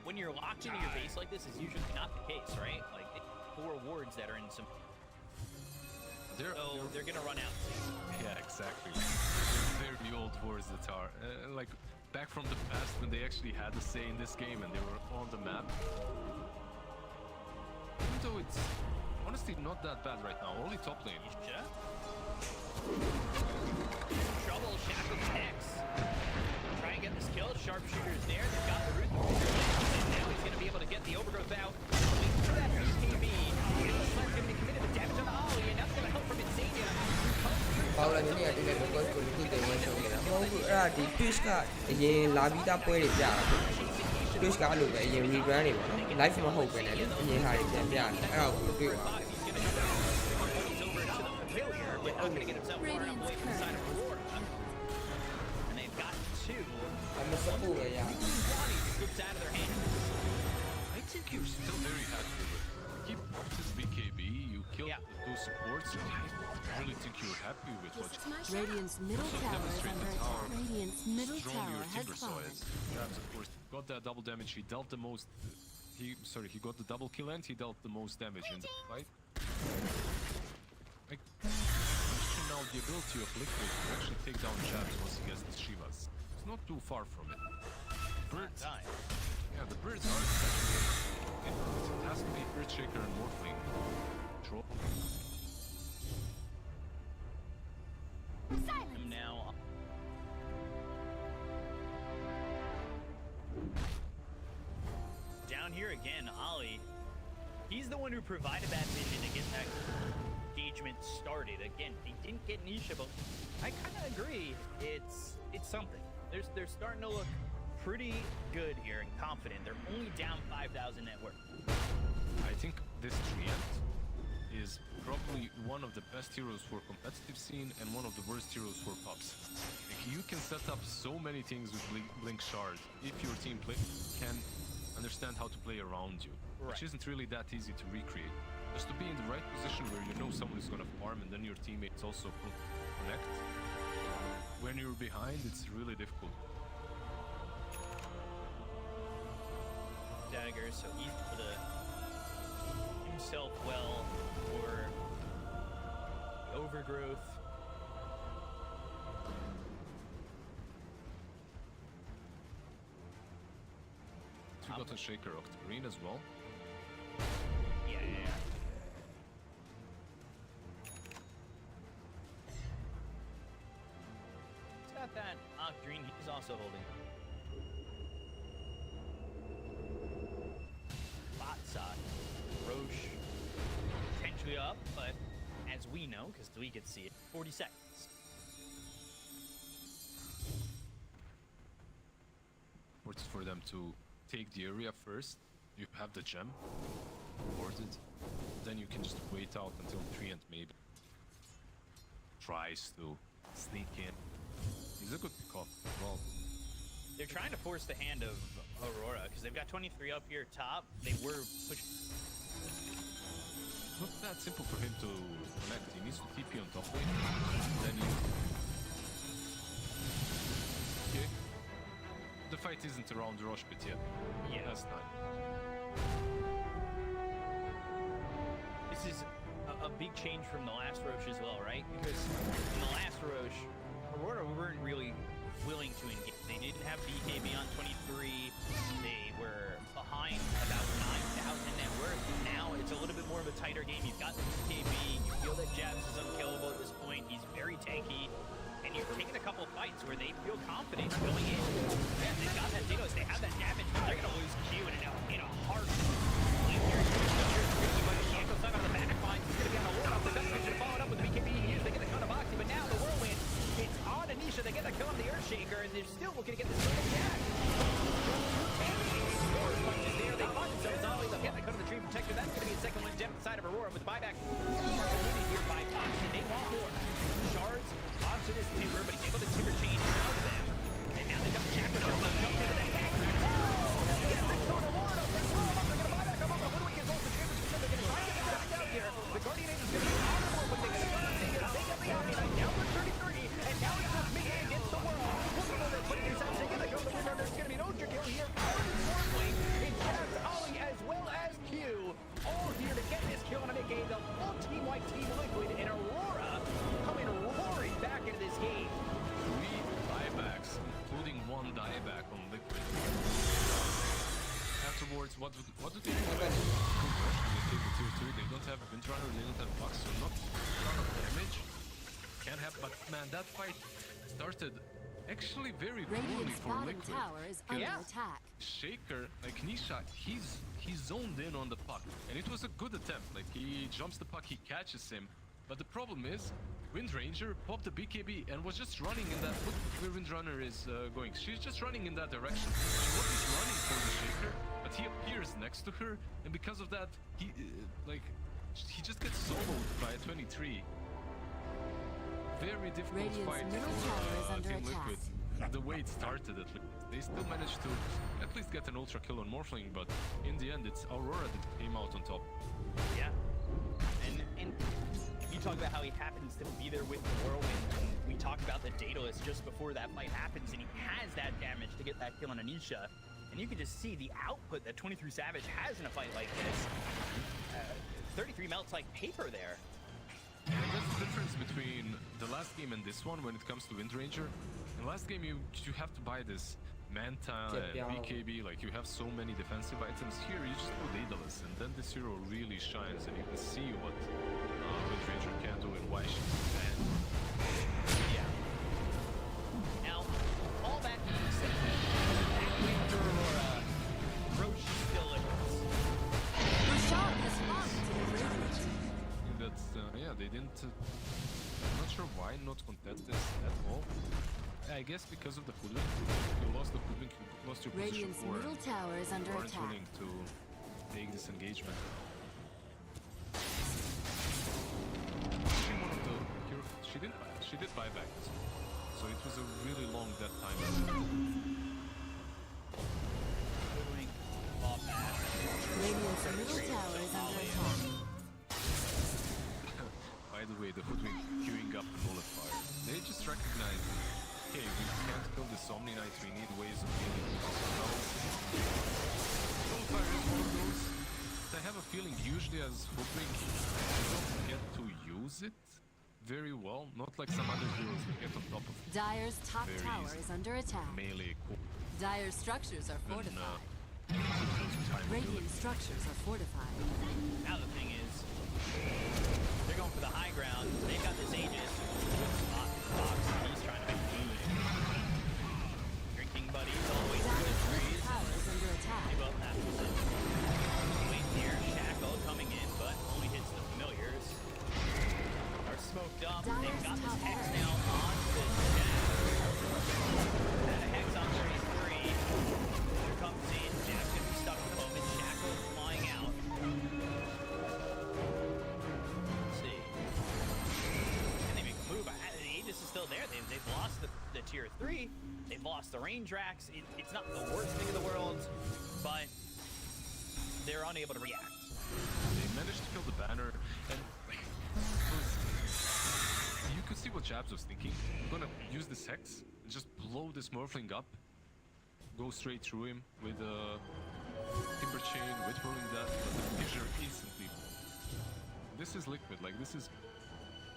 when you're locked into your base like this, is usually not the case, right? Like, 4 wards that are in some... They're gonna run out. Yeah, exactly. They're the old wars that are like back from the past when they actually had a say in this game and they were on the map. Even though it's honestly not that bad right now, only top lane. Trouble, Shackle Hex. Try and get this kill. Sharpshooter's there. They've got the root. And now he's gonna be able to get the overgrowth out. Wait for that BKB. It looks like gonna be committed to damage on the Ollie, and that's gonna help from Insania. ပေါလာနေရတယ်လည်း request ကိုခုတင်ဝင်ဆုံးနေတာမဟုတ်ဘူးအဲ့ဒါဒီ Twitch ကအရင်လာပြီးသားပွဲတွေပြတာဖြစ်တယ် Twitch ကအဲ့လိုပဲအရင် rerun တွေပေါ့နော် live မဟုတ်ပဲနဲ့လေအရင်ဟာတွေပြန်ပြတယ်အဲ့ဒါကိုတွေ့ပါ And they've got 2. I'm a support, yeah. Slips out of their hands. I think you're still very happy with it. He popped his BKB, you killed those supports, so I really think you're happy with what you Radiant's middle tower is under attack. Radiant's middle tower has fallen. Jabs, of course, got that double damage. He dealt the most. He got the double kill and he dealt the most damage in the fight. I question now the ability of Liquid to actually take down Jabs once he gets the Shivas. It's not too far from it. Birds. Yeah, the birds are effective. It has to be Earthshaker and Morphling. Troll. I'm now. Down here again, Ollie. He's the one who provided that vision to get that engagement started. Again, they didn't get Nisha, but I kind of agree. It's something. They're starting to look pretty good here and confident. They're only down 5,000 net worth. I think this Treant is probably one of the best heroes for competitive scene and one of the worst heroes for pubs. Like, you can set up so many things with Blink Shard if your team can understand how to play around you, which isn't really that easy to recreate. Just to be in the right position where you know someone is gonna farm and then your teammates also connect. When you're behind, it's really difficult. Dagger, so he's able to himself well for the overgrowth. We got a Shaker Octarine as well. Yeah. He's got that Octarine he's also holding. Botsock, Roche, potentially up, but as we know, because we could see it, 40 seconds. It's for them to take the area first. You have the gem boarded, then you can just wait out until Treant maybe tries to sneak in. He's a good pickup. Well, they're trying to force the hand of Aurora because they've got 23 up here top. They were pushing. Not that simple for him to connect. He needs to TP on top lane. Then you... Okay. The fight isn't around the Rosh pit yet. Yeah. That's time. This is a big change from the last Roche as well, right? Because in the last Roche, Aurora weren't really willing to engage. They didn't have BKB on 23. They were behind about 9,000 net worth. Now it's a little bit more of a tighter game. You've got the BKB. You feel that Jabs is unkillable at this point. He's very tanky. And you've taken a couple fights where they feel confident going in. Yeah, they've got that Dinos. They have that damage, but they're going to lose Q in a heartbeat. they're still looking to get this one back. Punches there, they find themselves always up. Yeah, they cut to the tree protector. That's going to be a second one down the side of Aurora with the buyback. Here by Toxin. They want more. Shards onto this timber, but he's able to timber chain out of them. And now they got Chakra to jump into the head. The Guardian Angel is going to be honorable, but they're going to take up the Omni-Knight. Now they're 33, and now it's just me against the world. Looking for their putting themselves together. Go, there's going to be an ultra kill here. It's Jabs, Ollie, as well as Q, all here to get this kill and make the full team-wide Team Liquid, and Aurora coming roaring back into this game. 3 buybacks, including 1 dieback on Liquid. Afterwards, what do they do? They take the tier 2, they don't have a Windrunner, they don't have Bucks, so not a lot of damage. Can happen, but man, that fight started actually very poorly for Liquid. Tower is under attack. Shaker, like Nisha, he zoned in on the puck, and it was a good attempt. Like, he jumps the puck, he catches him, but the problem is, Windranger popped the BKB and was just running in that. Look where Windrunner is going. She's just running in that direction. She wasn't running for the Shaker, but he appears next to her, and because of that, he just gets soloed by a 23. Very difficult fight for Team Liquid. The way it started at Liquid. They still managed to at least get an ultra kill on Morphling, but in the end, it's Aurora that came out on top. Yeah. And you talk about how he happens to be there with the Whirlwind, and we talked about the Daedalus just before that fight happens, and he has that damage to get that kill on Anisha. And you can just see the output that 23 Savage has in a fight like this. 33 melts like paper there. And that's the difference between the last game and this one when it comes to Windranger. In the last game, you have to buy this Manta and BKB, like you have so many defensive items. Here, you just go Daedalus, and then this hero really shines, and you can see what Windranger can do and why she's banned. Yeah. Now, all that being said, back with Aurora, Roche still lives. Rashad has lost to the Radiant. That's, yeah, they didn't... I'm not sure why not contest this at all. I guess because of the Hoodwink. You lost the Hoodwink, you lost your position Radiant's 4. middle tower is under aren't attack. willing to take this engagement. She did buy back this one. So it was a really long dead time. Radiant's middle tower is under attack. By the way, the Hoodwink queuing up the nullifier. They just recognize, okay, we can't kill this Omni-Knight, we need ways of dealing with this. Nullifier is one of those. I have a feeling usually as Hoodwink, you don't get to use it very well, not like some other heroes that get on top of Dire's top tower is under attack. melee. Dire's structures are fortified. Time Radiant structures are fortified. Now the thing is, they're going for the high ground. They've got this Aegis with Spot Fox, and he's trying to make a move. Drinking buddies all the way through the trees. Tower is under attack. They both have to wait here. Shackle coming in, but only hits the familiars. Are smoked up. They've got this Hex now on the Jab. And a Hex on 33. Here comes in. Jab's gonna be stuck at the moment. Shackle flying out. Let's see. Can they make a move? The Aegis is still there. They've lost the tier 3. They've lost the range racks. It's not the worst thing in the world, but they're unable to react. They managed to kill the banner, and you could see what Jabs was thinking. I'm gonna use this Hex and just blow this Morphling up, go straight through him with a Timber Chain, with rolling that, but the fissure instantly. This is Liquid, like this is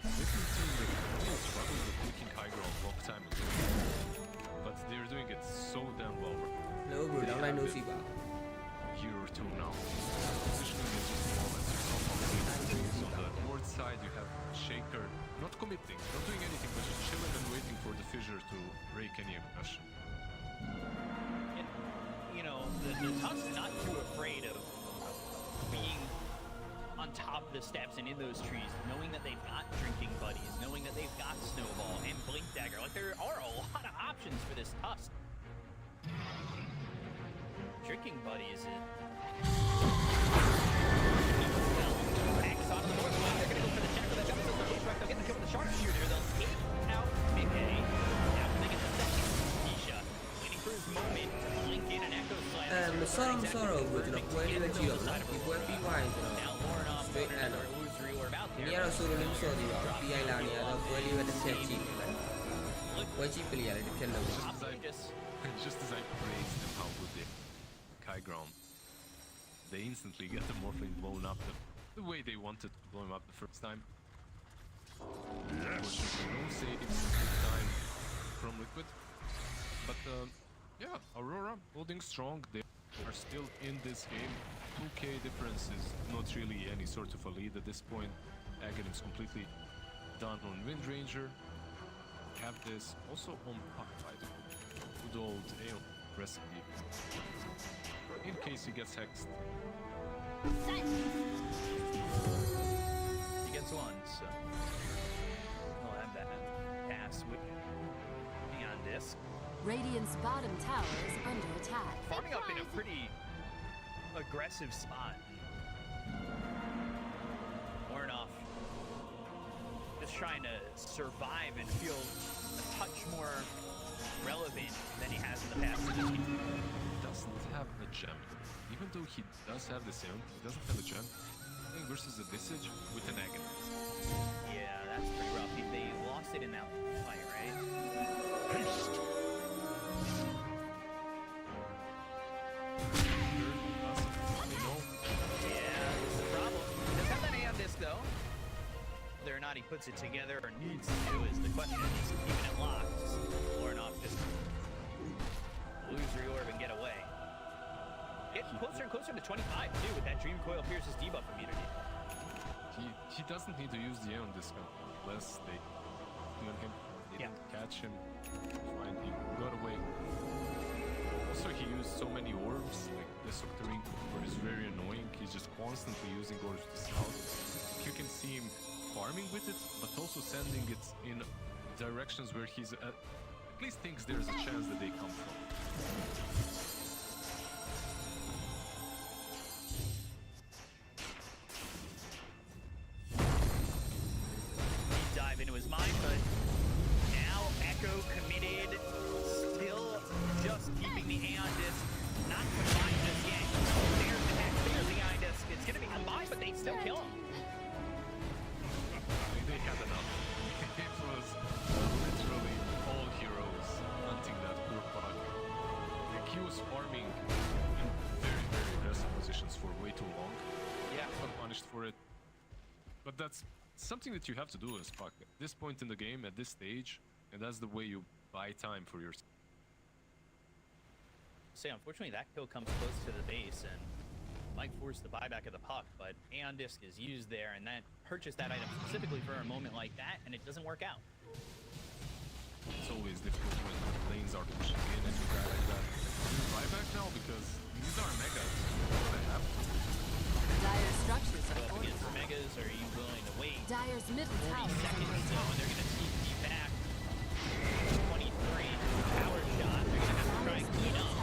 a team that really struggles with taking high ground long time ago. But they're doing it so damn well. No, bro, don't let no see about. Year or two now. Positioning is just flawless. On the north side, you have Shaker not committing, not doing anything, but just chilling and waiting for the fissure to break any aggression. You know, the Tux is not too afraid of being on top of the steps and in those trees, knowing that they've got drinking buddies, knowing that they've got Snowball and Blink Dagger. Like, there are a lot of options for this Tusk. Drinking buddies is... Max on the north line. They're going to go for the check with the jump. They'll get the kill with the sharpshooter. They'll take out Big A. Now they get the second. Isha waiting for his moment to blink in an Echo Slam. Sorrow của chúng nó quay đi là chiều lắm, thì quay đi ngoài cho nó straight end rồi. Nia là solo lim so đi vào, PI là nia là quay đi với cái set chip này, quay chip cái này thì là Just as I praised them how good they Kai ground, they instantly get the Morphling blown up the way they wanted to blow him up the first time. Unfortunately, no saves this time from Liquid. But yeah, Aurora holding strong. They are still in this game. 2k difference is not really any sort of a lead at this point. Aghanim's completely done on Wind Ranger. Have this also on Puck Fight. Good old Aeon recipe. In case he gets hexed. He gets one, so he'll have that pass with Neon Disc. Radiant's bottom tower is under attack. Farming up in a pretty aggressive spot. Warnoff just trying to survive and feel a touch more relevant than he has in the past. He doesn't have a gem. Even though he does have the Serum, he doesn't have a gem. Playing versus a Visage with an Aghanim. Yeah, that's pretty rough. They lost it in that fight, right? Haste. Though, whether or not he puts it together or needs to is the question. He's keeping it locked. Warnoff just lose reorb and get away. Getting closer and closer to 25 too with that Dream Coil Pierce's debuff immunity. He doesn't need to use the Aeon Discount unless they doing him. They didn't catch him. Fine, he got away. Also, he used so many orbs, like this Octarine Cooper is very annoying. He's just constantly using orbs to scout. You can see him farming with it, but also sending it in directions where he's at least thinks there's a chance that they come from. Deep dive into his mind, but now Echo committed, still just keeping the Aeon Disc, not combined just yet. There's the hex, there's the Aeon Disc. It's gonna be combined, but they still kill him. They had enough. It was literally all heroes hunting that poor Puck. Like, he was farming in very, very aggressive positions for way too long. Yeah. Got punished for it. But that's something that you have to do as Puck. At this point in the game, at this stage, and that's the way you buy time for yourself. So unfortunately that kill comes close to the base and might force the buyback of the Puck, but Aeon Disc is used there, and that purchased that item specifically for a moment like that, and it doesn't work out. It's always difficult when lanes are pushing in and you grab like that. You buyback now because these are megas. What happened? Dire structures are Up against megas, are you willing to wait? Dire's middle 40 tower is seconds under though, and they're gonna TP back. 23 power shot. They're gonna have to try and clean up.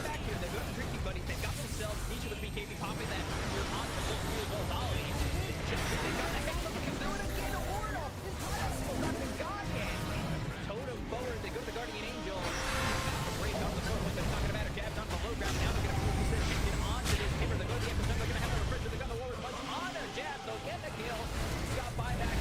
Back here, they go to Drinking Buddies. They've got themselves each with BKB popping that. You're on the full field goal volley. They got the hex up because they're gonna get a ward off. This possible not been gone yet. Totem forward. They go to the Guardian Angel. Raised off the floor, but it's not gonna matter. Jabs on the low ground. Now they're gonna move this chicken onto this Timber. They go to the epicenter. They're gonna have a refresher. They got the Warrior punch on their jab. They'll get the kill. Scott buyback.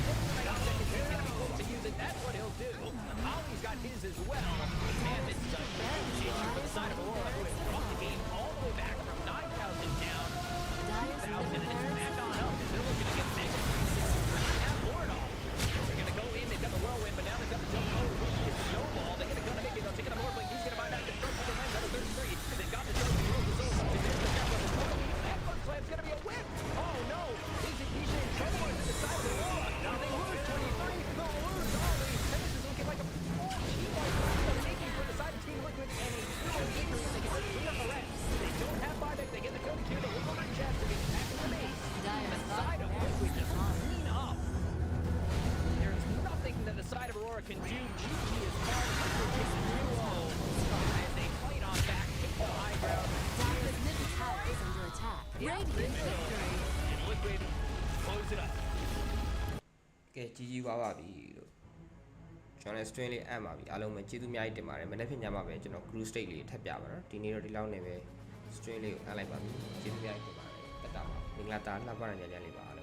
And Liquid close it up. ကဲကြီးကြီးွားပါပြီလို့ကျွန်တော်လည်း stream လေးအပ်ပါပြီအားလုံးပဲကျေးဇူးအများကြီးတင်ပါတယ်မနေ့ဖြစ်ညမှာပဲကျွန်တော် group state လေးထပ်ပြပါတော့ဒီနေ့တော့ဒီလောက်နေပဲ stream လေးကိုထားလိုက်ပါပြီကျေးဇူးအများကြီးတင်ပါတယ်တက်တာပါမင်္ဂလာတာလှပရညညလေးပါ